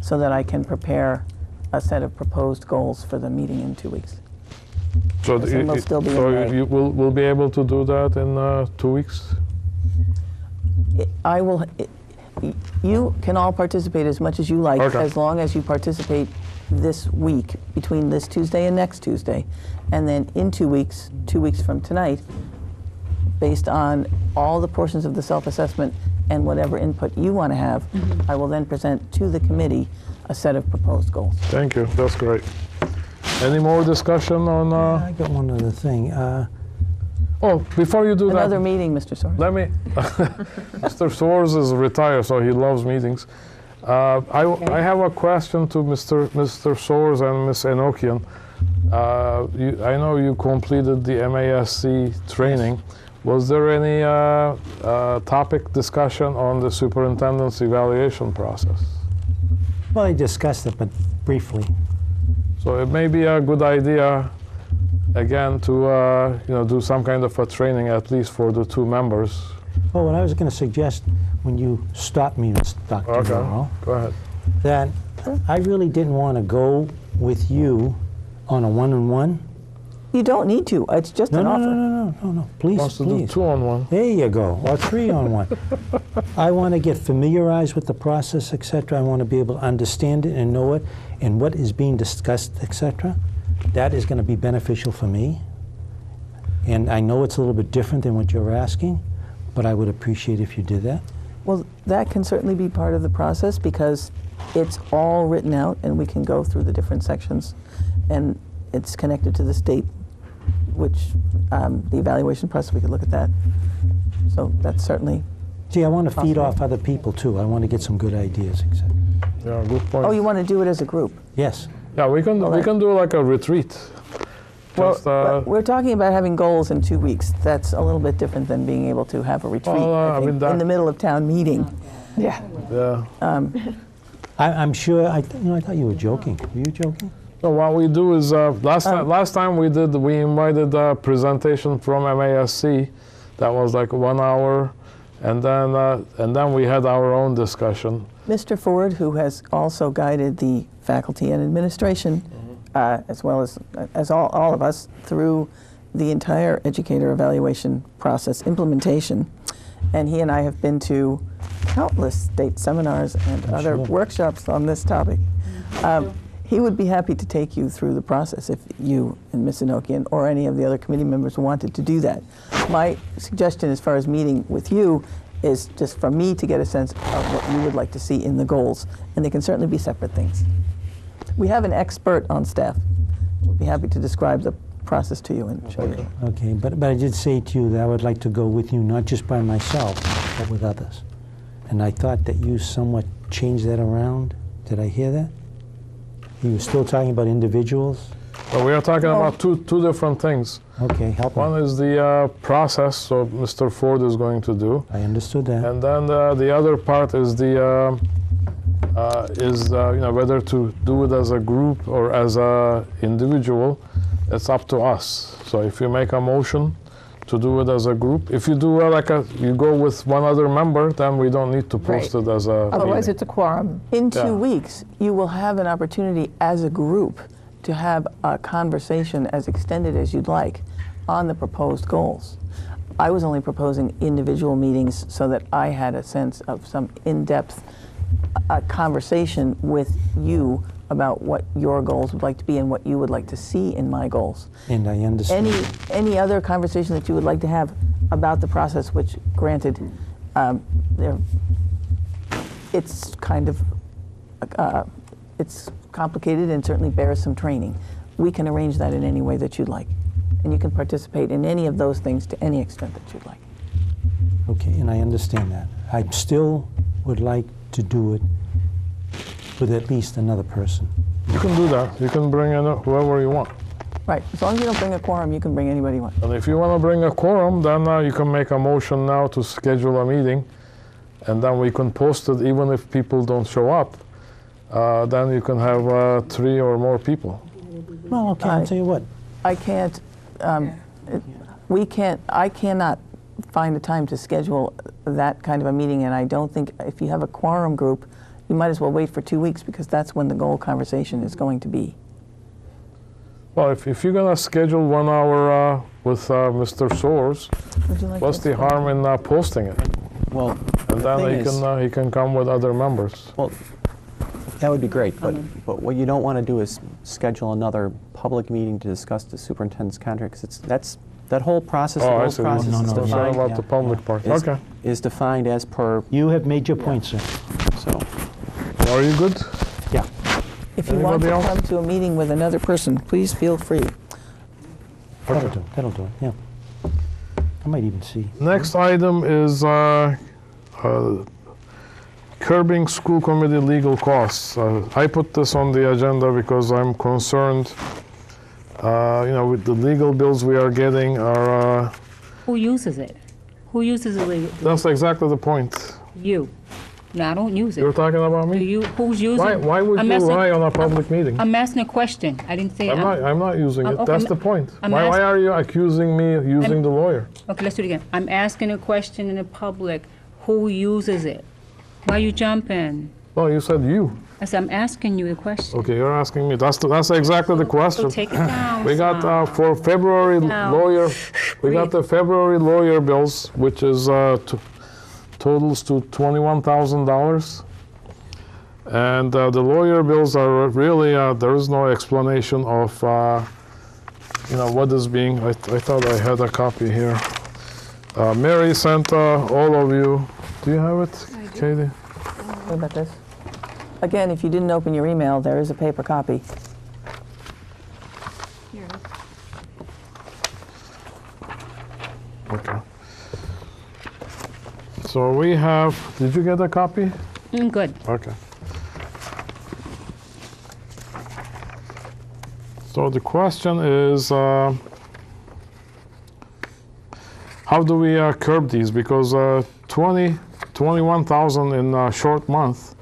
so that I can prepare a set of proposed goals for the meeting in 2 weeks. So, Yes, and we'll still be in May. you will be able to do that in 2 weeks? I will. You can all participate as much as you like, Okay. as long as you participate this week, between this Tuesday and next Tuesday, and then in 2 weeks from tonight, based on all the portions of the self-assessment and whatever input you want to have, I will then present to the committee a set of proposed goals. Thank you, that's great. Any more discussion on, I got one other thing. oh, before you do Another that, meeting, Mr. Sorensen. let me, Mr. Soares is retired, so he loves meetings. I have a question to Mr. Soares and Ms. Enochian. I know you completed the MASC training. Was there any topic discussion on the superintendent's evaluation process? Well, I discussed it, but briefly. So it may be a good idea, again, to do some kind of a training, at least for the 2 members. Well, what I was going to suggest when you stopped me, Dr. Okay, Morrow, go ahead. that I really didn't want to go with you on a one-on-one. You don't need to. It's just an offer. No. Please, Wants to please. do 2-on-1. There you go, or 3-on-1. I want to get familiarized with the process, etc. I want to be able to understand it and know it, and what is being discussed, etc. That is going to be beneficial for me. And I know it's a little bit different than what you're asking, but I would appreciate if you did that. Well, that can certainly be part of the process because it's all written out and we can go through the different sections, and it's connected to the state, which the evaluation process, we could look at that. So that's certainly. See, I want to feed possible. off other people too. I want to get some good ideas, etc. Yeah, good point. Oh, you want to do it as a group? Yes. Yeah, we can do like a retreat. Well, Just, but we're talking about having goals in 2 weeks. That's a little bit different than being able to have a retreat I mean, in the middle of town meeting. Yeah. Yeah. I'm sure. I thought you were joking. Were you joking? So what we do is last time we invited a presentation from MASC that was like 1 hour, and then we had our own discussion. Mr. Ford, who has also guided the faculty and administration, as well as all of us, through the entire educator evaluation process implementation, and he and I have been to countless state seminars and other workshops on this topic. He would be happy to take you through the process if you and Ms. Enochian or any of the other committee members wanted to do that. My suggestion as far as meeting with you is just for me to get a sense of what you would like to see in the goals, and they can certainly be separate things. We have an expert on staff. We'd be happy to describe the process to you and show you. Okay, but I did say to you that I would like to go with you, not just by myself, but with others. And I thought that you somewhat changed that around. Did I hear that? You were still talking about individuals? Well, we are talking about two different things. Okay, help me. One is the process, so Mr. Ford is going to do. I understood that. And then the other part is whether to do it as a group or as a individual. It's up to us. So if you make a motion to do it as a group, if you do you go with one other member, then we don't need to post it as a. Otherwise, meeting. it's a quorum. In 2 weeks, you will have an opportunity as a group to have a conversation as extended as you'd like on the proposed goals. I was only proposing individual meetings so that I had a sense of some in-depth conversation with you about what your goals would like to be and what you would like to see in my goals. And I understand. Any other conversation that you would like to have about the process, which granted, it's kind of, it's complicated and certainly bears some training. We can arrange that in any way that you'd like. And you can participate in any of those things to any extent that you'd like. Okay, and I understand that. I still would like to do it with at least another person. You can do that. You can bring in whoever you want. Right. As long as you don't bring a quorum, you can bring anybody you want. And if you want to bring a quorum, then you can make a motion now to schedule a meeting, and then we can post it even if people don't show up. Then you can have 3 or more people. Well, okay, I'll tell you what. I can't, I cannot find a time to schedule that kind of a meeting, and I don't think if you have a quorum group, you might as well wait for 2 weeks because that's when the goal conversation is going to be. Well, if you're going to schedule 1 hour with Mr. Soares, what's the harm in posting it? Well, and then he can come with other members. Well, that would be great, but what you don't want to do is schedule another public meeting to discuss the superintendent's contract, 'cause that's That whole process, Oh, I the see. whole process No, is no, no. Concerned defined. about the public part. is- Okay. Is defined as per, You have made your point, sir. so. Are you good? Yeah. If you want Anybody to else? come to a meeting with another person, please feel free. That'll do. That'll do it. Yeah. I might even see. Next item is curbing school committee legal costs. I put this on the agenda because I'm concerned, with the legal bills we are getting are, Who uses it? Who uses it? that's exactly the point. You. No, I don't use You're it. talking about Do me? you? Who's using it? Why would I'm you asking- lie on a public meeting? I'm asking a question. I didn't say. I'm not using it. okay, That's I'm- the point. I'm Why ask- are you accusing me of using the lawyer? Okay, let's do it again. I'm asking a question in the public. Who uses it? Why you jumping? Well, you said you. I said, I'm asking you a question. Okay, you're asking me. That's exactly the question. So take it down. We got son. for February Down. lawyer. We got Breathe. the February lawyer bills, which is totals to $21,000, and the lawyer bills are really there is no explanation of what is being. I thought I had a copy here. Mary sent all of you. Do you have it, Katie? What about this? Again, if you didn't open your email, there is a paper copy. Here it is. Okay. So we have. Did you get a copy? Good. Okay. So the question is, how do we curb these? Because 21,000 in a short month,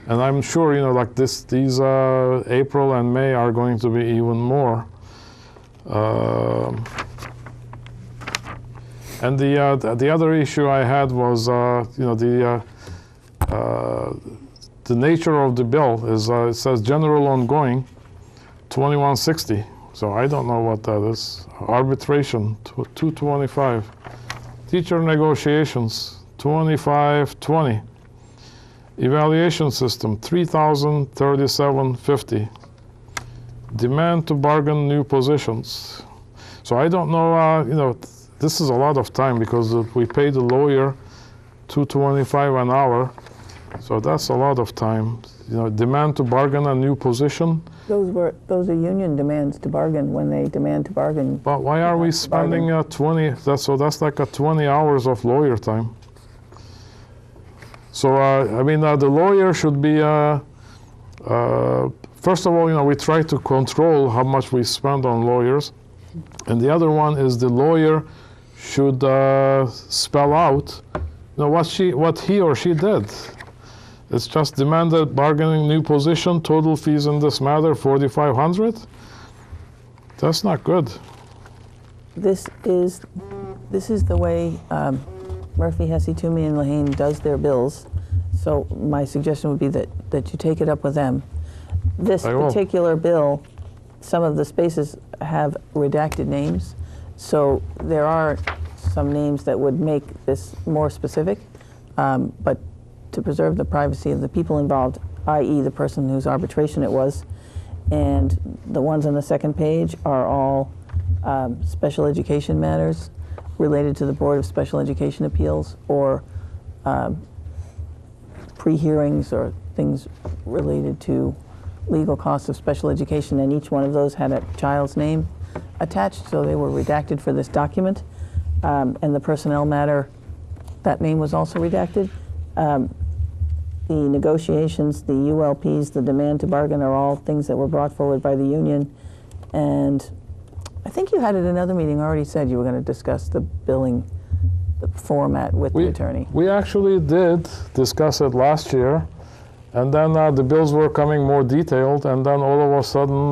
and I'm sure like these April and May are going to be even more. And the other issue I had was the nature of the bill is it says general ongoing 2160. So I don't know what that is. Arbitration 225. Teacher negotiations 2520. Evaluation system 3037.50. Demand to bargain new positions. So I don't know. This is a lot of time because we pay the lawyer $2.25 an hour. So that's a lot of time. Demand to bargain a new position. Those are union demands to bargain when they demand to bargain. But why are we spending 20? That's like 20 hours of lawyer time. So the lawyer should be. First of all, we try to control how much we spend on lawyers, and the other one is the lawyer should spell out, what he or she did. It's just demanded bargaining new position, total fees in this matter $4,500. That's not good. This is the way Murphy, Hesse, Toomey, and Lehane does their bills. So my suggestion would be that you take it up with them. This I will. particular bill, some of the spaces have redacted names, so there are some names that would make this more specific, but to preserve the privacy of the people involved, i.e. the person whose arbitration it was, and the ones on the second page are all special education matters related to the Board of Special Education Appeals or pre-hearings or things related to legal costs of special education, and each one of those had a child's name attached, so they were redacted for this document. And the personnel matter, that name was also redacted. The negotiations, the ULPs, the demand to bargain are all things that were brought forward by the union. And I think you had at another meeting already said you were going to discuss the billing, the format with the attorney. We actually did discuss it last year, and then the bills were coming more detailed, and then all of a sudden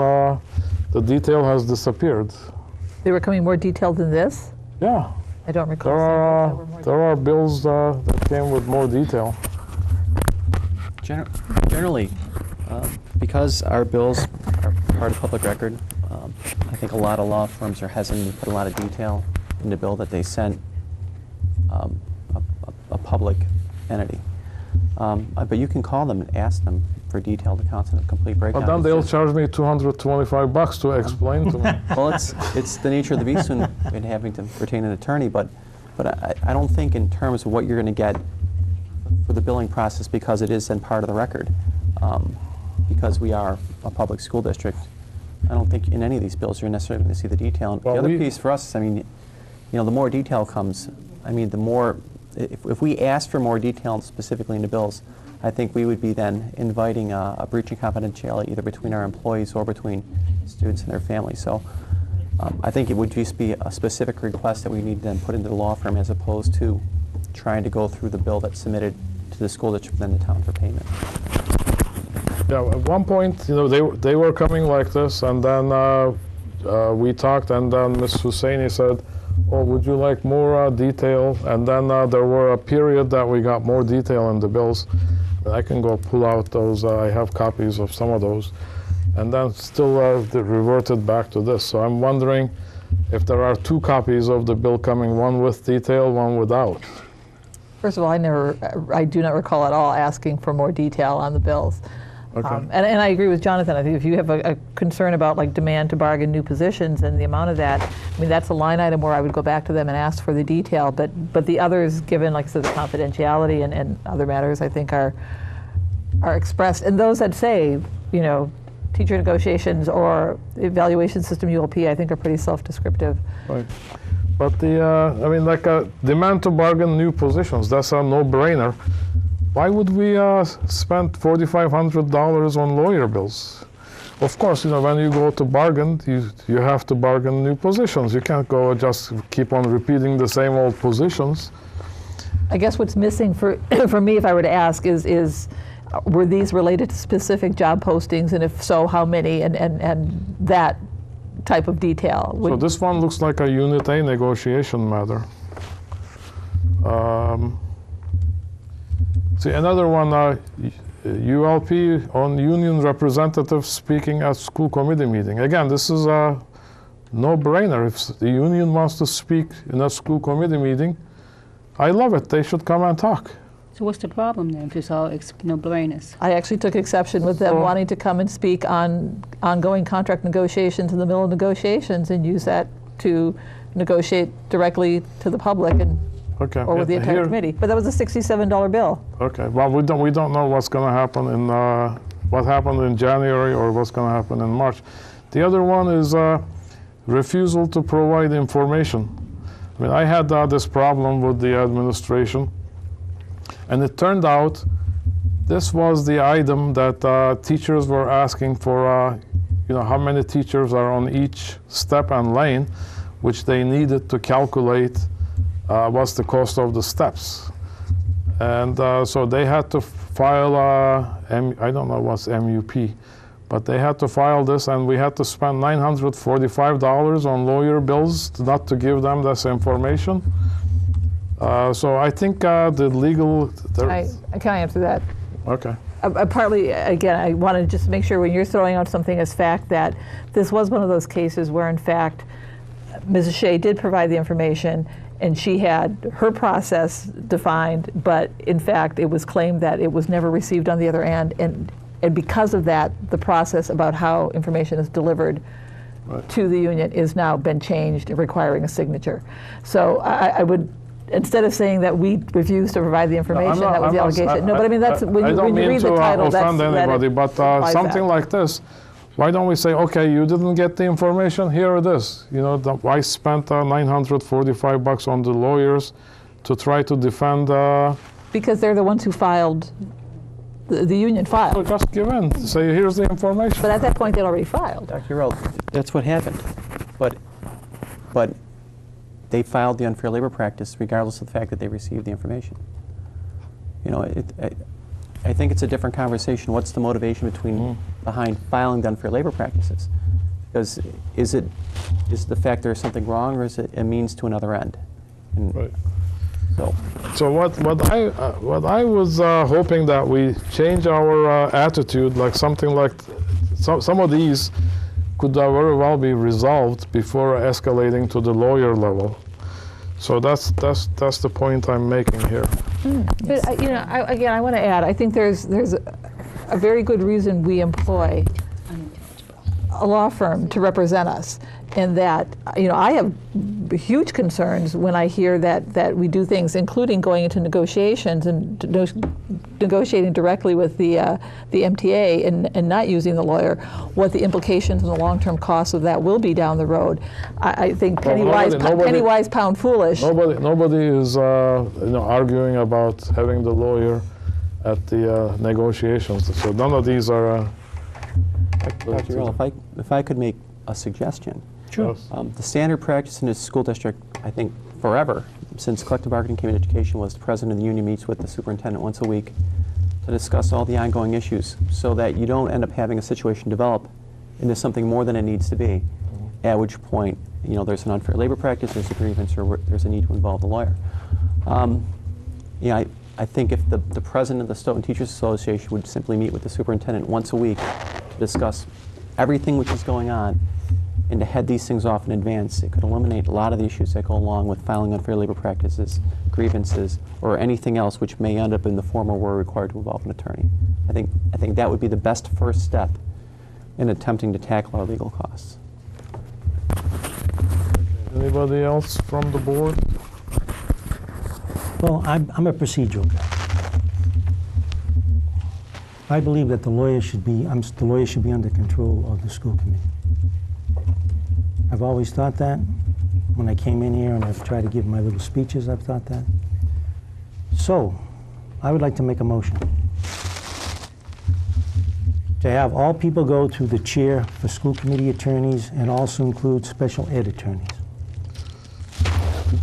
the detail has disappeared. They were coming more detailed than this? Yeah. I don't recall. There are bills that came with more detail. Generally, because our bills are part of public record, I think a lot of law firms are hesitant to put a lot of detail in the bill that they sent a public entity. But you can call them and ask them for detailed accounts and a complete breakdown. But then It's they'll just- charge me $225 to explain to me. Well, it's the nature of the beast in having to retain an attorney, but I don't think in terms of what you're going to get for the billing process, because it is then part of the record, because we are a public school district, I don't think in any of these bills you're necessarily going to see the detail. And Well, the other we- piece for us is, I mean, you know, the more detail comes, I mean, the more, if we ask for more detail specifically in the bills, I think we would be then inviting a breach of confidentiality either between our employees or between students and their families. So I think it would just be a specific request that we need to then put into the law firm as opposed to trying to go through the bill that's submitted to the school district within the town for payment. Yeah, at one point, you know, they were coming like this, and then we talked, and then Ms. Husseini said, "Oh, would you like more detail?" And then there were a period that we got more detail in the bills. I can go pull out those. I have copies of some of those, and then still they reverted back to this. So I'm wondering if there are two copies of the bill coming, one with detail, one without. First of all, I do not recall at all asking for more detail on the bills. Okay. And I agree with Jonathan. I think if you have a concern about like demand to bargain new positions and the amount of that, I mean, that's a line item where I would go back to them and ask for the detail. But the others, given, like I said, the confidentiality and other matters, I think are expressed. And those that say, you know, teacher negotiations or evaluation system ULP, I think are pretty self-descriptive. Right. But I mean, like demand to bargain new positions, that's a no-brainer. Why would we spend $4,500 on lawyer bills? Of course, you know, when you go to bargain, you have to bargain new positions. You can't go just keep on repeating the same old positions. I guess what's missing for me, if I were to ask, is were these related to specific job postings, and if so, how many, and that type of detail. So this one looks like a Unit A negotiation matter. See, another one, ULP on union representatives speaking at school committee meeting. Again, this is a no-brainer. If the union wants to speak in a school committee meeting, I love it. They should come and talk. So what's the problem then, if it's all no-brainers? I actually took exception with them wanting to come and speak on ongoing contract negotiations in the middle of negotiations and use that to negotiate directly to the public and Okay. or with the entire committee. But that was a $67 bill. Okay. Well, we don't know what's going to happen in what happened in January or what's going to happen in March. The other one is refusal to provide information. I mean, I had this problem with the administration, and it turned out this was the item that teachers were asking for. You know, how many teachers are on each step and lane, which they needed to calculate what's the cost of the steps. And so they had to file, I don't know what's MUP, but they had to file this, and we had to spend $945 on lawyer bills not to give them this information. So I think the legal... Can I answer that? Okay. Partly, again, I want to just make sure when you're throwing out something as fact that this was one of those cases where, in fact, Mrs. Shea did provide the information, and she had her process defined, but in fact it was claimed that it was never received on the other end, and because of that, the process about how information is delivered to the union is now been changed, requiring a signature. So I would, instead of saying that we refused to provide the information, that was the allegation. No, but I mean, that's when you read the title, that's... I don't mean to offend anybody, but something like this, why don't we say, okay, you didn't get the information, here it is. You know, I spent $945 on the lawyers to try to defend... because they're the ones who filed, the union filed. So just give in, say, here's the information. But at that point, they'd already filed. Dr. Earl, that's what happened. But they filed the unfair labor practice regardless of the fact that they received the information. You know, I think it's a different conversation. What's the motivation behind filing the unfair labor practices? Because is the fact there's something wrong, or is it a means to another end? Right. So what I was hoping that we change our attitude, like something like some of these could very well be resolved before escalating to the lawyer level. So that's the point I'm making here. But I want to add. I think there's a very good reason we employ a law firm to represent us. And that, I have huge concerns when I hear that we do things, including going into negotiations and negotiating directly with the MTA and not using the lawyer, what the implications and the long-term costs of that will be down the road. I think penny wise, pound foolish. Nobody is arguing about having the lawyer at the negotiations. So none of these are. Dr. Earl, if I could make a suggestion. Sure. The standard practice in a school district, I think forever, since collective bargaining came into education, was the president of the union meets with the superintendent once a week to discuss all the ongoing issues so that you don't end up having a situation develop into something more than it needs to be, at which point, there's an unfair labor practice, there's a grievance, or there's a need to involve the lawyer. I think if the president of the Stoughton Teachers Association would simply meet with the superintendent once a week to discuss everything which is going on and to head these things off in advance, it could eliminate a lot of the issues that go along with filing unfair labor practices, grievances, or anything else which may end up in the form where we're required to involve an attorney. I think that would be the best first step in attempting to tackle our legal costs. Anybody else from the board? Well, I'm a procedural guy. I believe that the lawyer should be under control of the school committee. I've always thought that. When I came in here and I've tried to give my little speeches, I've thought that. So, I would like to make a motion to have all people go to the chair for school committee attorneys and also include special ed attorneys.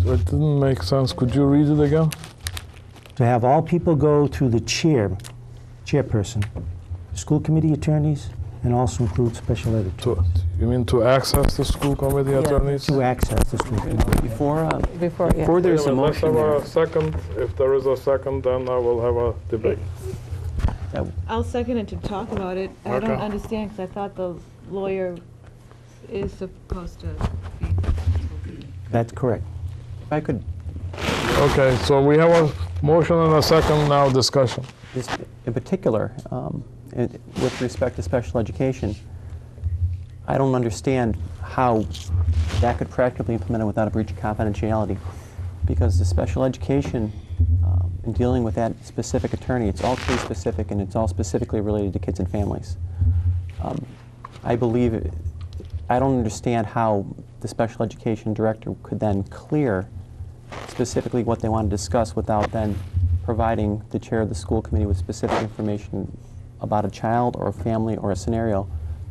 It didn't make sense. Could you read it again? To have all people go to the chairperson, school committee attorneys, and also include special ed attorneys. You mean to access the school committee attorneys? To access the school committee. Before there's a motion there. Let's have a second. If there is a second, then I will have a debate. I'll second it to talk about it. I Okay. don't understand, because I thought the lawyer is supposed to be. That's correct. If I could. Okay, so we have a motion and a second, now discussion. In particular, with respect to special education, I don't understand how that could practically be implemented without a breach of confidentiality, because the special education, in dealing with that specific attorney, it's all case specific and it's all specifically related to kids and families. I don't understand how the special education director could then clear specifically what they want to discuss without then providing the chair of the school committee with specific information about a child or a family or a scenario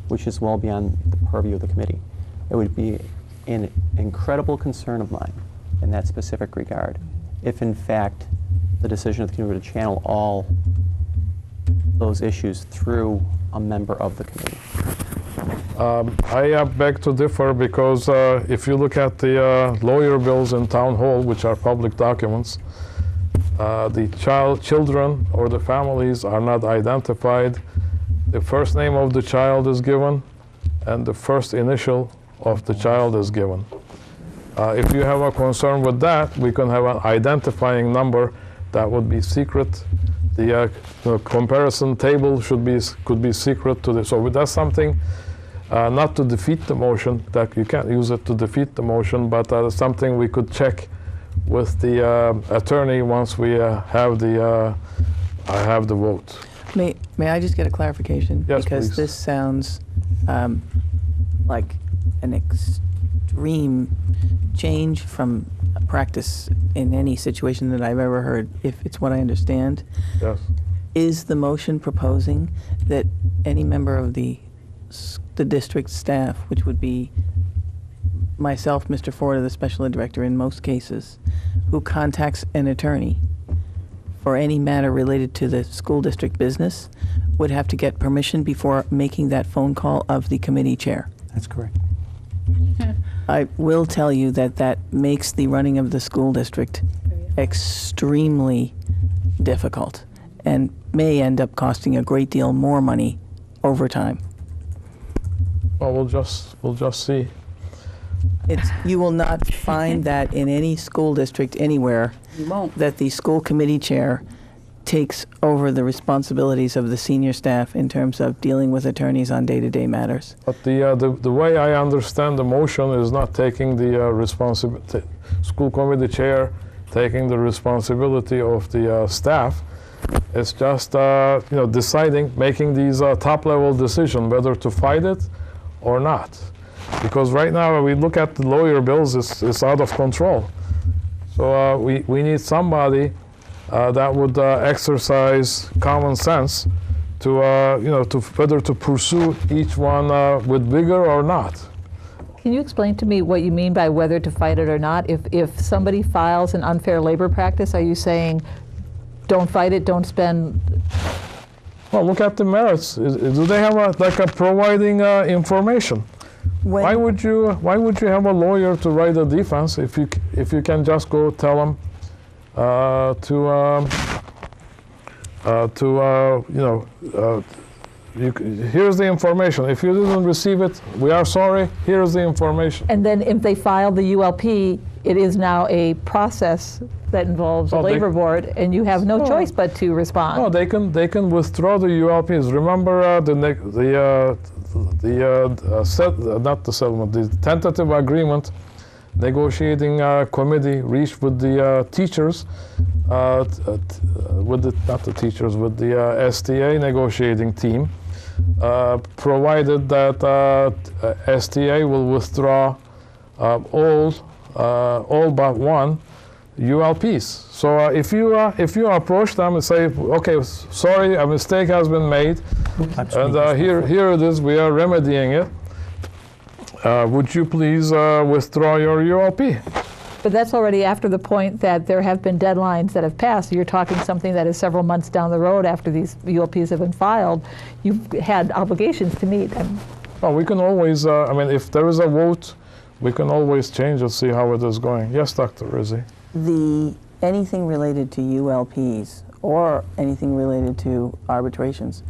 which is well beyond the purview of the committee. It would be an incredible concern of mine in that specific regard if in fact the decision of the committee were to channel all those issues through a member of the committee. I beg to differ because if you look at the lawyer bills in town hall, which are public documents, the children or the families are not identified. The first name of the child is given, and the first initial of the child is given. If you have a concern with that, we can have an identifying number that would be secret. The comparison table could be secret to this. So that's something not to defeat the motion, that you can't use it to defeat the motion, but something we could check with the attorney once we have the vote. May I just get a clarification? Yes, because please. this sounds like an extreme change from practice in any situation that I've ever heard, if it's what I understand. Yes. Is the motion proposing that any member of the district staff, which would be myself, Mr. Ford, or the special ed director in most cases, who contacts an attorney for any matter related to the school district business, would have to get permission before making that phone call of the committee chair? That's correct. I will tell you that that makes the running of the school district extremely difficult and may end up costing a great deal more money over time. Well, we'll just see. You will not find that in any school district anywhere. You won't. That the school committee chair takes over the responsibilities of the senior staff in terms of dealing with attorneys on day-to-day matters. But the way I understand the motion is not taking the responsibility, school committee chair taking the responsibility of the staff. It's just deciding, making these top-level decisions whether to fight it or not. Because right now, when we look at the lawyer bills, it's out of control. So we need somebody that would exercise common sense to whether to pursue each one with vigor or not. Can you explain to me what you mean by whether to fight it or not? If somebody files an unfair labor practice, are you saying don't fight it, don't spend? Well, look at the merits. Do they have providing information? Why would you have a lawyer to write a defense if you can just go tell them here's the information. If you didn't receive it, we are sorry. Here's the information. And then if they file the ULP, it is now a process that involves a labor board, and you have no choice but to respond. No, they can withdraw the ULPs. Remember the tentative agreement negotiating committee reached with the teachers, with the STA negotiating team, provided that STA will withdraw all but one ULPs. So if you approach them and say, okay, sorry, a mistake has been made, and here it is, we are remedying it. Would you please withdraw your ULP? But that's already after the point that there have been deadlines that have passed. You're talking something that is several months down the road after these ULPs have been filed. You've had obligations to meet. Well, we can always, if there is a vote, we can always change and see how it is going. Yes, Dr. Rizzi. Anything related to ULPs or anything related to arbitrations,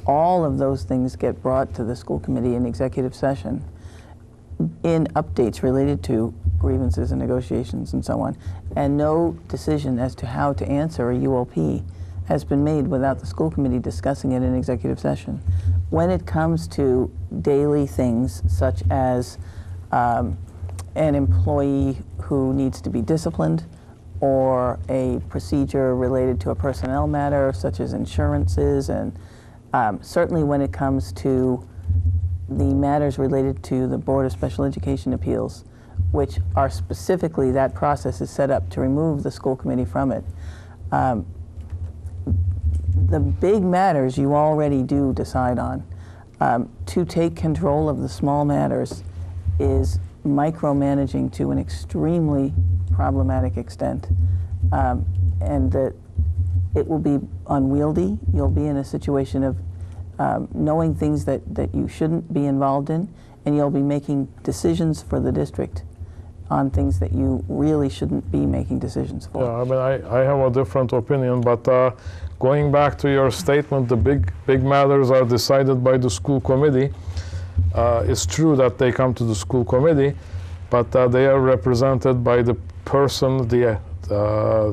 all of those things get brought to the school committee in executive session in updates related to grievances and negotiations and so on. And no decision as to how to answer a ULP has been made without the school committee discussing it in executive session. When it comes to daily things such as an employee who needs to be disciplined, or a procedure related to a personnel matter such as insurances, and certainly when it comes to the matters related to the Board of Special Education Appeals, which are specifically, that process is set up to remove the school committee from it. The big matters you already do decide on. To take control of the small matters is micromanaging to an extremely problematic extent, and that it will be unwieldy. You'll be in a situation of knowing things that you shouldn't be involved in, and you'll be making decisions for the district on things that you really shouldn't be making decisions for. Yeah, I have a different opinion, but going back to your statement, the big matters are decided by the school committee. It's true that they come to the school committee, but they are represented by the person, the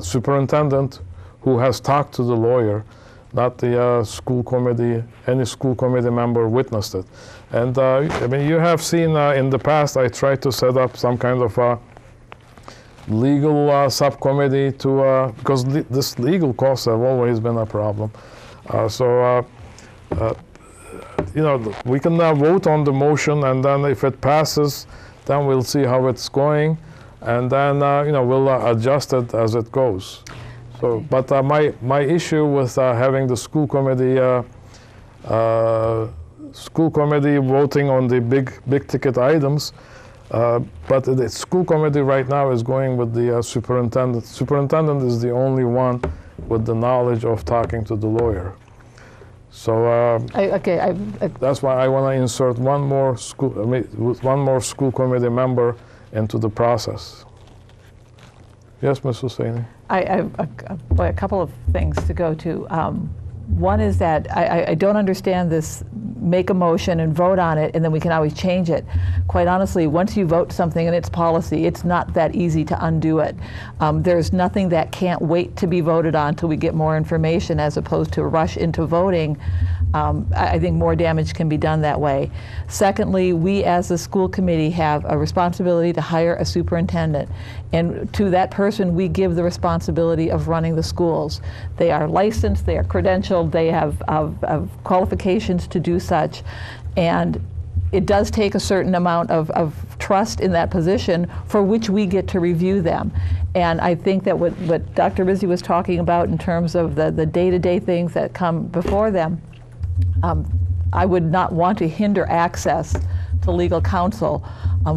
superintendent, who has talked to the lawyer, not the school committee. Any school committee member witnessed it. And you have seen in the past, I tried to set up some kind of a legal subcommittee to, because this legal costs have always been a problem. We can now vote on the motion, and then if it passes, then we'll see how it's going, and then we'll adjust it as it goes. So, but my issue with having the school committee voting on the big ticket items, but the school committee right now is going with the superintendent. Superintendent is the only one with the knowledge of talking to the lawyer. So that's why I want to insert one more school committee member into the process. Yes, Ms. Hussaini. I have a couple of things to go to. One is that I don't understand this make a motion and vote on it, and then we can always change it. Quite honestly, once you vote something and it's policy, it's not that easy to undo it. There's nothing that can't wait to be voted on till we get more information, as opposed to rush into voting. I think more damage can be done that way. Secondly, we as a school committee have a responsibility to hire a superintendent. And to that person, we give the responsibility of running the schools. They are licensed, they are credentialed, they have qualifications to do such. And it does take a certain amount of trust in that position for which we get to review them. And I think that what Dr. Rizzi was talking about in terms of the day-to-day things that come before them, I would not want to hinder access to legal counsel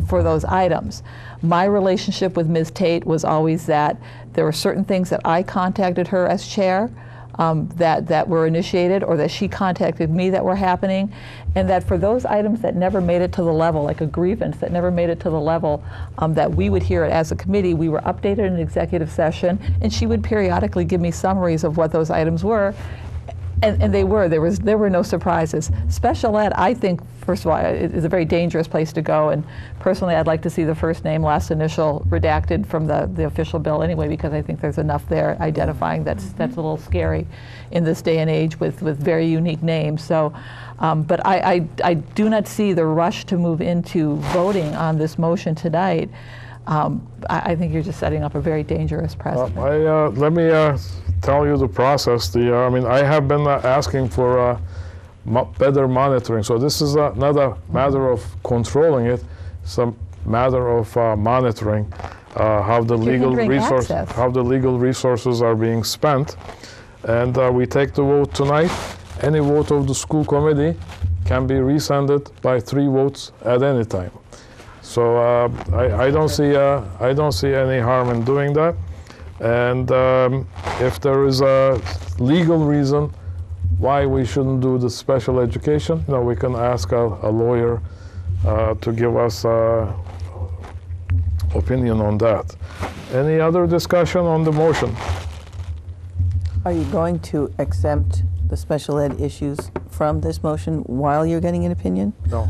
for those items. My relationship with Ms. Tate was always that there were certain things that I contacted her as chair that were initiated, or that she contacted me that were happening, and that for those items that never made it to the level, like a grievance that never made it to the level that we would hear it as a committee, we were updated in an executive session, and she would periodically give me summaries of what those items were. And there were no surprises. Special ed, I think, first of all, is a very dangerous place to go. And personally, I'd like to see the first name, last initial redacted from the official bill anyway, because I think there's enough there identifying that's a little scary in this day and age with very unique names. So, but I do not see the rush to move into voting on this motion tonight. I think you're just setting up a very dangerous precedent. Let me tell you the process. I mean, I have been asking for better monitoring. So this is not a matter of controlling it. It's a matter of monitoring how the legal resources are being spent. And we take the vote tonight. Any vote of the school committee can be rescinded by 3 votes at any time. So I don't see any harm in doing that. And if there is a legal reason why we shouldn't do the special education, we can ask a lawyer to give us opinion on that. Any other discussion on the motion? Are you going to exempt the special ed issues from this motion while you're getting an opinion? No.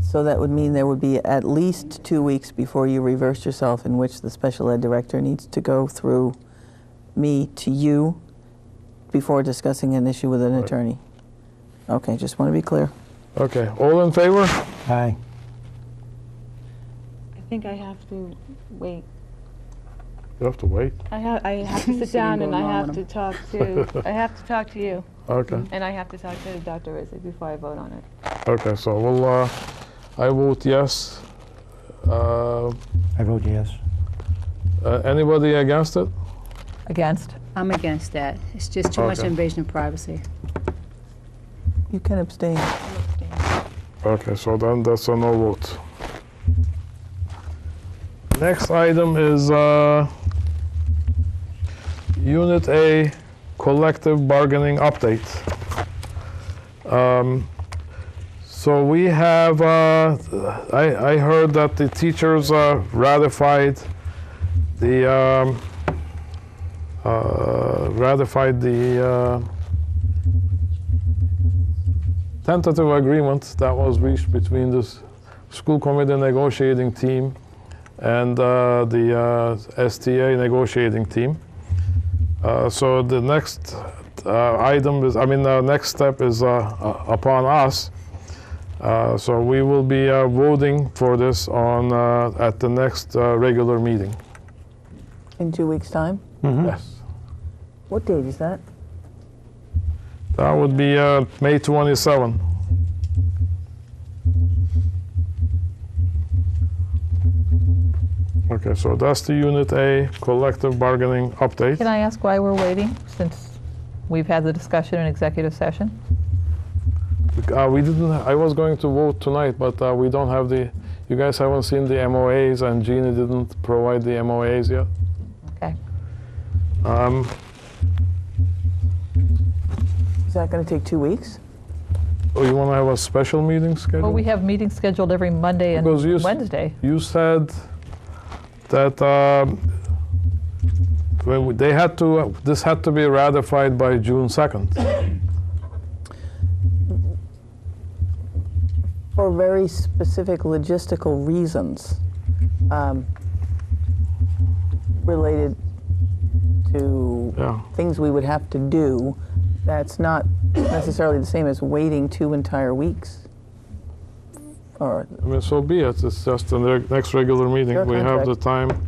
So that would mean there would be at least 2 weeks before you reverse yourself, in which the special ed director needs to go through me to you before discussing an issue with an attorney. Okay, just want to be clear. Okay, all in favor? Aye. I think I have to wait. You have to wait? I have to sit down and I have to talk to you. Okay. And I have to talk to Dr. Rizzi before I vote on it. Okay, so we'll, I vote yes. I vote yes. Anybody against it? Against. I'm against that. It's just too much invasion of privacy. You can abstain. Okay, so then that's a no vote. Next item is Unit A collective bargaining update. So we have, I heard that the teachers ratified the tentative agreement that was reached between the school committee negotiating team and the STA negotiating team. So the next item is, next step is upon us. So we will be voting for this on at the next regular meeting. In 2 weeks' time? Mm-hmm. Yes. What date is that? That would be May 27. Okay, so that's the Unit A collective bargaining update. Can I ask why we're waiting, since we've had the discussion in executive session? We didn't. I was going to vote tonight, but we don't have the. You guys haven't seen the MOAs, and Jeannie didn't provide the MOAs yet. Okay. Is that going to take 2 weeks? Oh, you want to have a special meeting scheduled? Well, we have meetings scheduled every Monday and Wednesday. You said that when they had to. This had to be ratified by June 2nd. very specific logistical reasons related to things we would have to do, that's not necessarily the same as waiting 2 entire weeks. Or I mean, so be it. It's just the next regular meeting. Your We have the contract. time.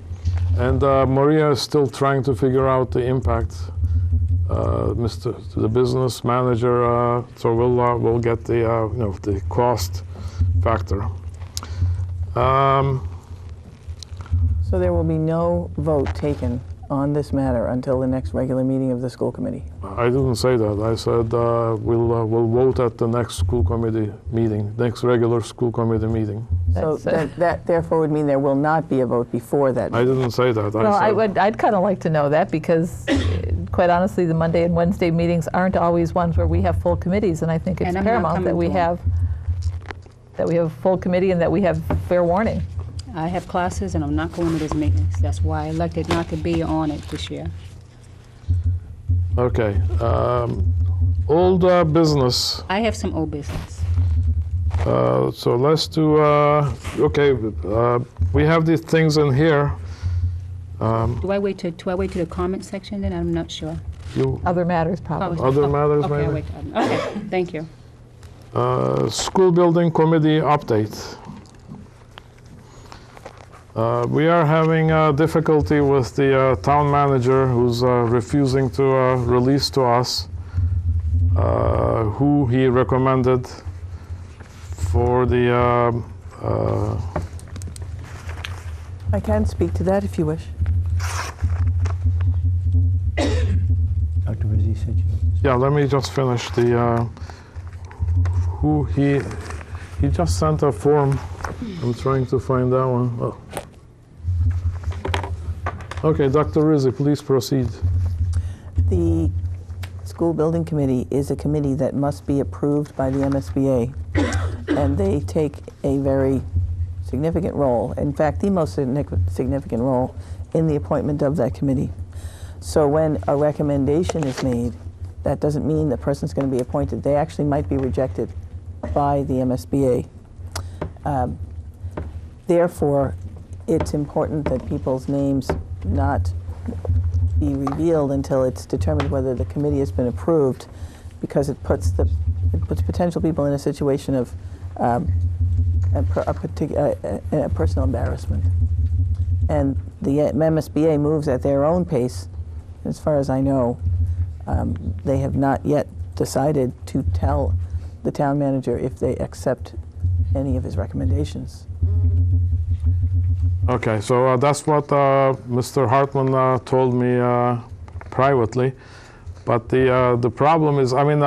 And Maria is still trying to figure out the impact. The business manager, so we'll get the the cost factor. So there will be no vote taken on this matter until the next regular meeting of the school committee. I didn't say that. I said we'll vote at the next school committee meeting, next regular school committee meeting. So that therefore would mean there will not be a vote before that. I didn't say that. Well, I'd kind of like to know that because, quite honestly, the Monday and Wednesday meetings aren't always ones where we have full committees, and I think it's And I'm not paramount that coming we to 'em. have a full committee and that we have fair warning. I have classes and I'm not going to those meetings. That's why I elected not to be on it this year. Okay. Old business. I have some old business. So let's do. Okay. We have these things in here. Do I wait to the comment section then? I'm not sure. Other matters, probably. Other matters, okay, maybe? I'll wait. Okay, thank you. School building committee update. We are having difficulty with the town manager who's refusing to release to us who he recommended for the. I can speak to that if you wish. Dr. Rizzi said you. Yeah, let me just finish the. Who he just sent a form. I'm trying to find that one. Oh. Okay, Dr. Rizzi, please proceed. The school building committee is a committee that must be approved by the MSBA, and they take a very significant role, in fact, the most significant role in the appointment of that committee. So when a recommendation is made, that doesn't mean the person's going to be appointed. They actually might be rejected by the MSBA. Therefore, it's important that people's names not be revealed until it's determined whether the committee has been approved, because it puts potential people in a situation of a personal embarrassment. And the MSBA moves at their own pace. As far as I know, they have not yet decided to tell the town manager if they accept any of his recommendations. Okay, so that's what Mr. Hartman told me privately. But the problem is, I mean,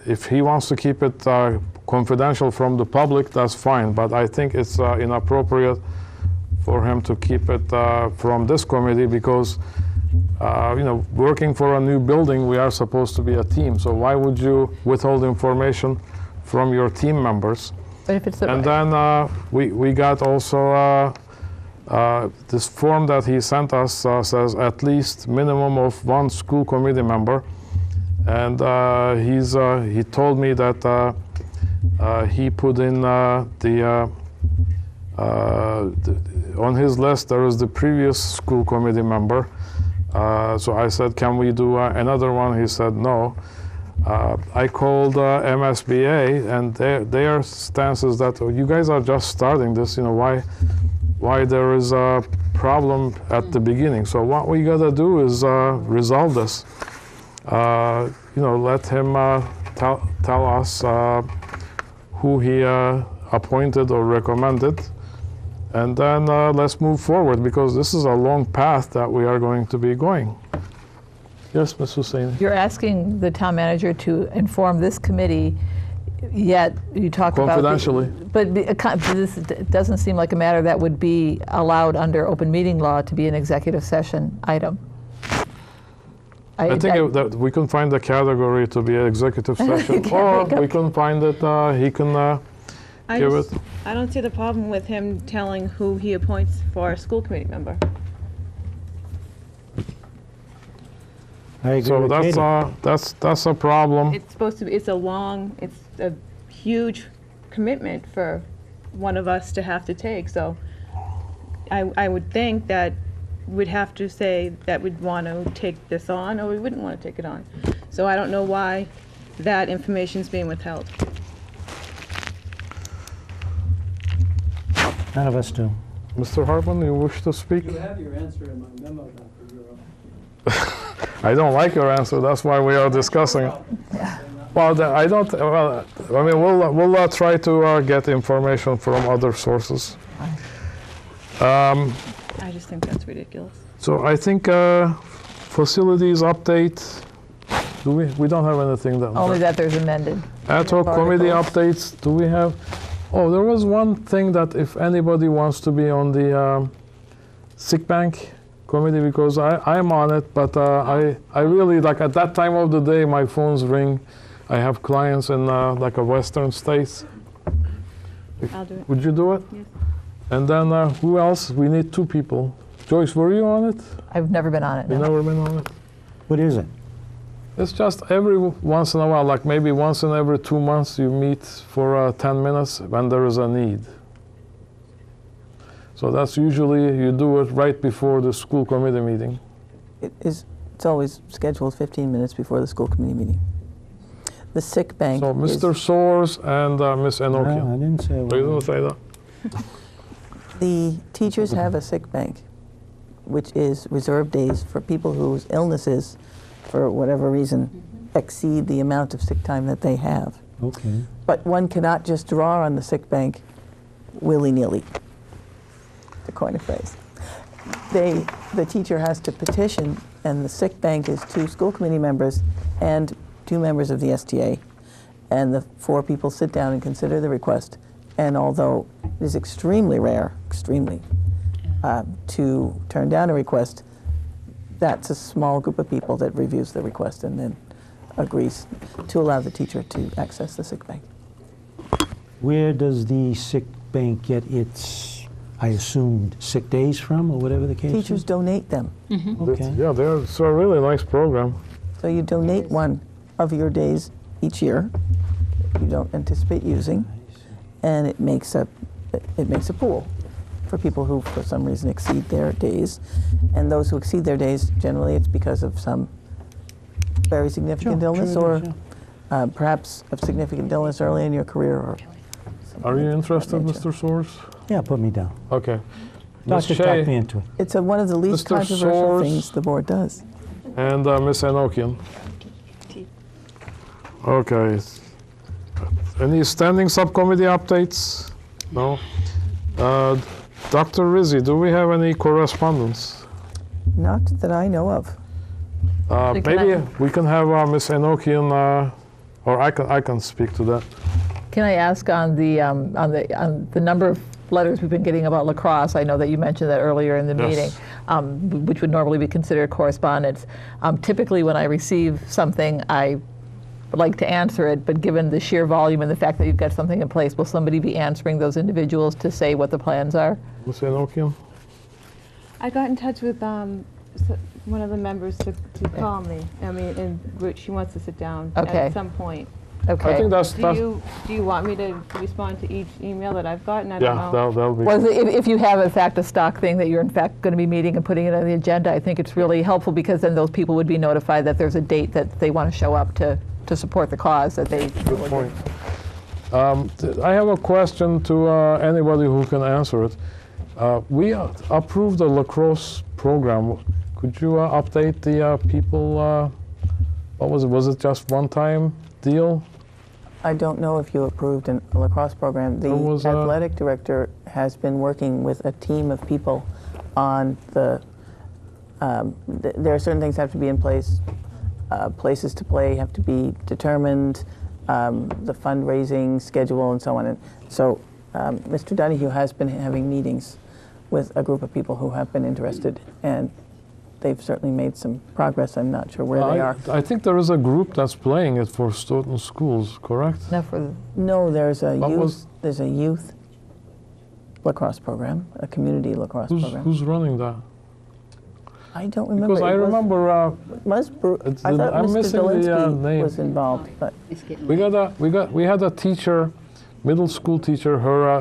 if he wants to keep it confidential from the public, that's fine. But I think it's inappropriate for him to keep it from this committee because, working for a new building, we are supposed to be a team. So why would you withhold information from your team members? But if it's And then we got also this form that he sent us says at least minimum of 1 school committee member, and he told me that he put in on his list there is the previous school committee member. So I said, can we do another one? He said no. I called MSBA, and their stance is that you guys are just starting this. Why there is a problem at the beginning. So what we gotta do is resolve this. Let him tell us who he appointed or recommended, and then let's move forward, because this is a long path that we are going to be going. Yes, Ms. Hussein. You're asking the town manager to inform this committee, yet you talk about... Confidentially. But this doesn't seem like a matter that would be allowed under open meeting law to be an executive session item. I think that we can find a category to be an executive session, or we can find it, he can give it. I don't see the problem with him telling who he appoints for a school committee member. I agree So with that's Katie. that's a problem. It's supposed to be, it's a huge commitment for one of us to have to take. So I would think that we'd have to say that we'd want to take this on, or we wouldn't want to take it on. So I don't know why that information is being withheld. None of us do. Mr. Hartman, you wish to speak? You have your answer in my memo, Dr. Euro. I don't like your answer. That's why we are discussing it. Well, I don't. Well, I mean, we'll try to get information from other sources. I just think that's ridiculous. So I think facilities update. Do we don't have anything that. Only that there's amended. Ad hoc committee Articles. updates. Do we have? Oh, there was one thing that if anybody wants to be on the sick bank committee, because I'm on it, but I really, like at that time of the day, my phones ring. I have clients in like a western states. I'll do it. Would you do it? Yes. And then who else? We need 2 people. Joyce, were you on it? I've never been on it. You've No. never been on it? What is it? It's just every once in a while, like maybe once in every 2 months, you meet for 10 minutes when there is a need. So that's usually, you do it right before the school committee meeting. It's always scheduled 15 minutes before the school committee meeting. The sick bank So Mr. Soares and Ms. No, I Enochian. didn't say You one. didn't say that? The teachers have a sick bank, which is reserved days for people whose illnesses, for whatever reason, exceed the amount of sick time that they have. Okay. But one cannot just draw on the sick bank willy-nilly, to coin a phrase. The teacher has to petition, and the sick bank is 2 school committee members and 2 members of the STA. And the 4 people sit down and consider the request. And although it is extremely rare, to turn down a request, that's a small group of people that reviews the request and then agrees to allow the teacher to access the sick bank. Where does the sick bank get its, I assumed, sick days from, or whatever the case is? Teachers donate them. Okay. Yeah, it's a really nice program. So you donate one of your days each year you don't anticipate using, and it makes a pool for people who, for some reason, exceed their days. And those who exceed their days, generally it's because of some very significant illness, or perhaps of significant illness early in your career. Or Are you interested, Mr. Soares? Yeah, put me down. Okay. Ms. Doctor, Shea talk me into it. It's one of the least Mr. controversial Soares. things the board does. And Ms. Enochian. Okay. Any standing subcommittee updates? No? Dr. Rizzi, do we have any correspondence? Not that I know of. Maybe we can have Ms. Enochian, or I can speak to that. Can I ask on the number of letters we've been getting about lacrosse? I know that you mentioned that earlier in the meeting, which would normally be considered correspondence. Typically, when I receive something, I would like to answer it, but given the sheer volume and the fact that you've got something in place, will somebody be answering those individuals to say what the plans are? Ms. Enochian? I got in touch with one of the members to call me. I mean, and she wants to sit down at some point. Okay. I think that's Do you want me to respond to each email that I've gotten? I don't know. that'll be. Well, if you have, in fact, a stock thing that you're, in fact, going to be meeting and putting it on the agenda, I think it's really helpful, because then those people would be notified that there's a date that they want to show up to support the cause that they. Good point. I have a question to anybody who can answer it. We approved the lacrosse program. Could you update the people? What was it? Was it just one-time deal? I don't know if you approved a lacrosse program. The athletic director has been working with a team of people on there are certain things that have to be in place. Places to play have to be determined, the fundraising schedule, and so on. And so Mr. Donahue has been having meetings with a group of people who have been interested, and they've certainly made some progress. I'm not sure where they are. I think there is a group that's playing it for Stoughton schools, correct? No, there's a youth lacrosse program, a community lacrosse program. Who's running that? I don't remember. Because I remember. I thought I'm Mr. missing the Dolinsky name. was involved, but We had a teacher middle school teacher.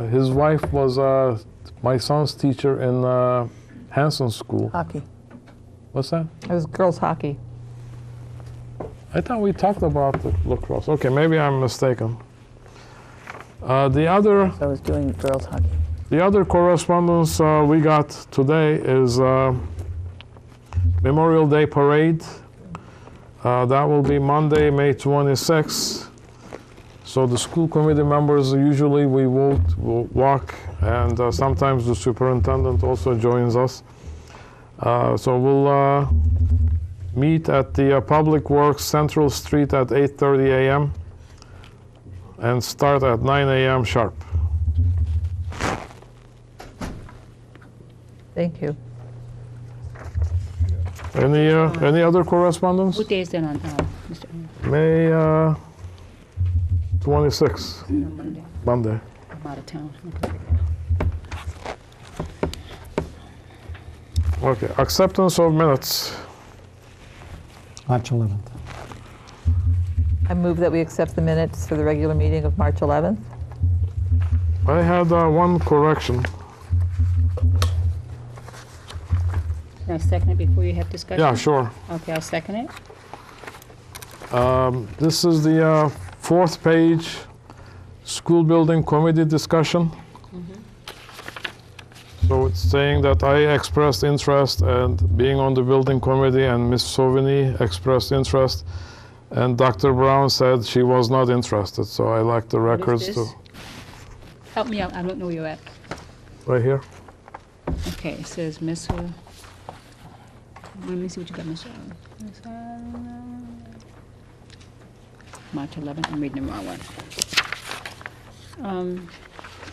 His wife was my son's teacher in Hanson School. Hockey. What's that? It was girls hockey. I thought we talked about the lacrosse. Okay, maybe I'm mistaken. The other So I was doing girls hockey. The other correspondence we got today is Memorial Day Parade. That will be Monday, May 26th. So the school committee members, usually we will walk, and sometimes the superintendent also joins us. So we'll meet at the Public Works Central Street at 8:30 a.m. and start at 9 a.m. sharp. Thank you. Any other correspondence? What day is that on, Mr. May 26th, Monday? Monday. I'm out of town. Okay, acceptance of minutes. March 11th. I move that we accept the minutes for the regular meeting of March 11th. I had one correction. Can I second it before you have discussion? Yeah, sure. Okay, I'll second it. This is the fourth page, school building committee discussion. So it's saying that I expressed interest and being on the building committee, and Ms. Sauvigny expressed interest, and Dr. Brown said she was not interested. So I like the records this? to. Help me out, I don't know where you're at. Right here. Okay, it says Miss, let me see what you got, Miss. March 11th, I'm reading the wrong one.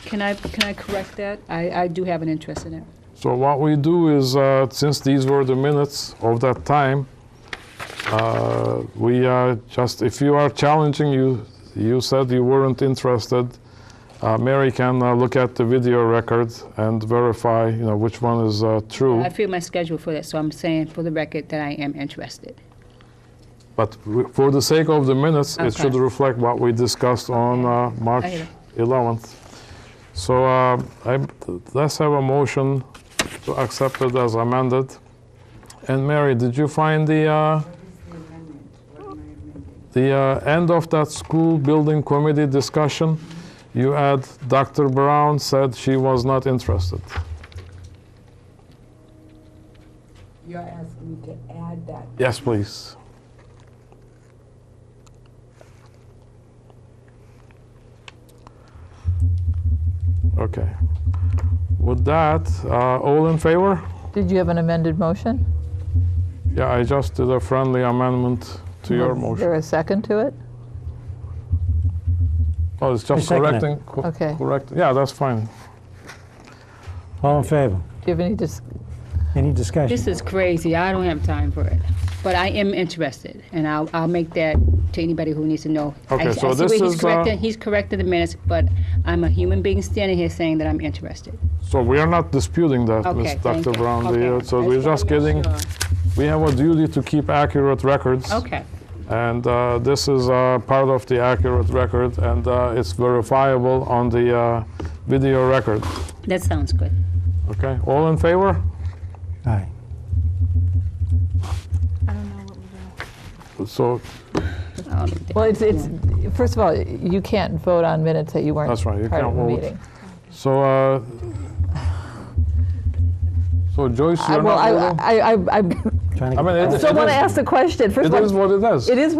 Can I correct that? I do have an interest in it. So what we do is, since these were the minutes of that time, we just, if you are challenging, you said you weren't interested, Mary can look at the video record and verify, which one is true. I feel my schedule for that, so I'm saying for the record that I am interested. But for the sake of the minutes, it Okay. should reflect what we discussed on March 11th. So let's have a motion to accept it as amended. And Mary, did you find the end of that school building committee discussion? You had Dr. Brown said she was not interested. You're asking me to add that. Yes, please. Okay. With that, all in favor? Did you have an amended motion? Yeah, I just did a friendly amendment to your Is motion. there a second to it? Oh, it's just I second it. correcting. Okay. Correct. Yeah, that's fine. All in favor? Do you have any Any discussion? This is crazy, I don't have time for it. But I am interested, and I'll make that to anybody who needs to know. Okay, I so see this where is, he's corrected the minutes, but I'm a human being standing here saying that I'm interested. So we are not disputing that, Okay, Ms. thank Dr. you. Brown. Okay. So we're just getting, we have a duty to keep accurate records. Okay. And this is part of the accurate record, and it's verifiable on the video record. That sounds good. Okay, all in favor? Aye. I don't know what we're doing. So, Well, it's first of all, you can't vote on minutes that you weren't That's right, you part can't of the vote. meeting. so Joyce, you're Well, not voting? Trying to I mean, I still want to ask the question. First It of all, is what it is. It is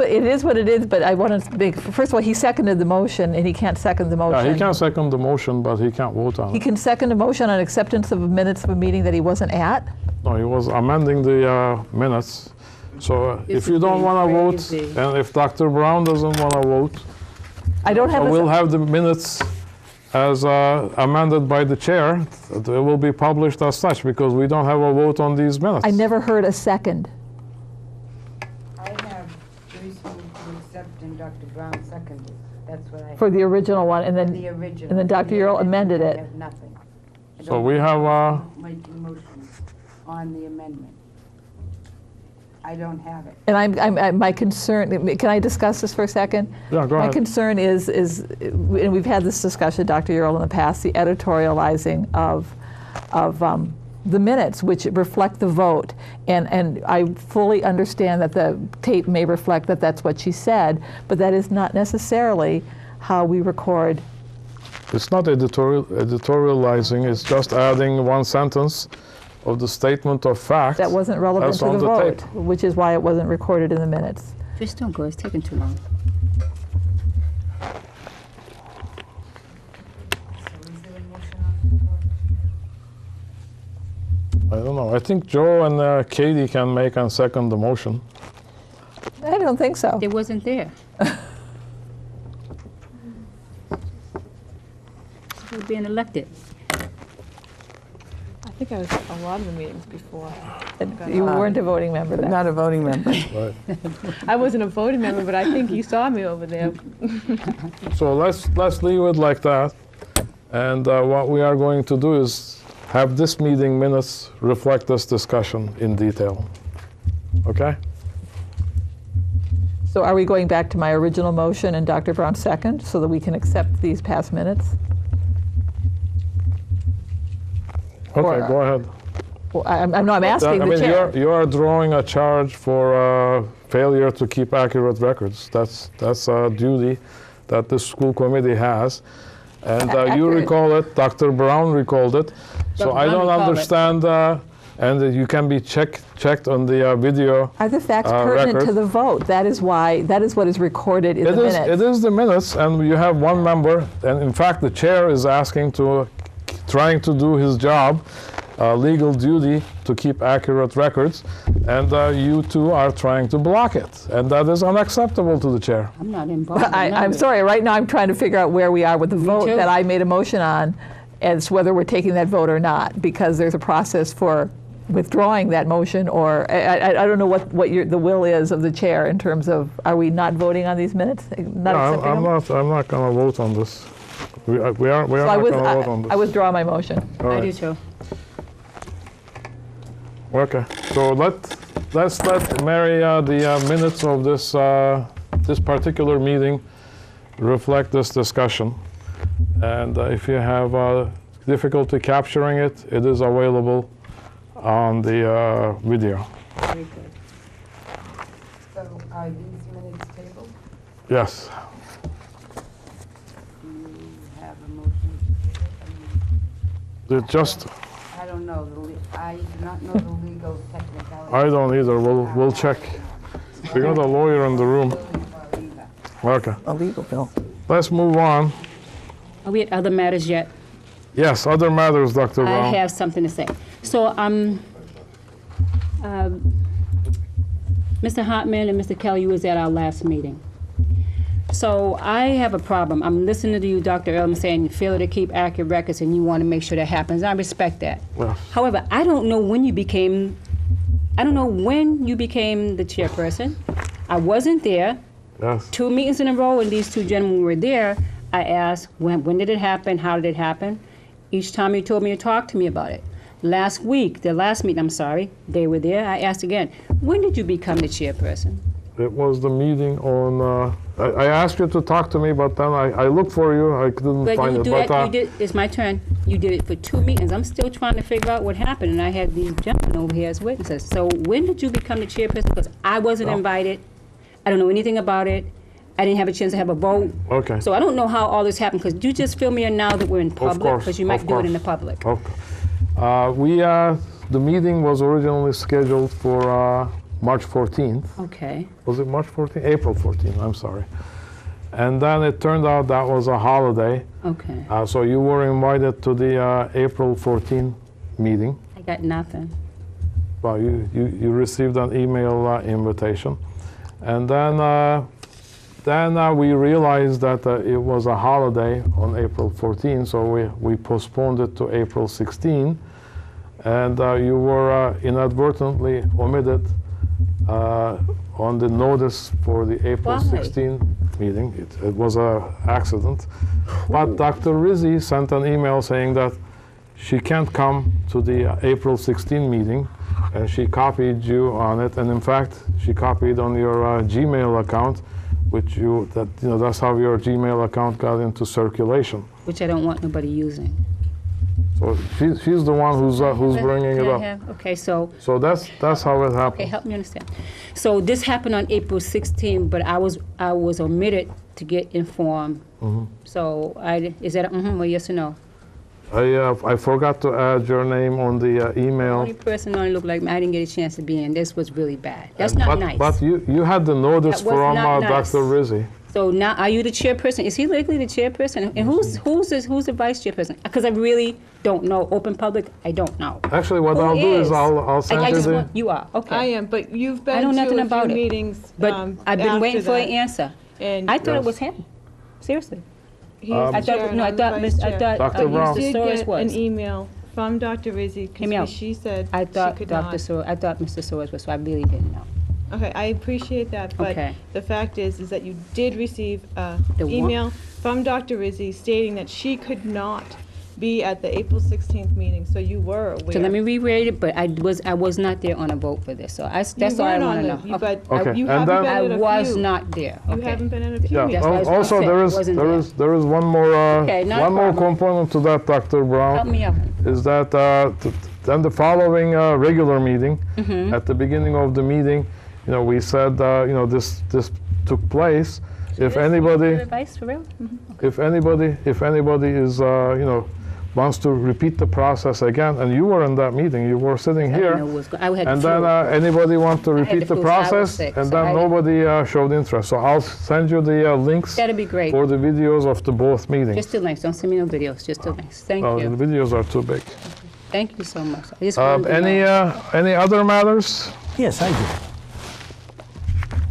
what it is, but I want to make, first of all, he seconded the motion, and he can't second the motion. Yeah, he can second the motion, but he can't vote on He it. can second a motion on acceptance of minutes of a meeting that he wasn't at? No, he was amending the minutes. So if you don't want to vote, crazy. and if Dr. Brown doesn't want to vote, I don't have so a... we'll have the minutes as amended by the chair. It will be published as such, because we don't have a vote on these minutes. I never heard a second. I have Joyce moved to accept and Dr. Brown seconded. That's what I have. For the original one, and The then, original. and then Dr. Earl amended I it. have nothing. I So don't we have, make the motion on the amendment. I don't have it. And my concern, can I discuss this for a second? Yeah, go My ahead. concern is, and we've had this discussion, Dr. Earle, in the past, the editorializing of the minutes, which reflect the vote. And I fully understand that the tape may reflect that that's what she said, but that is not necessarily how we record. It's not editorializing, it's just adding one sentence of the statement of fact. That wasn't relevant that's to on the vote, tape. which is why it wasn't recorded in the minutes. Just don't go, it's taking too long. I don't know. I think Joe and Katie can make and second the motion. I don't think so. It wasn't there. We're being elected. I think I was at a lot of the meetings before. You weren't a voting member then. Not a voting member. Right. I wasn't a voting member, but I think you saw me over there. So let's leave it like that. And what we are going to do is have this meeting minutes reflect this discussion in detail. Okay? So are we going back to my original motion and Dr. Brown's second so that we can accept these past minutes? Okay, go ahead. Well, I'm asking I the mean, chair. you are drawing a charge for failure to keep accurate records. That's a duty that the school committee has. And you Accurate. recall it, Dr. Brown recalled it. So Dr. I Brown don't recalled it. understand, and you can be checked on the video. Are the facts pertinent record. to the vote? That is what is recorded in the minutes. It is the minutes, and you have one member, and in fact the chair is trying to do his job, legal duty to keep accurate records, and you two are trying to block it, and that is unacceptable to the chair. I'm not involved. in none I'm of it. sorry, right now I'm trying to figure out where we are with the vote too. that I made a motion on, as whether we're taking that vote or not, because there's a process for withdrawing that motion, or I don't know what the will is of the chair in terms of, are we not voting on these minutes? Not No, accepting I'm them? not going to vote on this. We are not So going to vote on this. I withdraw my motion. All I right. do too. Okay, so let's let Mary, the minutes of this particular meeting reflect this discussion. And if you have difficulty capturing it, it is available on the video. Very good. So are these minutes tabled? Yes. Do you have a motion to table? I mean, It just, I don't know, I do not know the legal technicalities. I don't either. We'll check. We got a lawyer in the room. Okay, A legal bill. let's move on. Are we at other matters yet? Yes, other matters, Dr. I Brown. have something to say. So, Mr. Hartman and Mr. Kelly, you was at our last meeting. So I have a problem. I'm listening to you, Dr. Earle, saying you fail to keep accurate records and you want to make sure that happens. I respect that. Yes. However, I don't know when you became the chairperson. I wasn't there. Yes. 2 meetings in a row, and these two gentlemen were there. I asked, when did it happen? How did it happen? Each time you told me to talk to me about it. Last week, the last meeting, I'm sorry, they were there. I asked again, when did you become the chairperson? It was the meeting on, I asked you to talk to me, but then I looked for you, I couldn't But find you it. do But that, you did, it's my turn. You did it for 2 meetings. I'm still trying to figure out what happened, and I had these gentlemen over here as witnesses. So when did you become the chairperson? Because I wasn't invited. I don't know anything about it. I didn't have a chance to have a vote. Okay. So I don't know how all this happened, because you just fill me in now that we're in public, course, because you might of do it in the course. public. Okay. The meeting was originally scheduled for March 14th. Okay. Was it March 14th? April 14th, I'm sorry. And then it turned out that was a holiday. Okay. So you were invited to the April 14th meeting. I got nothing. Well, you received an email invitation. And then we realized that it was a holiday on April 14, so we postponed it to April 16. And you were inadvertently omitted on the notice for the April Why? 16 meeting. It was an accident. But Dr. Rizzi sent an email saying that she can't come to the April 16 meeting, and she copied you on it, and in fact, she copied on your Gmail account, which that's how your Gmail account got into circulation. Which I don't want nobody using. So she's the one who's bringing it up. Okay, so that's how it happened. okay, help me understand. So this happened on April 16th, but I was omitted to get informed. So is that a or yes or no? I forgot to add your name on the The email. only person only looked like me. I didn't get a chance to be in. This was really bad. That's not nice. But you had the notice That was from not nice. Dr. Rizzi. So now, are you the chairperson? Is he legally the chairperson? And who's the vice chairperson? Because I really don't know. Open public, I don't know. Actually, what Who I'll do is is? I'll send I you just the. want, you are, okay. I am, but you've been I know to nothing a about few it. meetings But I've been waiting after for an that. answer. And I thought Yes. it was him. Seriously. he's I the chair thought, and no, I I'm the thought, vice chair. Dr. Mr. Brown. You did Soros get was. an email from Dr. Rizzi Hear me out. because she said I thought she could Dr. not. Soros, I thought Mr. Soros was, so I really didn't know. Okay, I appreciate that, but Okay. the fact is that you did receive an The what? email from Dr. Rizzi stating that she could not be at the April 16th meeting, so you were aware. So let me reread it, but I was not there on a vote for this, so that's all I want to know. But Okay, you and haven't then- been I at a was few. not there. You Okay. haven't been at a few Yeah. meetings. That's what I was Also, gonna there say. is Wasn't there is one more Okay, not a one more problem. component to that, Dr. Brown. Help me out. Is that then the following regular meeting, at the beginning of the meeting, we said this took place. If anybody Advice for real? if anybody is wants to repeat the process again, and you were in that meeting, you were sitting I didn't know here, what was I had and the then flu. anybody want to had repeat the the flu, so I was process, sick, and so then I- nobody showed interest. So I'll send you the links That'd be great. for the videos of the both meetings. Just the links. Don't send me no videos. Just the links. Thank The you. videos are too big. Thank you so much. I just wanted to Any know. other matters? Yes, I do.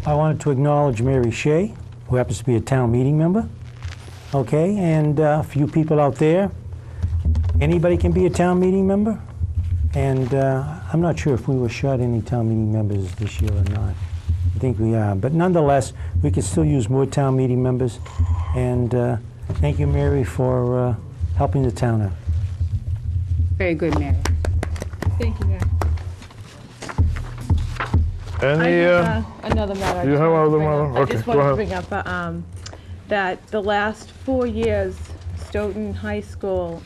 I wanted to acknowledge Mary Shea, who happens to be a town meeting member. Okay, and a few people out there. Anybody can be a town meeting member. And I'm not sure if we were short any town meeting members this year or not. I think we are. But nonetheless, we could still use more town meeting members. And thank you, Mary, for helping the town out. Very good, Mary. Thank you, Mary. I Any? have another matter. I you just have wanted to another bring up. matter? I just Okay, go wanted to ahead. bring up that the last 4 years, Stoughton High School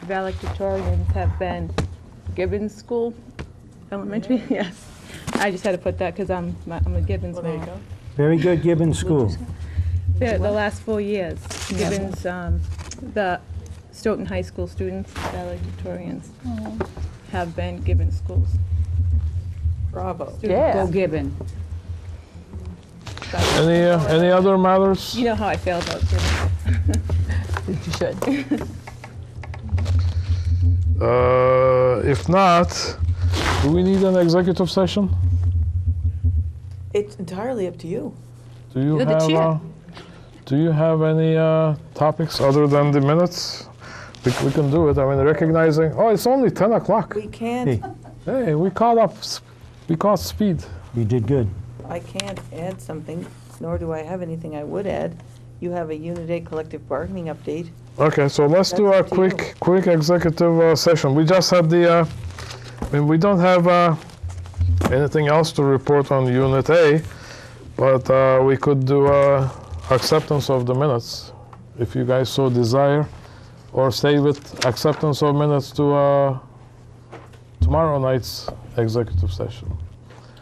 valedictorians have been Gibbons School Elementary. Yes, I just had to put that because I'm a Gibbons mom. Very good, Gibbons School. The last 4 years, Gibbons, the Stoughton High School students, valedictorians, have been Gibbons schools. Bravo. Go Gibbon. Any other matters? You know how I feel about Gibbons. You should. If not, do we need an executive session? It's entirely up to you. Do you You're the have? chair. Do you have any topics other than the minutes? We can do it. I mean, recognizing. Oh, it's only 10 o'clock. We can't, Hey, we caught up. We caught speed. You did good. I can't add something, nor do I have anything I would add. You have a Unit A collective bargaining update. Okay, so let's do a That's up to you. quick executive session. We just had the. I mean, we don't have anything else to report on Unit A, but we could do acceptance of the minutes, if you guys so desire, or save it acceptance of minutes to tomorrow night's executive session.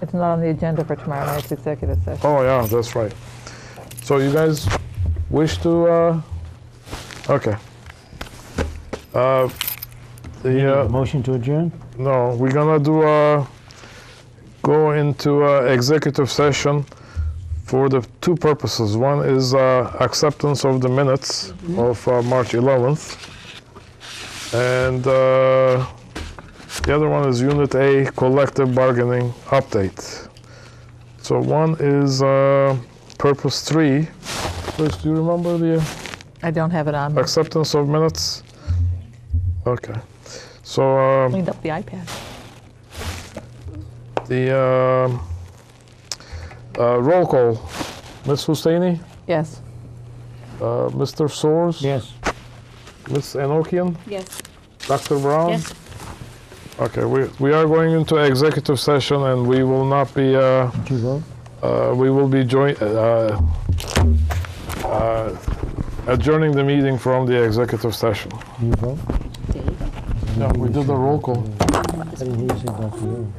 It's not on the agenda for tomorrow night's executive session. Oh yeah, that's right. So you guys wish to? Okay. Motion to adjourn? No, we're gonna do go into executive session for the two purposes. One is acceptance of the minutes of March 11th, and the other one is Unit A collective bargaining update. So one is purpose 3. Chris, do you remember the I don't have it on. me. acceptance of minutes? Okay. So Cleaned up the iPad. the roll call. Ms. Husseini? Yes. Mr. Soers? Yes. Ms. Enochian? Yes. Dr. Brown? Yes. Okay, we are going into executive session, and we will not be, Did you vote? we will be adjourning the meeting from the executive session. You vote? Yeah, we did the roll call. I didn't hear you say Dr. Earl.